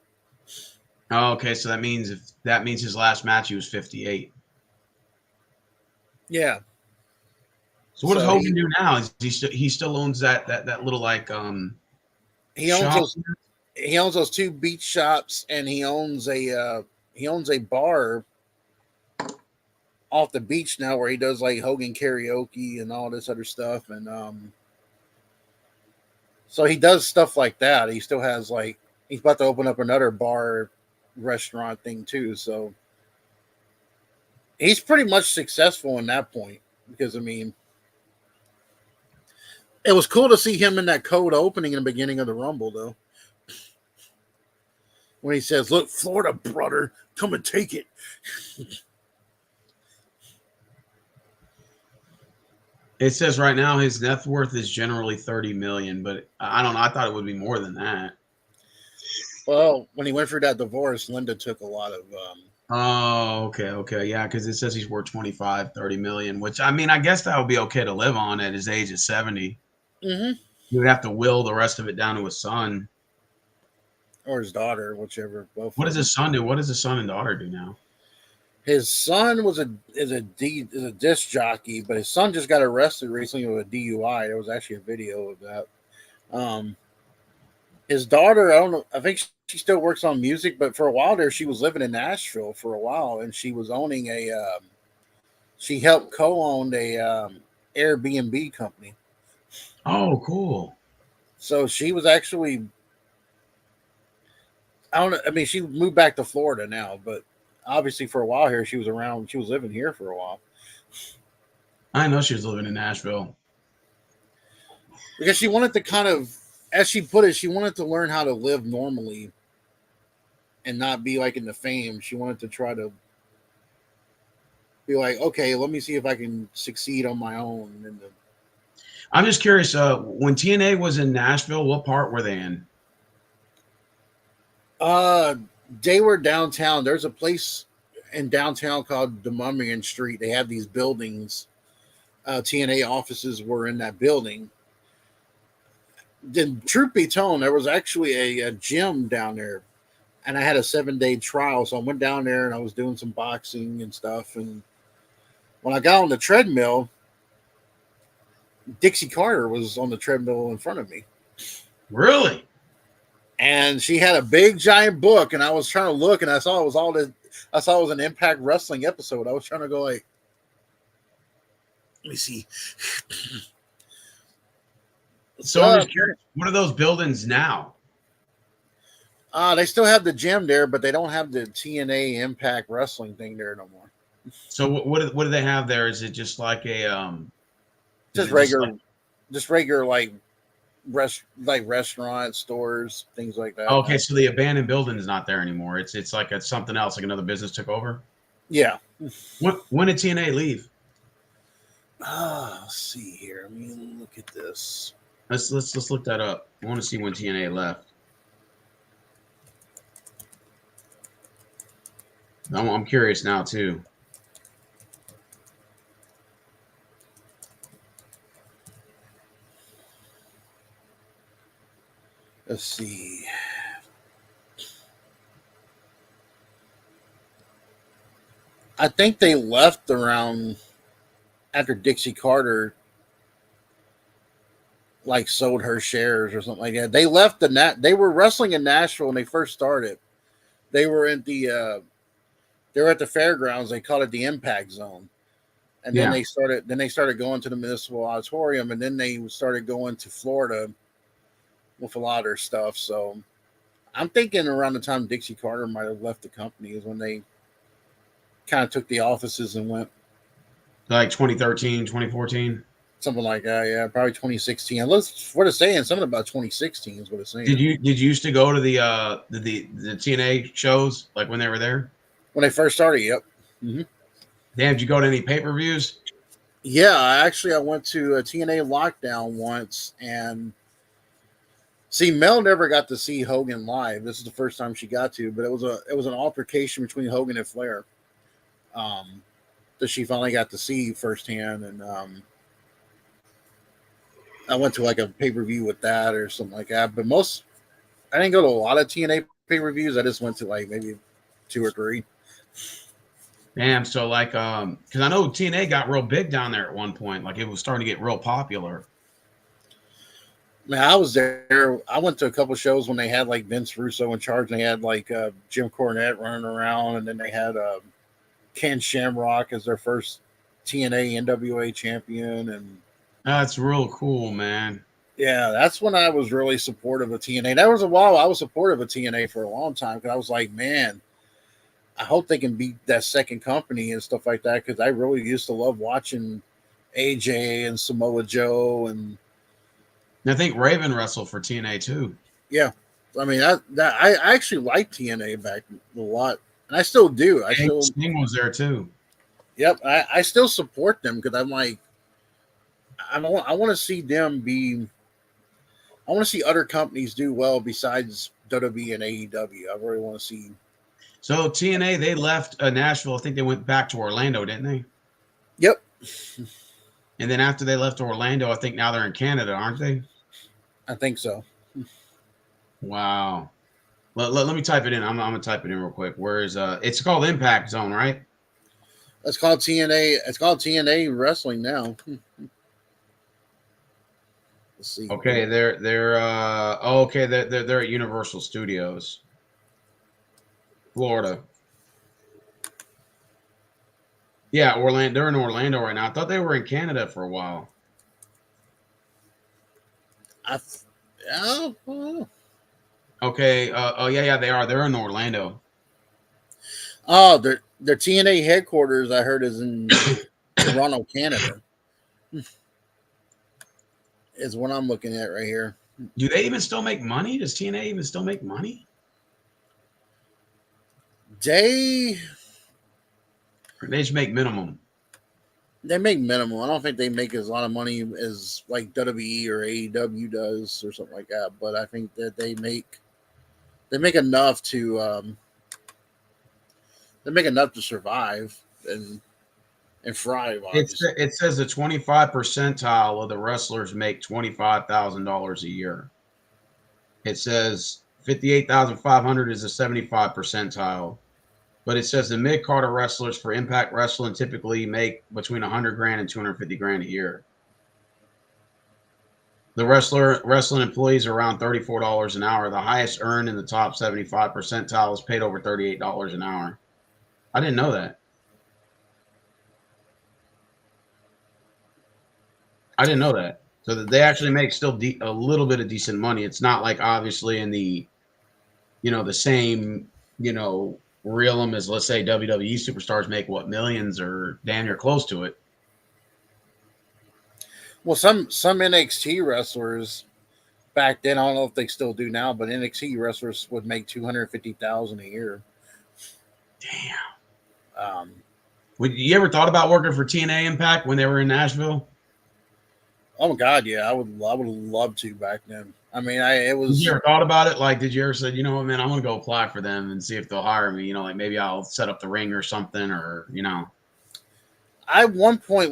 Oh, okay. So that means his last match he was 58. Yeah. So what does Hogan do now? He still owns that little like he owns shop? he owns those two beach shops and he owns a bar off the beach now where he does like Hogan karaoke and all this other stuff and so he does stuff like that. He still has like he's about to open up another bar restaurant thing too. So he's pretty much successful in that point because I mean it was cool to see him in that code opening in the beginning of the Rumble though. When he says, "Look, Florida brother, come and take it." It says right now his net worth is generally 30 million, but I don't know. I thought it would be more than that. Well, when he went through that divorce, Linda took a lot of. Oh, okay, yeah, because it says he's worth 25, 30 million, which I mean, I guess that would be okay to live on at his age of 70. Mm-hmm. He would have to will the rest of it down to his son Or his daughter, whichever. Both. What does his son do? What does his son and daughter do now? His son is a disc jockey, but his son just got arrested recently with a DUI. There was actually a video of that. His daughter, I don't know. I think she still works on music, but for a while there, she was living in Nashville for a while, and she was owning she helped co-own a Airbnb company. Oh, cool. So she was actually, I don't know. I mean, she moved back to Florida now, but obviously for a while here, she was around. She was living here for a while. I know she was living in Nashville. Because she wanted to kind of, as she put it, she wanted to learn how to live normally and not be like in the fame. She wanted to try to be like, okay, let me see if I can succeed on my own. I'm just curious, when TNA was in Nashville, what part were they in? They were downtown. There's a place in downtown called Demumrian Street. They have these buildings. TNA offices were in that building. Then, truth be told, there was actually a gym down there, and I had a 7-day trial. So I went down there and I was doing some boxing and stuff. And when I got on the treadmill, Dixie Carter was on the treadmill in front of me. Really? And she had a big giant book, and I was trying to look, and I saw it was all this. I saw it was an Impact Wrestling episode. I was trying to go like, let me see. So I'm just curious, what are those buildings now? They still have the gym there, but they don't have the TNA Impact Wrestling thing there no more. So what do they have there? Is it just like a just regular like like restaurants, stores, things like that. Okay, so the abandoned building is not there anymore. It's like it's something else, like another business took over. Yeah. When did TNA leave? Let's see here. Let me look at this. Let's look that up. I want to see when TNA left. I'm curious now too. Let's see. I think they left around after Dixie Carter like sold her shares or something like that. They left they were wrestling in Nashville when they first started. They were at the fairgrounds. They called it the Impact Zone. And then they started going to the Municipal Auditorium, and then they started going to Florida with a lot of their stuff. So I'm thinking around the time Dixie Carter might have left the company is when they kind of took the offices and went. Like 2013, 2014? Something like that, yeah. Probably 2016. What it's saying, something about 2016 is what it's saying. Did you used to go to the TNA shows, like when they were there? When they first started, yep. Mm-hmm. Damn, did you go to any pay-per-views? Yeah, I went to a TNA Lockdown once, and Mel never got to see Hogan live. This is the first time she got to, but it was an altercation between Hogan and Flair that she finally got to see firsthand. And I went to like a pay-per-view with that or something like that. But I didn't go to a lot of TNA pay-per-views. I just went to like maybe 2 or 3. Damn, so like, because I know TNA got real big down there at one point. Like it was starting to get real popular. Man, I was there. I went to a couple shows when they had like Vince Russo in charge, and they had like Jim Cornette running around, and then they had Ken Shamrock as their first TNA NWA champion, and that's real cool, man. Yeah, that's when I was really supportive of TNA. That was a while I was supportive of TNA for a long time because I was like, man, I hope they can beat that second company and stuff like that because I really used to love watching AJ and Samoa Joe, and I think Raven wrestled for TNA too. Yeah, I mean I actually liked TNA back a lot, and I still do. Sting was there too. Yep, I still support them because I'm like, I want to see them be. I want to see other companies do well besides WWE and AEW. I really want to see. So TNA, they left Nashville. I think they went back to Orlando, didn't they? Yep. And then after they left Orlando, I think now they're in Canada, aren't they? I think so. Wow. Let me type it in. I'm gonna type it in real quick. Where is it's called Impact Zone, right? It's called TNA. It's called TNA Wrestling now. Let's see. Okay, they're at Universal Studios, Florida. Yeah, Orlando. They're in Orlando right now. I thought they were in Canada for a while. Okay. Yeah, they are. They're in Orlando. Oh, their TNA headquarters, I heard, is in Toronto, Canada. Is what I'm looking at right here. Do they even still make money? Does TNA even still make money? They just make minimum. They make minimum. I don't think they make as a lot of money as like WWE or AEW does or something like that. But I think that they make enough to survive and thrive. It says the 25 percentile of the wrestlers make $25,000 a year. It says 58,500 is the 75 percentile. But it says the mid-card wrestlers for Impact Wrestling typically make between $100,000 and $250,000 a year. The wrestling employees are around $34 an hour. The highest earned in the top 75 percentile is paid over $38 an hour. I didn't know that. So that they actually make still a little bit of decent money. It's not like obviously in the, the same, realm as, let's say, WWE superstars make millions or damn near close to it. Well, some NXT wrestlers, back then. I don't know if they still do now, but NXT wrestlers would make $250,000 a year. Damn. Um, Would you ever thought about working for TNA Impact when they were in Nashville? oh my God, yeah, I would love to back then. I mean, it Did you was. ever thought about it? Like, did you ever say, you know what, man, I want to go apply for them and see if they'll hire me? You know, like maybe I'll set up the ring or something, or you know. I at one point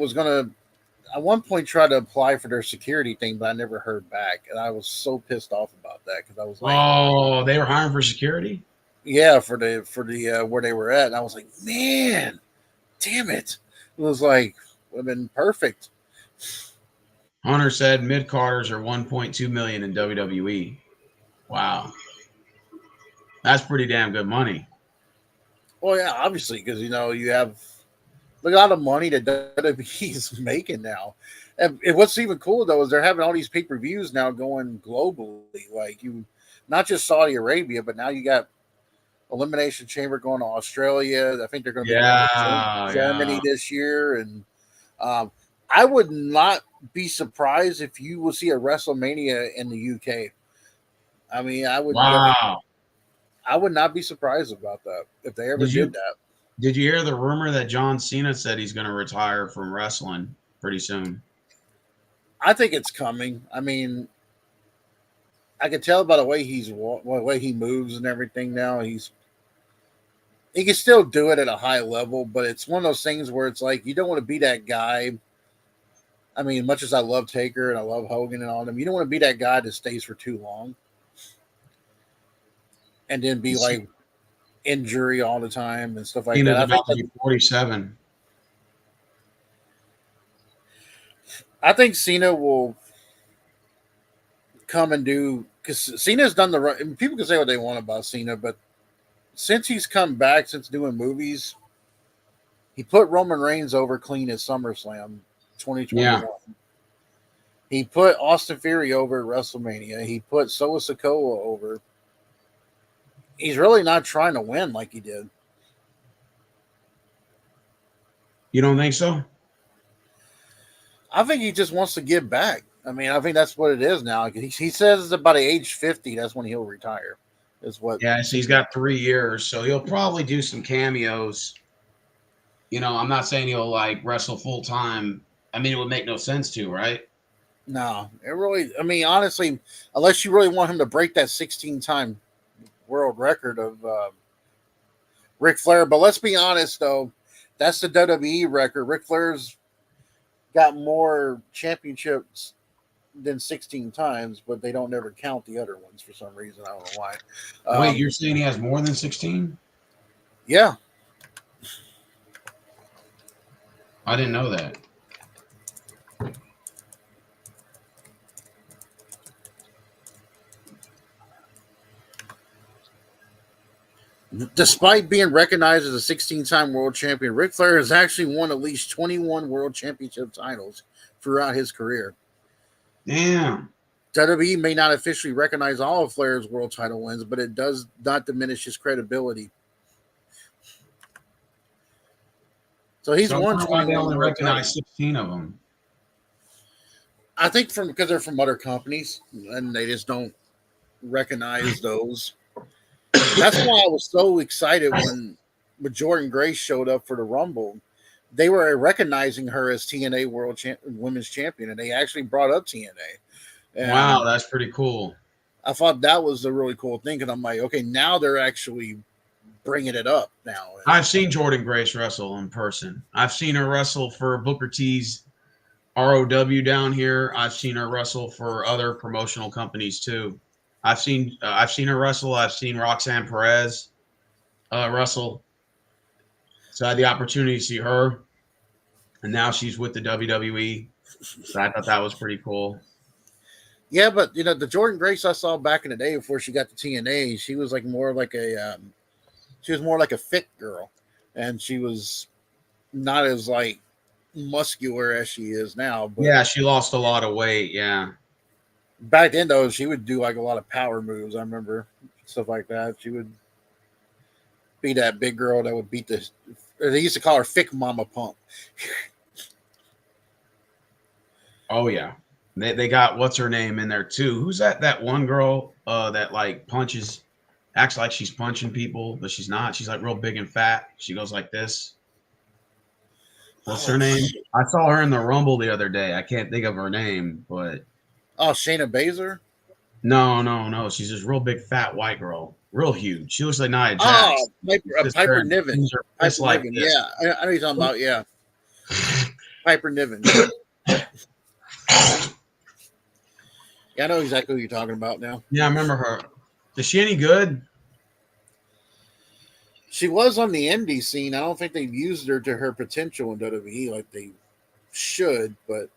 tried to apply for their security thing, but I never heard back, and I was so pissed off about that because I was like, Oh, they were hiring for security? yeah, for the where they were at, and I was like, man, damn it! It was like would have been perfect. Hunter said mid carders are 1.2 million in WWE. Wow. That's pretty damn good money. Well, yeah, obviously, because you have look at all the money that WWE is making now. And what's even cool though is they're having all these pay-per-views now going globally. Like not just Saudi Arabia, but now you got Elimination Chamber going to Australia. I think they're going to be going to Yeah, Germany yeah. this year, and um, I would not be surprised if you will see a WrestleMania in the UK. I mean, Wow. I would not be surprised about that if they ever Did did you that. did you hear the rumor that John Cena said he's going to retire from wrestling pretty soon? I think it's coming. I mean, I can tell by the way the way he moves and everything. Now he can still do it at a high level, but it's one of those things where it's like you don't want to be that guy. I mean, much as I love Taker and I love Hogan and all them, you don't want to be that guy that stays for too long and then be like injury all the time and stuff like that. Cena's about to be 47. I think Cena will come and do because Cena's done the right. People can say what they want about Cena, but since he's come back since doing movies, he put Roman Reigns over clean at SummerSlam 2021. Yeah. He put Austin Theory over at WrestleMania. He put Solo Sikoa over. He's really not trying to win like he did. You don't think so? I think he just wants to give back. I mean, I think that's what it is now. He says about age 50, that's when he'll retire. Is what? Yeah, so he's got 3 years, so he'll probably do some cameos. You know, I'm not saying he'll like wrestle full time. I mean, it would make no sense to, right? No, it really. I mean, honestly, unless you really want him to break that 16-time world record of Ric Flair. But let's be honest, though, that's the WWE record. Ric Flair's got more championships than 16 times, but they don't ever count the other ones for some reason. I don't know why. Wait, you're saying he has more than 16? Yeah. I didn't know that. Despite being recognized as a 16-time world champion, Ric Flair has actually won at least 21 world championship titles throughout his career. Damn. WWE may not officially recognize all of Flair's world title wins, but it does not diminish his credibility. So he's won Why 21 they only world recognize titles. 16 of them? I think because they're from other companies and they just don't recognize those. That's why I was so excited when Jordan Grace showed up for the Rumble. They were recognizing her as TNA Women's Champion, and they actually brought up TNA. And Wow, that's pretty cool. I thought that was a really cool thing because I'm like, okay, now they're actually bringing it up now. I've seen Jordan Grace wrestle in person. I've seen her wrestle for Booker T's ROW down here. I've seen her wrestle for other promotional companies too. I've seen her wrestle. I've seen Roxanne Perez wrestle. So I had the opportunity to see her, and now she's with the WWE. So I thought that was pretty cool. Yeah, but the Jordan Grace I saw back in the day before she got to TNA, she was like more like she was more like a fit girl, and she was not as like muscular as she is now. But Yeah, she lost a lot of weight. Yeah. back then though, she would do like a lot of power moves. I remember stuff like that. She would be that big girl that would beat they used to call her Thick Mama Pump. Oh yeah. They got what's her name in there too. Who's that one girl that like punches, acts like she's punching people, but she's not. She's like real big and fat. She goes like this. What's her name? I saw her in the Rumble the other day. I can't think of her name, but Shayna Baszler. no. She's this real big fat white girl, real huge. She looks like Nia Oh, Jax. Piper Niven. Piper Like Niven. this. Yeah, I know what you're talking about. Yeah, Piper Niven. Yeah, I know exactly what you're talking about now. Yeah, I remember her. Is she any good? She was on the indie scene. I don't think they've used her to her potential in WWE like they should. But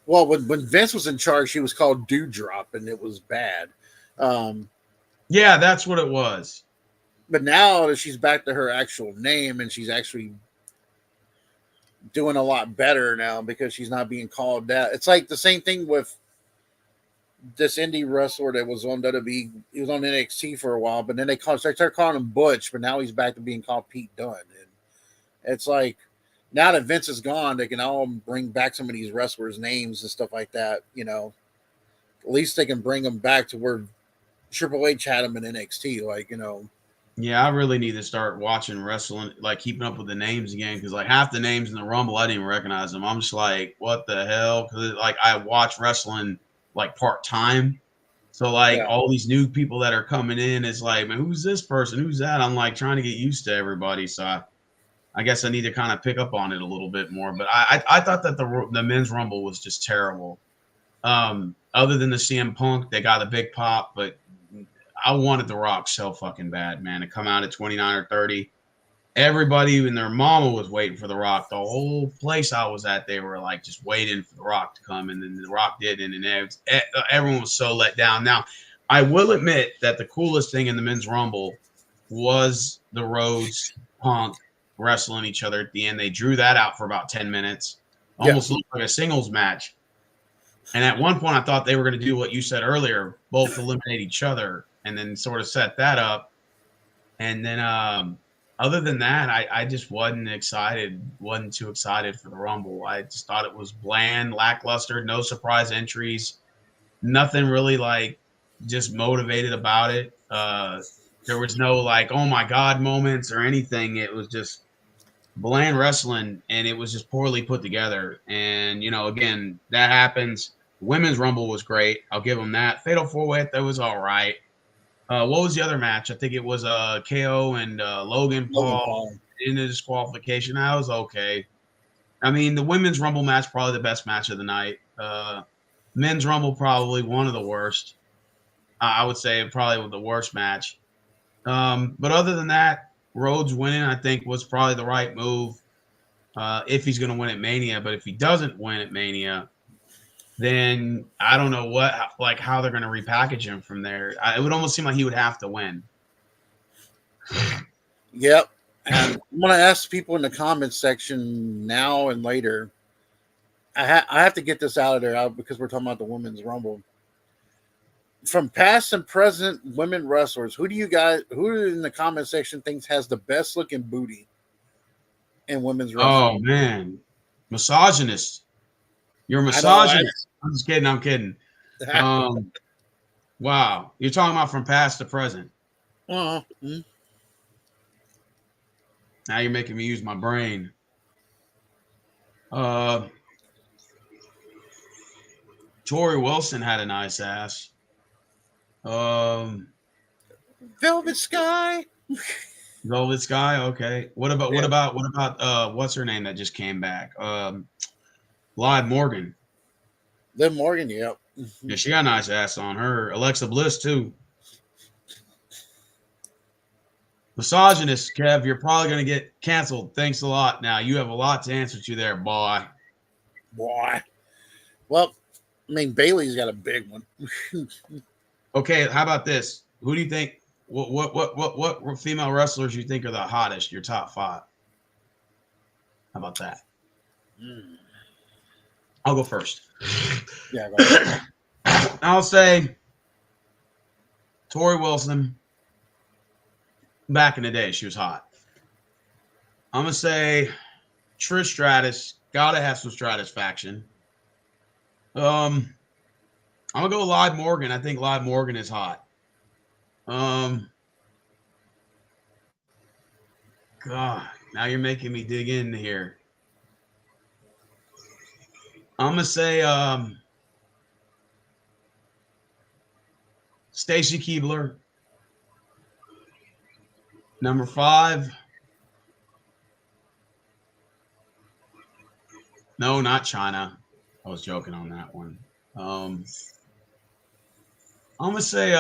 well, when Vince was in charge, she was called Dewdrop, and it was bad. Yeah, that's what it was. But now that she's back to her actual name, and she's actually doing a lot better now because she's not being called that. It's like the same thing with this indie wrestler that was on WWE. He was on NXT for a while, but then they started calling him Butch, but now he's back to being called Pete Dunne. And it's like now that Vince is gone, they can all bring back some of these wrestlers' names and stuff like that. You know, at least they can bring them back to where Triple H had them in NXT. Like, you know. Yeah, I really need to start watching wrestling, like keeping up with the names again, because like half the names in the Rumble, I didn't even recognize them. I'm just like, what the hell? Because like I watch wrestling like part time, so like all these new people that are coming in, it's like, man, who's this person? Who's that? I'm like trying to get used to everybody, so I guess I need to kind of pick up on it a little bit more. But I thought that the men's Rumble was just terrible. Other than the CM Punk, they got a big pop, but I wanted The Rock so fucking bad, man, to come out at 29 or 30. Everybody and their mama was waiting for The Rock. The whole place I was at, they were like just waiting for The Rock to come, and then The Rock didn't, and everyone was so let down. Now, I will admit that the coolest thing in the men's Rumble was the Rhodes Punk wrestling each other at the end. They drew that out for about 10 minutes, almost looked like a singles match. And at one point, I thought they were going to do what you said earlier, both eliminate each other and then sort of set that up. And then other than that, I just wasn't too excited for the Rumble. I just thought it was bland, lackluster, no surprise entries, nothing really like just motivated about it. There was no like, oh my God moments or anything. It was just bland wrestling, and it was just poorly put together. And, you know, again, that happens. Women's Rumble was great. I'll give them that. Fatal 4-Way, that was all right. What was the other match? I think it was KO and Logan Paul in the disqualification. That was okay. I mean, the Women's Rumble match, probably the best match of the night. Men's Rumble, probably one of the worst. I would say probably the worst match. But other than that, Rhodes winning, I think, was probably the right move if he's going to win at Mania. But if he doesn't win at Mania, then I don't know how they're going to repackage him from there. It would almost seem like he would have to win. Yep. And I'm going to ask people in the comments section now and later. I have to get this out of there because we're talking about the Women's Rumble. From past and present women wrestlers, who in the comment section thinks has the best looking booty in women's wrestling? Oh man, misogynist. You're a misogynist. I'm just kidding. I'm kidding. Wow, you're talking about from past to present. Now you're making me use my brain. Tori Wilson had a nice ass. Velvet Sky. Velvet Sky. Okay. What about what's her name that just came back? Liv Morgan. Liv Morgan. Yep. Yeah, she got a nice ass on her. Alexa Bliss too. Misogynist, Kev. You're probably gonna get canceled. Thanks a lot. Now you have a lot to answer to there, boy. Well, I mean, Bailey's got a big one. Okay, how about this? Who do you think? What female wrestlers you think are the hottest? Your top 5. How about that? I'll go first. Yeah, go ahead. I'll say Tori Wilson. Back in the day, she was hot. I'm gonna say Trish Stratus. Gotta have some Stratusfaction. I'm gonna go Liv Morgan. I think Liv Morgan is hot. Um, God, now you're making me dig in here. I'm gonna say Stacy Keibler. Number 5. No, not China. I was joking on that one. I'm gonna say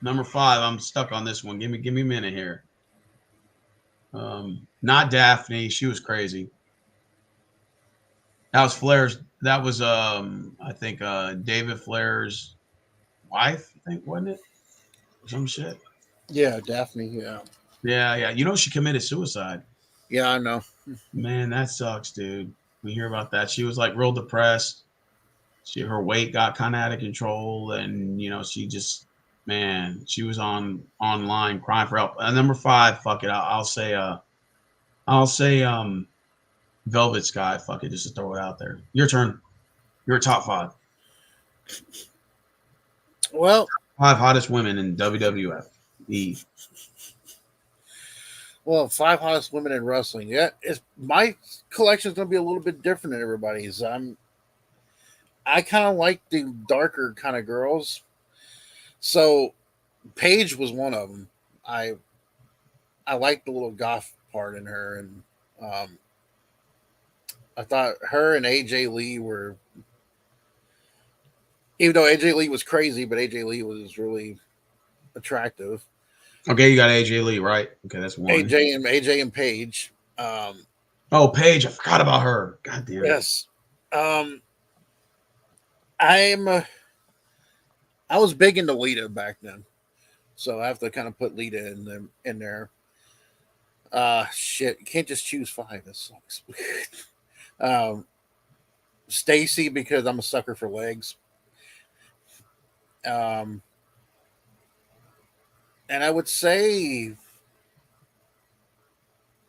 number 5. I'm stuck on this one. Give me a minute here. Not Daphne. She was crazy. That was Flair's. That was I think David Flair's wife. I think, wasn't it? Some shit. Yeah, Daphne. Yeah. Yeah. You know, she committed suicide. Yeah, I know. Man, that sucks, dude. We hear about that. She was like real depressed. Her weight got kind of out of control, and you know, she just, man, she was online crying for help. Number 5, fuck it. I'll say Velvet Sky. Fuck it, just to throw it out there. Your turn. You're top 5. Well, 5 hottest women in WWF. Well, 5 hottest women in wrestling. Yeah, my collection is going to be a little bit different than everybody's. I kind of like the darker kind of girls. So, Paige was one of them. I liked the little goth part in her, and I thought her and AJ Lee were, even though AJ Lee was crazy, but AJ Lee was really attractive. Okay, you got AJ Lee, right? Okay, that's 1. AJ and Paige. Oh, Paige, I forgot about her. God damn it. Yes. I was big into Lita back then, so I have to kind of put Lita in there. Shit, you can't just choose 5. That sucks. Stacy, because I'm a sucker for legs. And I would say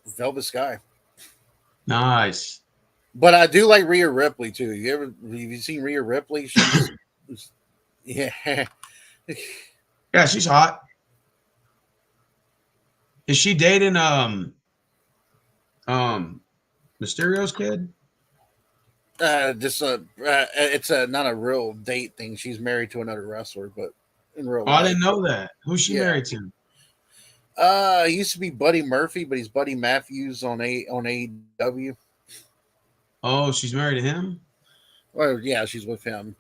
Velvet Sky. Nice. But I do like Rhea Ripley too. Have you seen Rhea Ripley? Yeah. Yeah, she's hot. Is she dating Mysterio's kid? It's not a real date thing. She's married to another wrestler, but in real life. I didn't know that. Who's she married to? He used to be Buddy Murphy, but he's Buddy Matthews on AEW. Oh, she's married to him? Well, yeah, she's with him.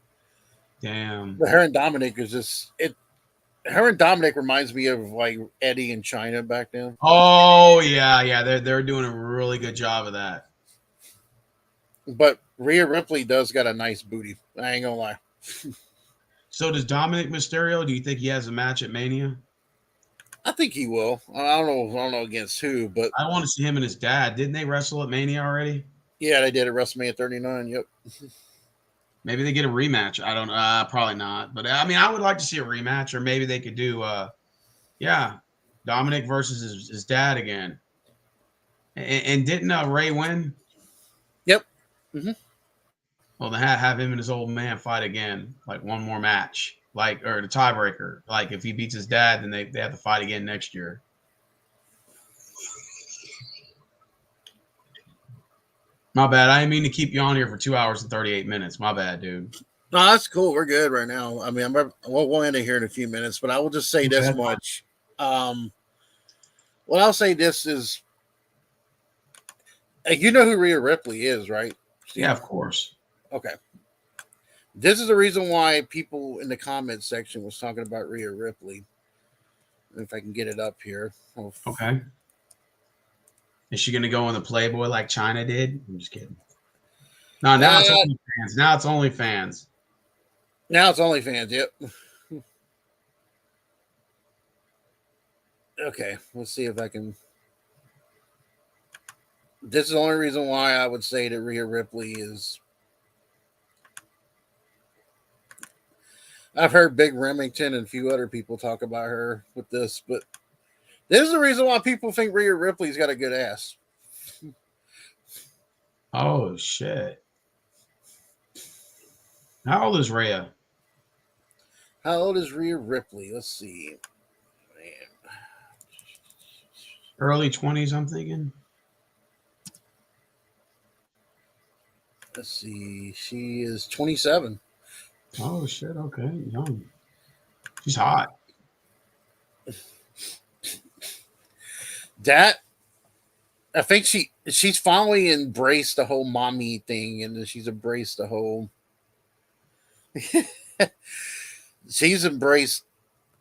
Damn. But her and Dominic is just it. Her and Dominic reminds me of like Eddie and China back then. Oh yeah. They're doing a really good job of that. But Rhea Ripley does got a nice booty. I ain't gonna lie. So does Dominic Mysterio? Do you think he has a match at Mania? I think he will. I don't know against who, but I want to see him and his dad. Didn't they wrestle at Mania already? Yeah, they did at WrestleMania 39. Yep. Maybe they get a rematch. I don't know. Probably not. But I mean, I would like to see a rematch, or maybe they could do, Dominic versus his dad again. And didn't Ray win? Yep. Mm-hmm. Well, they have him and his old man fight again, like one more match, or the tiebreaker. Like if he beats his dad, then they have to fight again next year. My bad. I didn't mean to keep you on here for 2 hours and 38 minutes. My bad, dude. No, that's cool. We're good right now. I mean, we'll end it here in a few minutes, but I will just say this much. What I'll say this is, you know who Rhea Ripley is, right? Yeah, of course. Okay. This is the reason why people in the comment section was talking about Rhea Ripley. If I can get it up here. Okay. Is she going to go on the Playboy like China did? I'm just kidding. No, now it's OnlyFans. Now it's OnlyFans. Now it's OnlyFans, yep. Okay, let's see if I can. This is the only reason why I would say that Rhea Ripley is. I've heard Big Remington and a few other people talk about her with this, but this is the reason why people think Rhea Ripley's got a good ass. Oh, shit. How old is Rhea? How old is Rhea Ripley? Let's see. Man. Early 20s, I'm thinking. Let's see. She is 27. Oh shit. Okay, young. She's hot. That I think she's finally embraced the whole mommy thing, and she's embraced the whole. She's embraced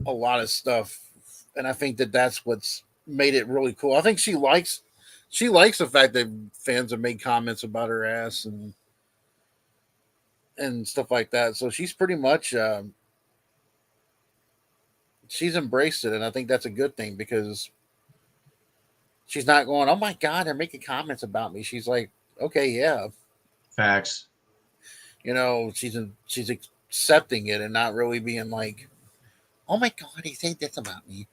a lot of stuff, and I think that that's what's made it really cool. I think she likes the fact that fans have made comments about her ass and stuff like that. So she's pretty much she's embraced it, and I think that's a good thing because she's not going, "Oh my god, they're making comments about me." She's like, "Okay, yeah," Facts. she's accepting it and not really being like, "Oh my god, he said this about me."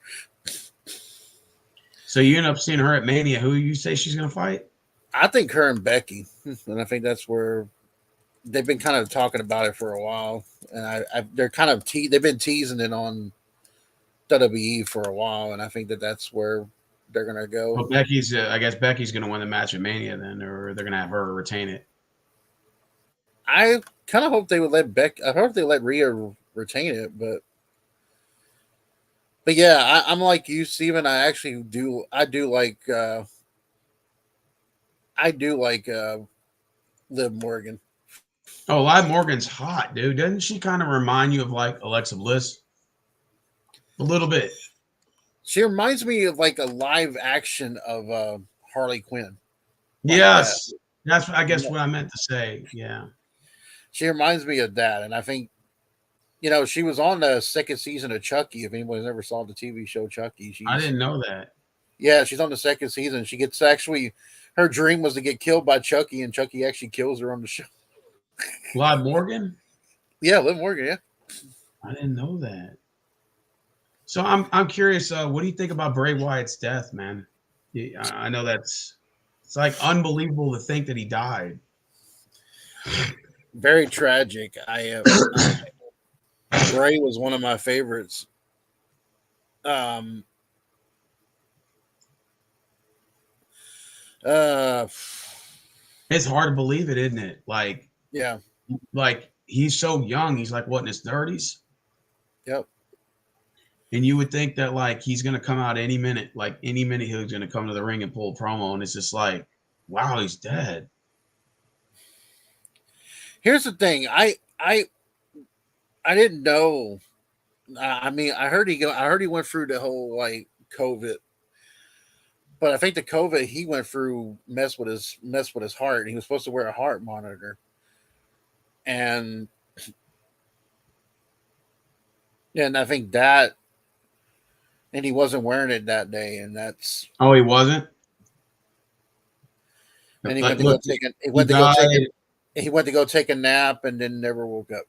So you end up seeing her at Mania. Who you say she's gonna fight? I think her and Becky, and I think that's where they've been kind of talking about it for a while, and they're kind of they've been teasing it on WWE for a while, and I think that that's where they're gonna go. Well, Becky's. I guess Becky's gonna win the match at Mania then, or they're gonna have her retain it. I kind of hope they would let I hope they let Rhea retain it, but yeah, I'm like you, Steven. I do like Liv Morgan. Oh, Liv Morgan's hot, dude. Doesn't she kind of remind you of like Alexa Bliss? A little bit. She reminds me of like a live action of Harley Quinn. Like Yes, that's I guess that. what I meant to say. Yeah. She reminds me of that, and I think she was on the second season of Chucky. If anybody's ever saw the TV show Chucky, I didn't know that. yeah, she's on the second season. She gets actually her dream was to get killed by Chucky, and Chucky actually kills her on the show. Liv Morgan? Yeah, Liv Morgan. Yeah, I didn't know that. So I'm curious. What do you think about Bray Wyatt's death, man? I know it's like unbelievable to think that he died. very tragic. Bray was one of my favorites. It's hard to believe it, isn't it? Like Yeah. He's so young. He's like what in his 30s? Yep. And you would think that like he's gonna come out any minute. Like any minute he's gonna come to the ring and pull a promo, and it's just like, wow, he's dead. Here's the thing. I didn't know. I mean, I heard he went through the whole like COVID, but I think the COVID he went through messed with his heart. He was supposed to wear a heart monitor, and I think that, and he wasn't wearing it that day, and that's. Oh, he wasn't. And he Like, went to look, go take he died. he went to go take a nap and then never woke up.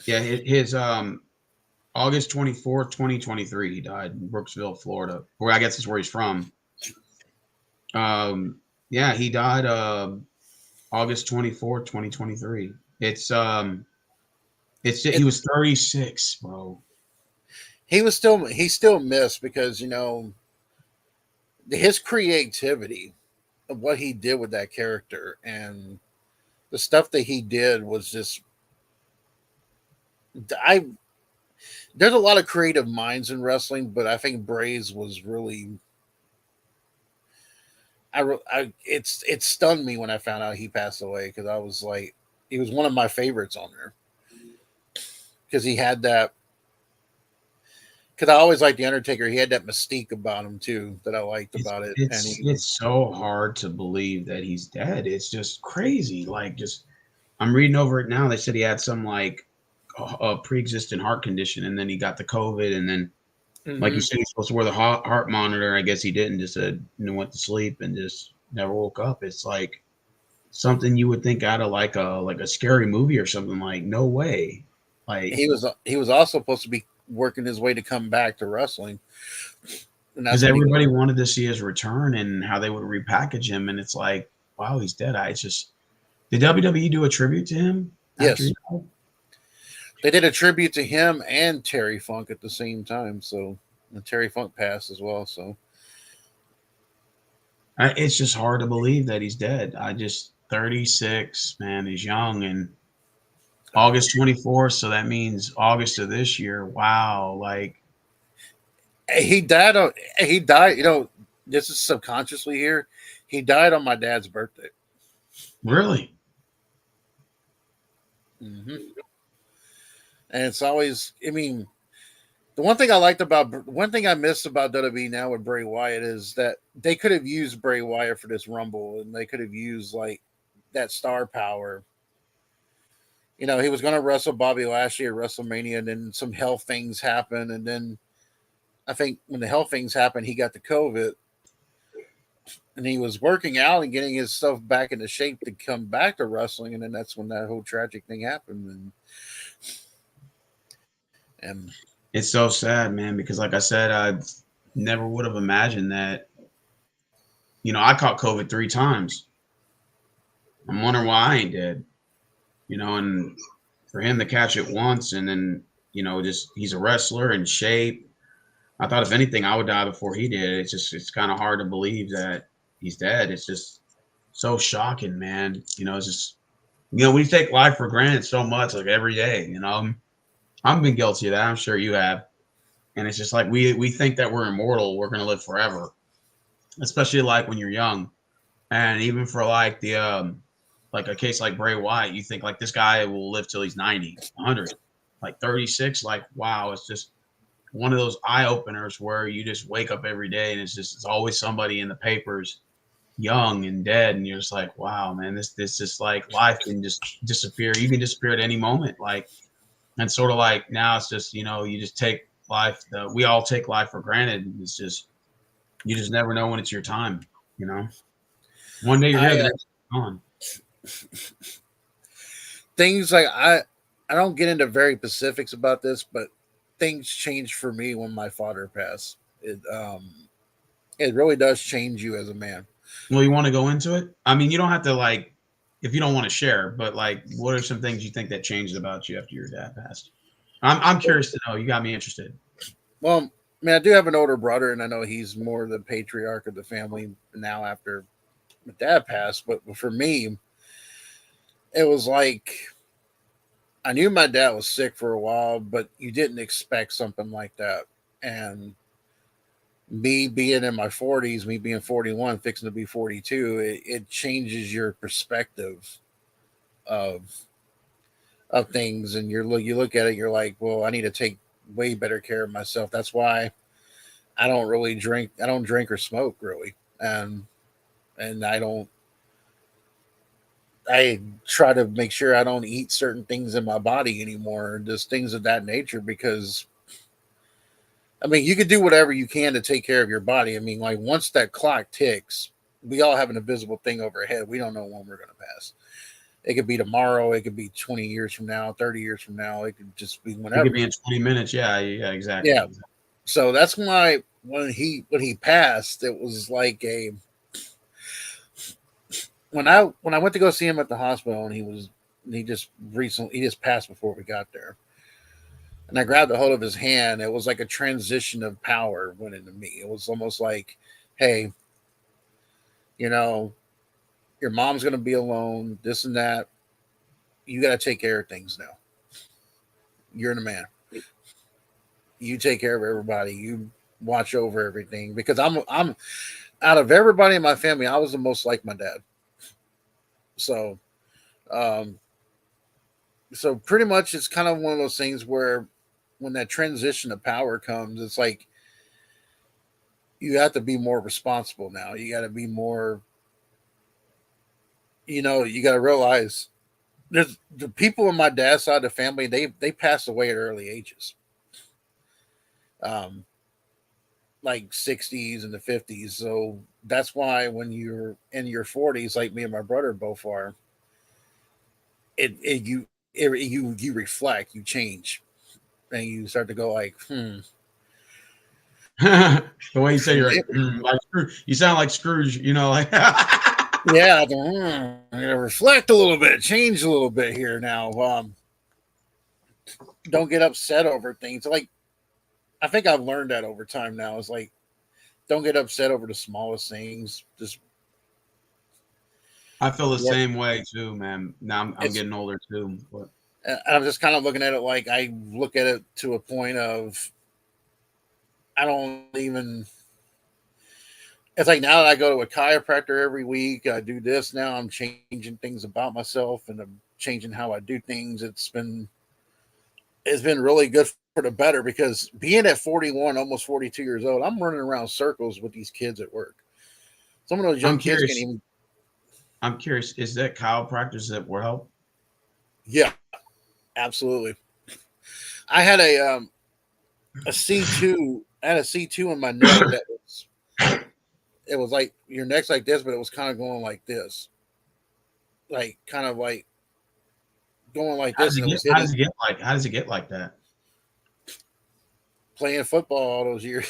Yeah, his August 24th, 2023, he died in Brooksville, Florida. Where I guess is where he's from. Yeah, he died August 24th, 2023. He was 36, bro. He still missed because his creativity of what he did with that character and the stuff that he did was just there's a lot of creative minds in wrestling, but I think Bray's was really it stunned me when I found out he passed away because I was like he was one of my favorites on there because he had that. Because I always liked the Undertaker, he had that mystique about him too that I liked about it. It's so hard to believe that he's dead. It's just crazy. Like, I'm reading over it now. They said he had some like a pre-existing heart condition, and then he got the COVID, and then like you said, he's supposed to wear the heart monitor. I guess he didn't. Just went to sleep and just never woke up. It's like something you would think out of like a scary movie or something. Like, no way. Like he was also supposed to be working his way to come back to wrestling. Because everybody wanted to see his return and how they would repackage him, and it's like, wow, he's dead. Did WWE do a tribute to him? Yes. They did a tribute to him and Terry Funk at the same time. So and Terry Funk passed as well. So It's just hard to believe that he's dead. 36, man, he's young, and August 24th, so that means August of this year. Wow, like he died. He died. You know, this is subconsciously here. He died on my dad's birthday. really. Mm-hmm. And it's always. I mean, the one thing I liked about one thing I miss about WWE now with Bray Wyatt is that they could have used Bray Wyatt for this Rumble, and they could have used like that star power. You know, he was going to wrestle Bobby Lashley at WrestleMania, and then some health things happened, and then I think when the health things happened, he got the COVID, and he was working out and getting his stuff back into shape to come back to wrestling, and then that's when that whole tragic thing happened, and It's so sad, man, because like I said, I never would have imagined that. I caught COVID 3 times. I'm wondering why I ain't dead. And for him to catch it once and then, just he's a wrestler in shape. I thought if anything, I would die before he did. It's kind of hard to believe that he's dead. It's just so shocking, man. It's just, we take life for granted so much, like every day, I've been guilty of that. I'm sure you have. And it's just like we think that we're immortal. We're going to live forever, especially like when you're young. And even for like like a case like Bray Wyatt, you think like this guy will live till he's 90, 100, like 36. Like, wow, it's just one of those eye openers where you just wake up every day and it's always somebody in the papers young and dead. And you're just like, wow, man, this just like life can just disappear. You can disappear at any moment. Like, and sort of like now it's just, you just take life. We all take life for granted. It's just, you just never know when it's your time, One day you're here, the next you're gone. Things like I don't get into very specifics about this, but things changed for me when my father passed. It really does change you as a man. Well, you want to go into it? I mean, you don't have to like if you don't want to share, but like, what are some things you think that changed about you after your dad passed? I'm curious to know. You got me interested. Well, I mean, I do have an older brother, and I know he's more the patriarch of the family now after my dad passed. But for me, it was like I knew my dad was sick for a while, but you didn't expect something like that. And me being in my 40s, me being 41, fixing to be 42, it changes your perspective of things, and you look at it, you're like, well, I need to take way better care of myself. That's why I don't really drink. I don't drink or smoke really, and I try to make sure I don't eat certain things in my body anymore, just things of that nature, because I mean, you could do whatever you can to take care of your body. I mean, like once that clock ticks, we all have an invisible thing overhead. We don't know when we're going to pass. It could be tomorrow. It could be 20 years from now, 30 years from now. It could just be whenever. It could be in 20 minutes. Yeah, exactly. Yeah. So that's why when he passed, it was like when I went to go see him at the hospital, and he just passed before we got there. And I grabbed a hold of his hand. It was like a transition of power went into me. It was almost like, hey, your mom's going to be alone, this and that. You got to take care of things now. You're the man. You take care of everybody. You watch over everything, because I'm out of everybody in my family, I was the most like my dad. So, so pretty much it's kind of one of those things where when that transition of power comes, it's like you have to be more responsible now. You got to be more, you got to realize there's the people on my dad's side of the family, they passed away at early ages. Like 60s and the 50s. So that's why when you're in your 40s, like me and my brother both are, you reflect, you change, and you start to go like, The way you say you're like you sound like Scrooge, like yeah, I'm gonna reflect a little bit, change a little bit here now. don't get upset over things. Like, I think I've learned that over time now. Is like, don't get upset over the smallest things. Just I feel the work. same way too, man. Now I'm It's getting older too, but I'm just kind of looking at it like I look at it to a point of I don't even. It's like now that I go to a chiropractor every week, I do this now. I'm changing things about myself and I'm changing how I do things. It's been really good for the better because being at 41, almost 42 years old, I'm running around circles with these kids at work. Some of those young I'm kids can't curious. even. I'm curious. Is that chiropractors that will help? Yeah, absolutely. I had a C2. I had a C2 in my neck that was. It was like your neck's like this, but it was kind of going like this, like kind of like going like How does this, it and it get? was How does hitting it get like? How does it get like that? playing football all those years.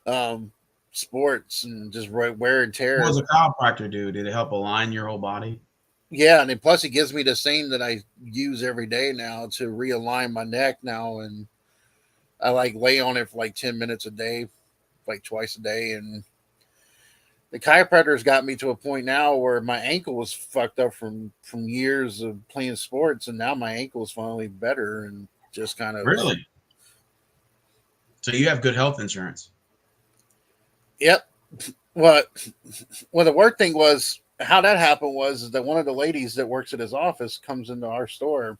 um, Sports and just wear and What does tear. a chiropractor do? Did it help align your whole body? Yeah, and then plus it gives me the same that I use every day now to realign my neck now, and I like lay on it for like 10 minutes a day, like twice a day, and the chiropractor's got me to a point now where my ankle was fucked up from years of playing sports, and now my ankle is finally better and just kind of Really? So you have good health insurance? yep. What well the worst thing was how that happened was is that one of the ladies that works at his office comes into our store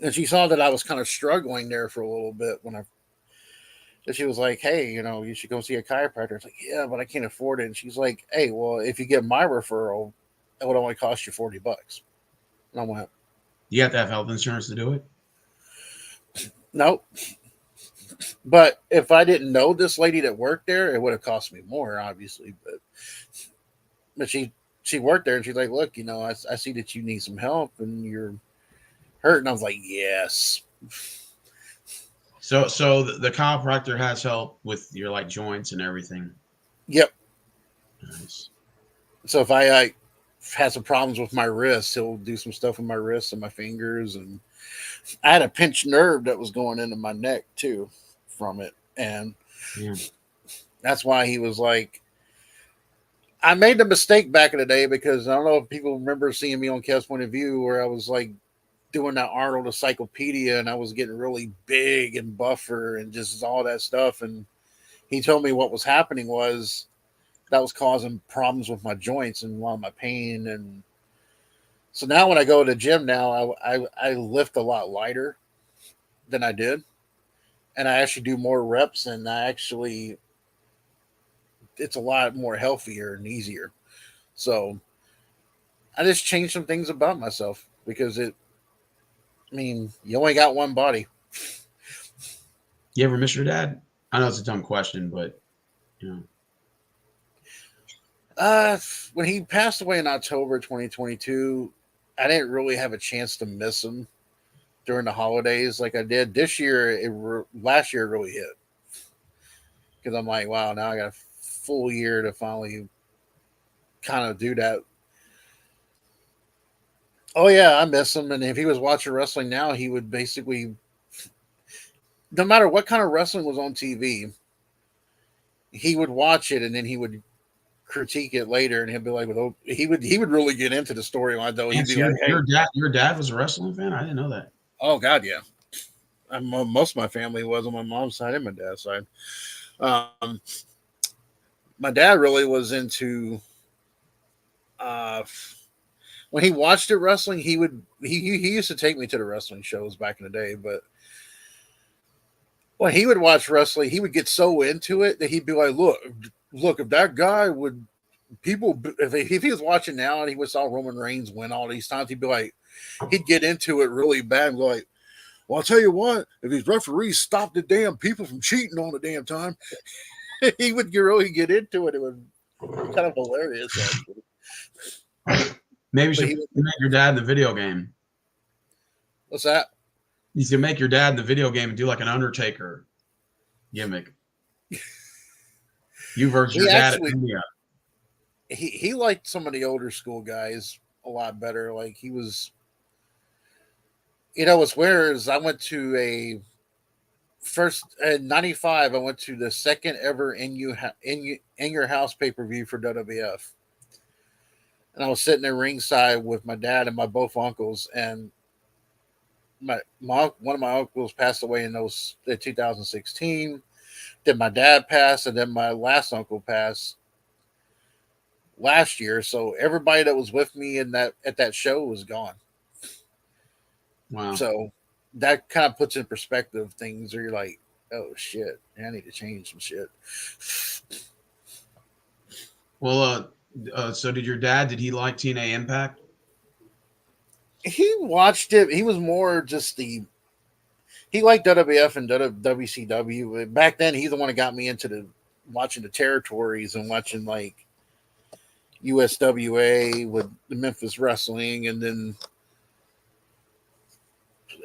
and she saw that I was kind of struggling there for a little bit when I and she was like, "Hey, you should go see a chiropractor." It's like, "Yeah, but I can't afford it." And she's like, "Hey, well, if you get my referral, it would only cost you $40." And I went, You have to have health insurance to do it. "Nope." But if I didn't know this lady that worked there, it would have cost me more, obviously. But she worked there and she's like, "Look, I see that you need some help and you're hurt." And I was like, "Yes." So the chiropractor has help with your like joints and everything. Yep. Nice. So if I had some problems with my wrists, he'll do some stuff with my wrists and my fingers. And I had a pinched nerve that was going into my neck too from it. And Yeah. that's why he was like, I made the mistake back in the day because I don't know if people remember seeing me on Kev's Point of View where I was like doing that Arnold encyclopedia and I was getting really big and buffer and just all that stuff. And he told me what was happening was that was causing problems with my joints and a lot of my pain. And so now when I go to the gym now, I lift a lot lighter than I did. And I actually do more reps and it's a lot more healthier and easier. So I just changed some things about myself because I mean, you only got one body. You ever miss your dad? I know it's a dumb question, but you know, Uh, when he passed away in October 2022, I didn't really have a chance to miss him during the holidays like I did this year. Last year really hit because I'm like, wow, now I got a full year to finally kind of do that. Oh yeah, I miss him, and if he was watching wrestling now, he would basically, no matter what kind of wrestling was on TV, he would watch it and then he would critique it later, and he'd be like, "Well, he would really get into the storyline though. and He'd be so like, hey, your dad was a wrestling fan. I didn't know that. oh god, yeah." Most of my family was on my mom's side and my dad's side. Um, my dad really was into uh, when he watched it wrestling. He used to take me to the wrestling shows back in the day, but when he would watch wrestling, he would get so into it that he'd be like, look, if that guy would people if he was watching now and he would saw Roman Reigns win all these times, he'd be like, he'd get into it really bad and be like, well, I'll tell you what, if these referees stop the damn people from cheating all the damn time, he would really get into it. It would be kind of hilarious, actually. Maybe you But should make your dad in the video game. what's that? You should make your dad in the video game and do like an Undertaker gimmick. You versus He your dad at actually Mania. he liked some of the older school guys a lot better. Like he was You know what's weird is I went to a first in '95. I went to the second ever in your house pay per view for WWF, and I was sitting there ringside with my dad and my both uncles, and my one of my uncles passed away in 2016. Then my dad passed, and then my last uncle passed last year. So everybody that was with me in that at that show was gone. Wow. So that kind of puts in perspective things where you're like, oh shit, I need to change some shit. Well, so did your dad? Did he like TNA Impact? He watched it. He was more just he liked WWF and WCW. Back then, he's the one that got me into the watching the territories and watching like USWA with the Memphis Wrestling, and then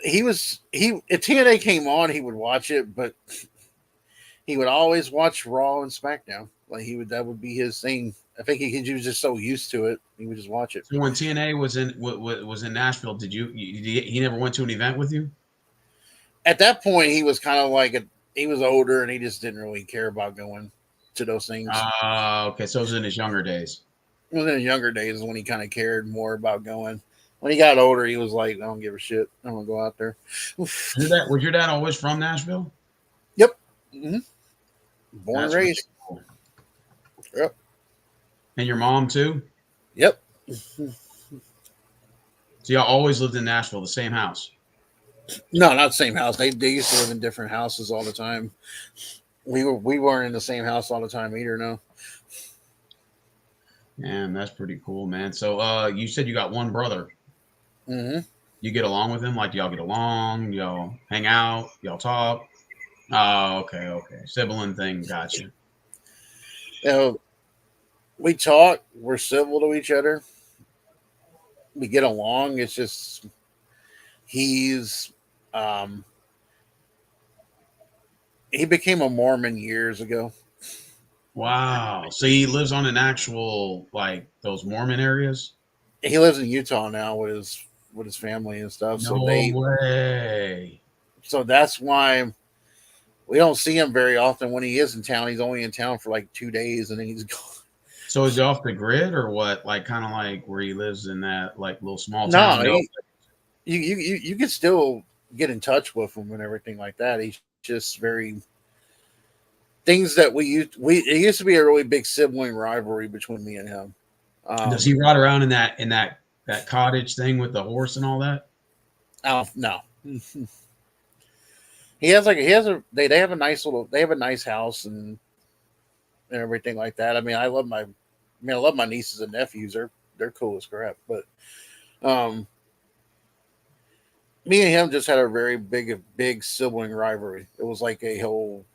if TNA came on, he would watch it, but he would always watch Raw and SmackDown. Like that would be his thing. I think he was just so used to it, he would just watch it. So when TNA was in Nashville, he never went to an event with you? At that point, he was kind of like he was older and he just didn't really care about going to those things. Okay. So it was in his younger days. It was in his younger days when he kind of cared more about going. When he got older, he was like, I don't give a shit. I'm gonna go out there. Was your dad always from Nashville? Yep. Mm-hmm. Born That's and raised. Really cool. Yep. And your mom too? Yep. So y'all always lived in Nashville, the same house? No, not the same house. They used to live in different houses all the time. We weren't in the same house all the time either. No. Man, that's pretty cool, man. So you said you got one brother. Mm-hmm. You get along with him? Like, do y'all get along? Y'all hang out? Y'all talk? Oh, okay. Sibling thing, gotcha. You know, we talk. We're civil to each other. We get along. It's just he's he became a Mormon years ago. Wow. So he lives on an actual, like, those Mormon areas? He lives in Utah now with his family and stuff. No way. So that's why we don't see him very often. When he is in town, he's only in town for like 2 days and then he's gone. So is he off the grid or what? Like, kind of like where he lives in that like little small No, town? No. you can still get in touch with him and everything like that. He's just very things that it used to be a really big sibling rivalry between me and him. Does he ride around in that cottage thing with the horse and all that? No. They have a nice house and everything like that. I mean, I love my nieces and nephews. They're cool as crap. But me and him just had a very big sibling rivalry. It was like a whole,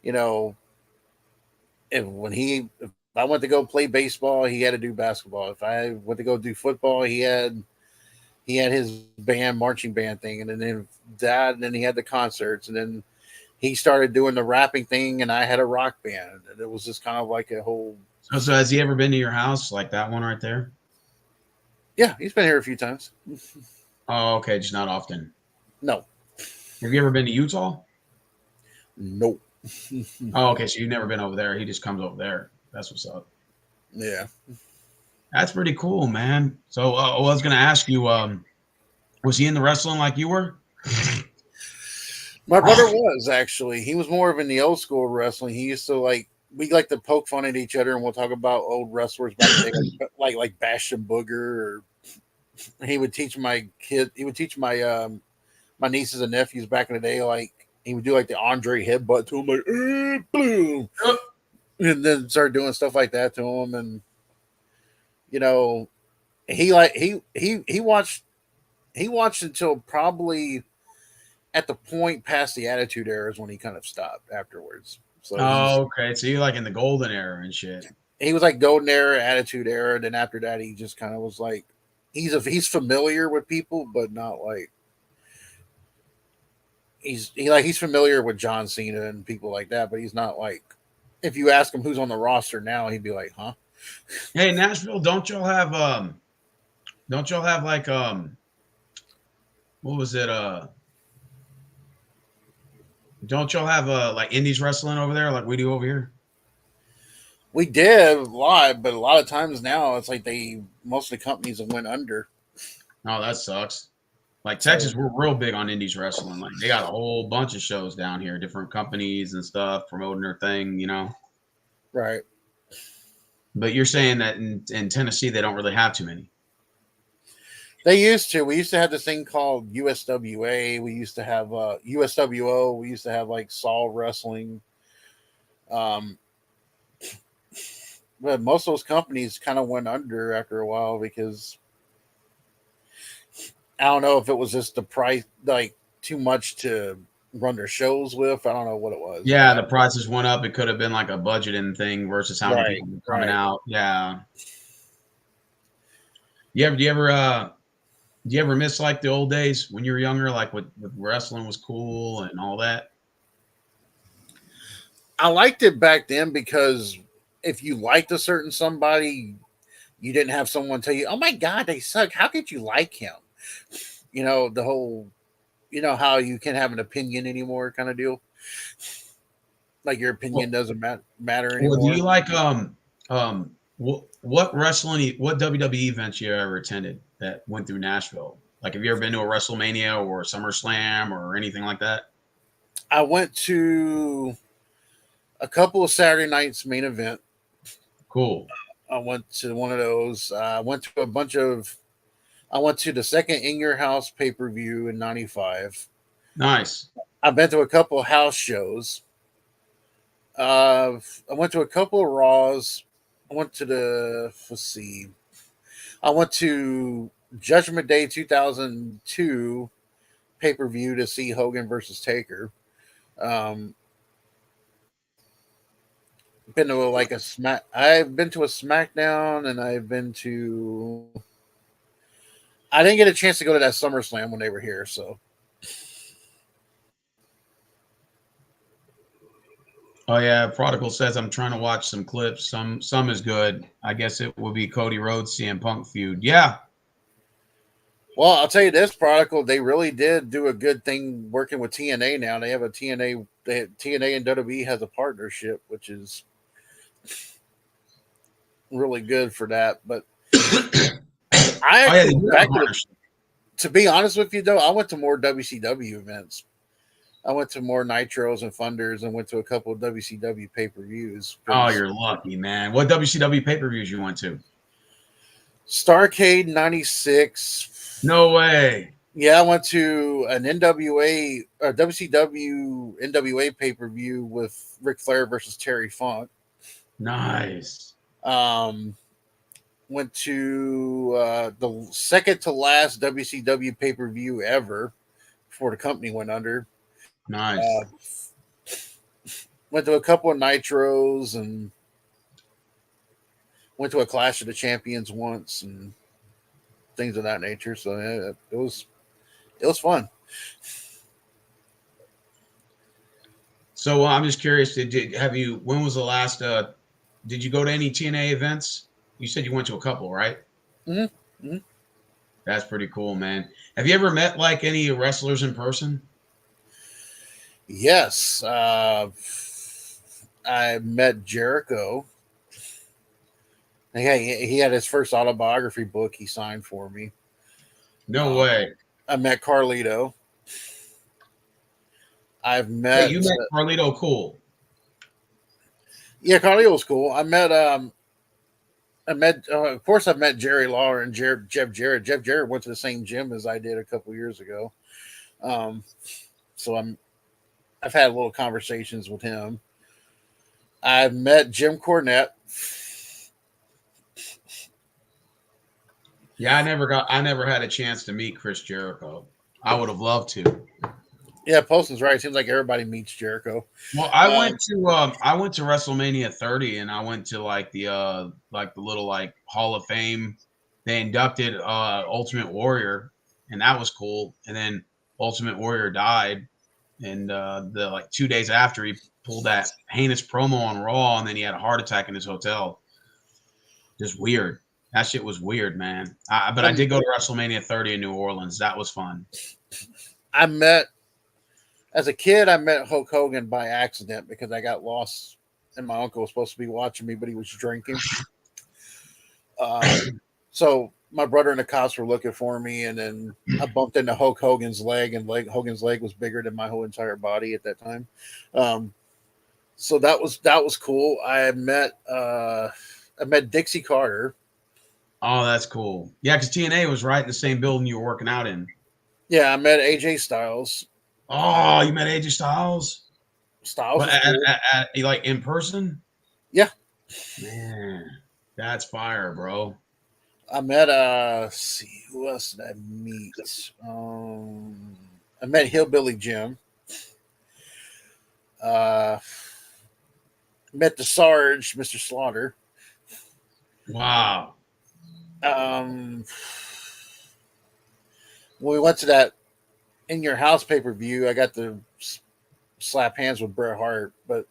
if I went to go play baseball, he had to do basketball. If I went to go do football, he had his marching band thing, and then he had the concerts, and then he started doing the rapping thing, and I had a rock band, and it was just kind of like a whole. So has he ever been to your house, like that one right there? Yeah, he's been here a few times. Oh, okay, just not often. No. Have you ever been to Utah? Nope. Oh, okay, so you've never been over there. He just comes over there. That's what's up. Yeah. That's pretty cool, man. So I was going to ask you, was he into wrestling like you were? My brother was actually. He was more of in the old school wrestling. He used to we like to poke fun at each other, and we'll talk about old wrestlers back then, like Bastion Booger. Or he would teach my my nieces and nephews back in the day. Like he would do like the Andre headbutt to him, like boom, and then start doing stuff like that to him. And he watched until probably at the point past the Attitude Era is when he kind of stopped afterwards. So okay. So you're like in the golden era and shit. He was like golden era, Attitude Era. Then after that, he just kind of was like, he's familiar with people, but not like he's familiar with John Cena and people like that. But he's not like, if you ask him who's on the roster now, he'd be like, huh? Hey, Nashville, don't y'all have like what was it? Don't y'all have like indies wrestling over there like we do over here? We did a lot, but a lot of times now it's like most of the companies have went under. Oh, that sucks. Like So Texas, we're real big on indies wrestling. Like they got a whole bunch of shows down here, different companies and stuff promoting their thing, you know. right. But you're saying that in Tennessee they don't really have too many. They used to. We used to have this thing called USWA. We used to have USWO. We used to have like Saw Wrestling. Um, but most of those companies kind of went under after a while because I don't know if it was just the price, like too much to run their shows with. I don't know what it was Yeah, the exactly. prices went up. It could have been like a budgeting thing versus how many Right, people were coming right. out. Yeah. Do you ever miss like the old days when you were younger, like with wrestling was cool and all that? I liked it back then because if you liked a certain somebody, you didn't have someone tell you, "Oh my God, they suck. How could you like him?" You know the whole, how you can't have an opinion anymore, kind of deal. Like your opinion Well, doesn't matter well, do anymore. you like what wrestling what WWE events you ever attended that went through Nashville? Like have you ever been to a WrestleMania or SummerSlam or anything like that? I went to a couple of Saturday nights main event. Cool. I went to one of those. I went to a bunch of. I went to the second In Your House pay per view in '95. Nice. I've been to a couple of house shows. I went to a couple of Raws. I went to let's see. I went to Judgment Day 2002 pay per view to see Hogan versus Taker. Um, been to like a smack. I've been to a SmackDown, and I've been to. I didn't get a chance to go to that SummerSlam when they were here, so Oh yeah, Prodigal says I'm trying to watch some clips. Some is good. I guess it will be Cody Rhodes CM Punk feud. Yeah. well, I'll tell you this, Prodigal, they really did do a good thing working with TNA now. They have a TNA, TNA and WWE has a partnership, which is really good for that. But Oh I yeah, they actually, do have a back partnership. to be honest with you, though, I went to more WCW events. I went to more Nitros and Thunders and went to a couple of WCW pay per views Oh, because you're lucky, man. What WCW pay-per-views you went to? Starcade '96. No way. Yeah, I went to an NWA or WCW NWA pay per view with Ric Flair versus Terry Funk. Nice. Um, went to the second to last WCW pay per view ever before the company went under. Uh, Nice. went to a couple of Nitros and went to a Clash of the Champions once and things of that nature. So yeah, it was fun. So I'm just curious. Have you? When was the last? Did you go to any TNA events? You said you went to a couple, right? Mm-hmm. That's pretty cool, man. Have you ever met like any wrestlers in person? Yes, I met Jericho. He had his first autobiography book he signed for me. No Um, way. I met Carlito. I've Wait, you met met Carlito Cool? yeah, Carlito was cool. Of course, I've met Jerry Lawler and Jeff Jarrett. Jeff Jarrett went to the same gym as I did a couple years ago. Um, so I've had little conversations with him. I've met Jim Cornette. Yeah, I never had a chance to meet Chris Jericho. I would have loved to. Yeah, Poston's right. It seems like everybody meets Jericho. Well, I went to WrestleMania 30 and I went to like the little like Hall of Fame. They inducted Ultimate Warrior and that was cool. And then Ultimate Warrior died and the like 2 days after he pulled that heinous promo on Raw and then he had a heart attack in his hotel. Just weird. That shit was weird, man. But I did go to WrestleMania 30 in New Orleans. That was fun. As a kid, I met Hulk Hogan by accident because I got lost and my uncle was supposed to be watching me, but he was drinking. So my brother and the cops were looking for me, and then I bumped into Hulk Hogan's leg, and Hogan's leg was bigger than my whole entire body at that time. So that was cool. I met Dixie Carter. Oh, that's cool. Yeah, because TNA was right in the same building you were working out in. Yeah, I met AJ Styles. Oh, you met AJ Styles? Styles But was cool. like in person? Yeah. Man, that's fire, bro. I met see who else did I meet? I met Hillbilly Jim. Met the Sarge, Mr. Slaughter. Wow. When we went to that In Your House pay-per-view, I got to slap hands with Bret Hart. But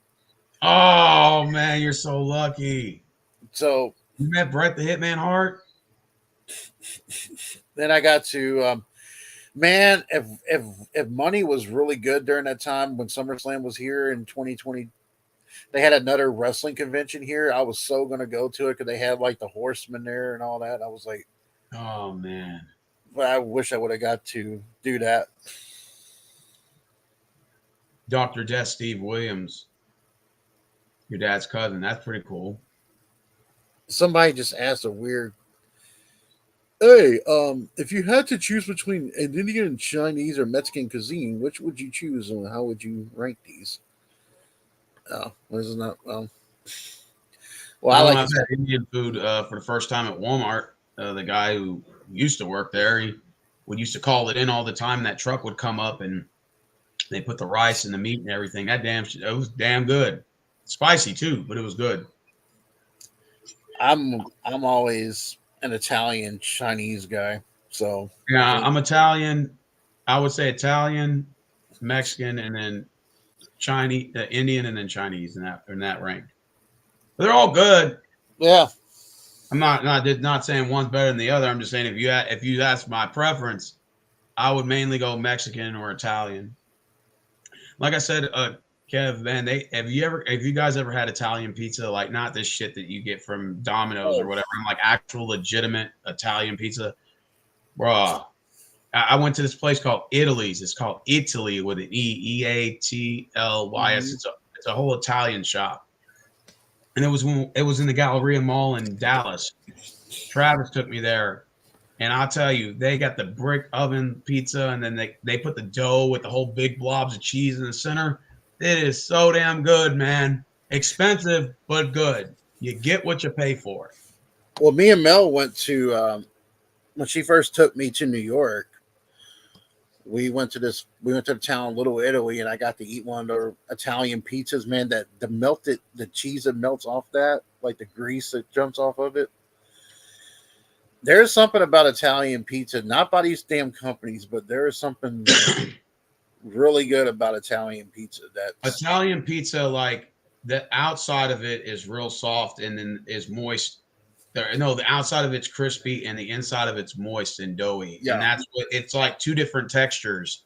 oh man, you're so lucky. So you met Bret the Hitman Hart. Then I got to man, if money was really good during that time when SummerSlam was here in 2020, they had another wrestling convention here. I was so gonna go to it because they had like the Horsemen there and all that. I was like, oh man, but I wish I would have got to do that. Dr. Death Steve Williams, your dad's cousin. That's pretty cool. Somebody just asked a weird. Hey, if you had to choose between Indian, Chinese, or Mexican cuisine, which would you choose, and how would you rank these? Oh, this is not well. Well, I like Indian food for the first time at Walmart. The guy who used to work there, he used to call it in all the time. That truck would come up and they put the rice and the meat and everything. It was damn good. Spicy too, but it was good. I'm always an Italian Chinese guy. So yeah, I'm Italian. I would say Italian, Mexican, and then Chinese, Indian, and then Chinese in that rank. They're all good. Yeah. I'm not saying one's better than the other. I'm just saying if you ask my preference, I would mainly go Mexican or Italian. Like I said, Kev, man, have you guys ever had Italian pizza? Like not this shit that you get from Domino's or whatever. Like actual legitimate Italian pizza, bruh. I went to this place called Italy's. It's called Italy with an Eatlys. Mm-hmm. It's a whole Italian shop, and it was in the Galleria Mall in Dallas. Travis took me there, and I'll tell you, they got the brick oven pizza, and then they put the dough with the whole big blobs of cheese in the center. It is so damn good, man. Expensive, but good. You get what you pay for. Well, me and Mel went to when she first took me to New York. We went to the town Little Italy, and I got to eat one of their Italian pizzas. Man, the cheese that melts off that, like the grease that jumps off of it. There's something about Italian pizza, not by these damn companies, but there is something really good about Italian pizza. Italian pizza, like the outside of it is real soft and then is moist. The outside of it's crispy and the inside of it's moist and doughy. Yeah. And that's what it's like, two different textures.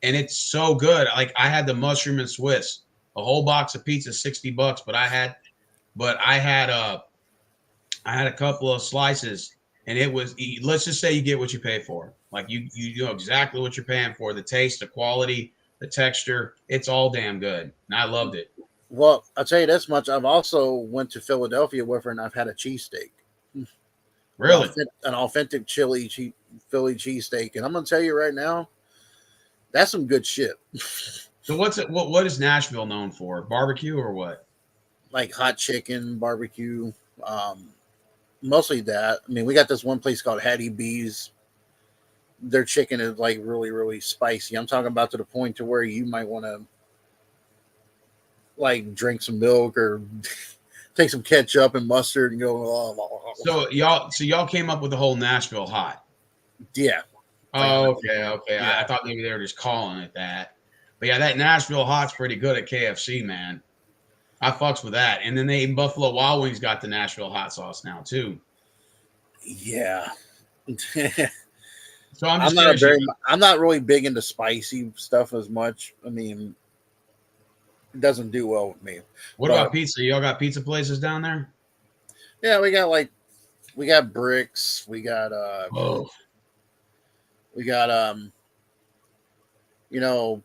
And it's so good. Like I had the mushroom and Swiss, a whole box of pizza, $60, but I had a couple of slices, and it was, let's just say you get what you pay for. Like you know exactly what you're paying for. The taste, the quality, the texture, it's all damn good. And I loved it. Well, I'll tell you this much. I've also went to Philadelphia with her, and I've had a cheesesteak. Really? An authentic Philly cheesesteak. And I'm going to tell you right now, that's some good shit. So what is Nashville known for? Barbecue or what? Like hot chicken, barbecue, mostly that. I mean, we got this one place called Hattie B's. Their chicken is like really, really spicy. I'm talking about to the point to where you might want to like drink some milk or take some ketchup and mustard and go. Oh. So y'all came up with the whole Nashville hot. Yeah. Oh, okay. Yeah. I thought maybe they were just calling it that. But yeah, that Nashville hot's pretty good at KFC, man. I fucks with that. And then Buffalo Wild Wings got the Nashville hot sauce now too. Yeah. So I'm just curious. I'm not really big into spicy stuff as much. I mean, it doesn't do well with me. What about pizza? Y'all got pizza places down there? Yeah, we got Bricks, we got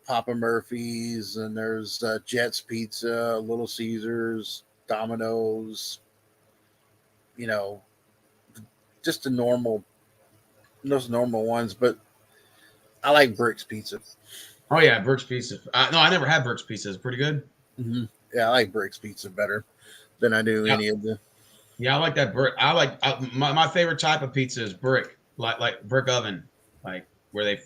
Papa Murphy's, and there's Jets Pizza, Little Caesars, Domino's, you know, just those normal ones, but I like Bricks Pizza. Oh yeah, Brooks Pizza. No, I never had Brooks Pizza. It's pretty good. Mm-hmm. Yeah, I like Bricks Pizza better than I do any of the. Yeah, I like that brick. My favorite type of pizza is brick, like brick oven, like where they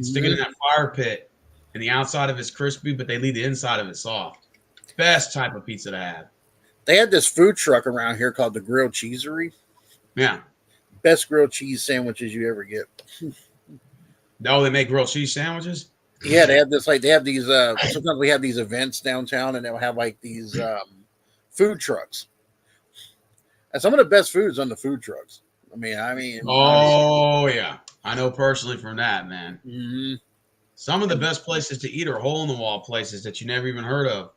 stick it in that fire pit, and the outside of it's crispy, but they leave the inside of it soft. Best type of pizza to have. They had this food truck around here called the Grilled Cheesery. Yeah. Best grilled cheese sandwiches you ever get. Oh, they make grilled cheese sandwiches? Yeah, they have these sometimes we have these events downtown, and they'll have like these food trucks. And some of the best foods on the food trucks. I mean. Oh yeah, I know personally from that, man. Mm-hmm. Some of the best places to eat are hole in the wall places that you never even heard of.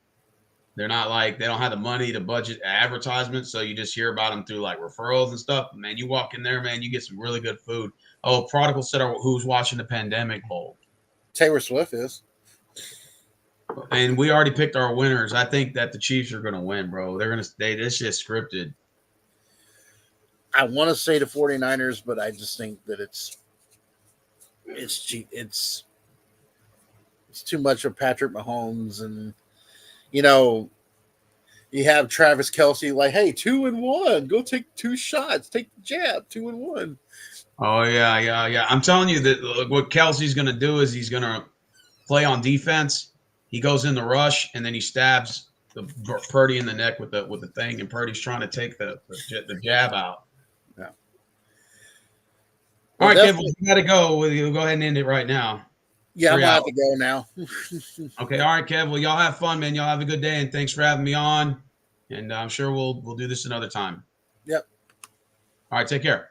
They're not like, they don't have the money to budget advertisements, so you just hear about them through like referrals and stuff. Man, you walk in there, man, you get some really good food. Oh, Prodigal said, who's watching the Pandemic Bowl? Taylor Swift is. And we already picked our winners. I think that the Chiefs are going to win, bro. This just scripted. I want to say the 49ers, but I just think that it's too much of Patrick Mahomes, and you have Travis Kelce like, hey, 2-1, go take 2 shots, take the jab, 2-1. Oh yeah. I'm telling you that what Kelsey's going to do is he's going to play on defense. He goes in the rush and then he stabs Purdy in the neck with the thing, and Purdy's trying to take the jab out. Yeah. All right, Kev, we got to go. We'll go ahead and end it right now. Yeah, I'm going to have to go now. Okay, all right, Kev. Well, y'all have fun, man. Y'all have a good day, and thanks for having me on. And I'm sure we'll do this another time. Yep. All right, take care.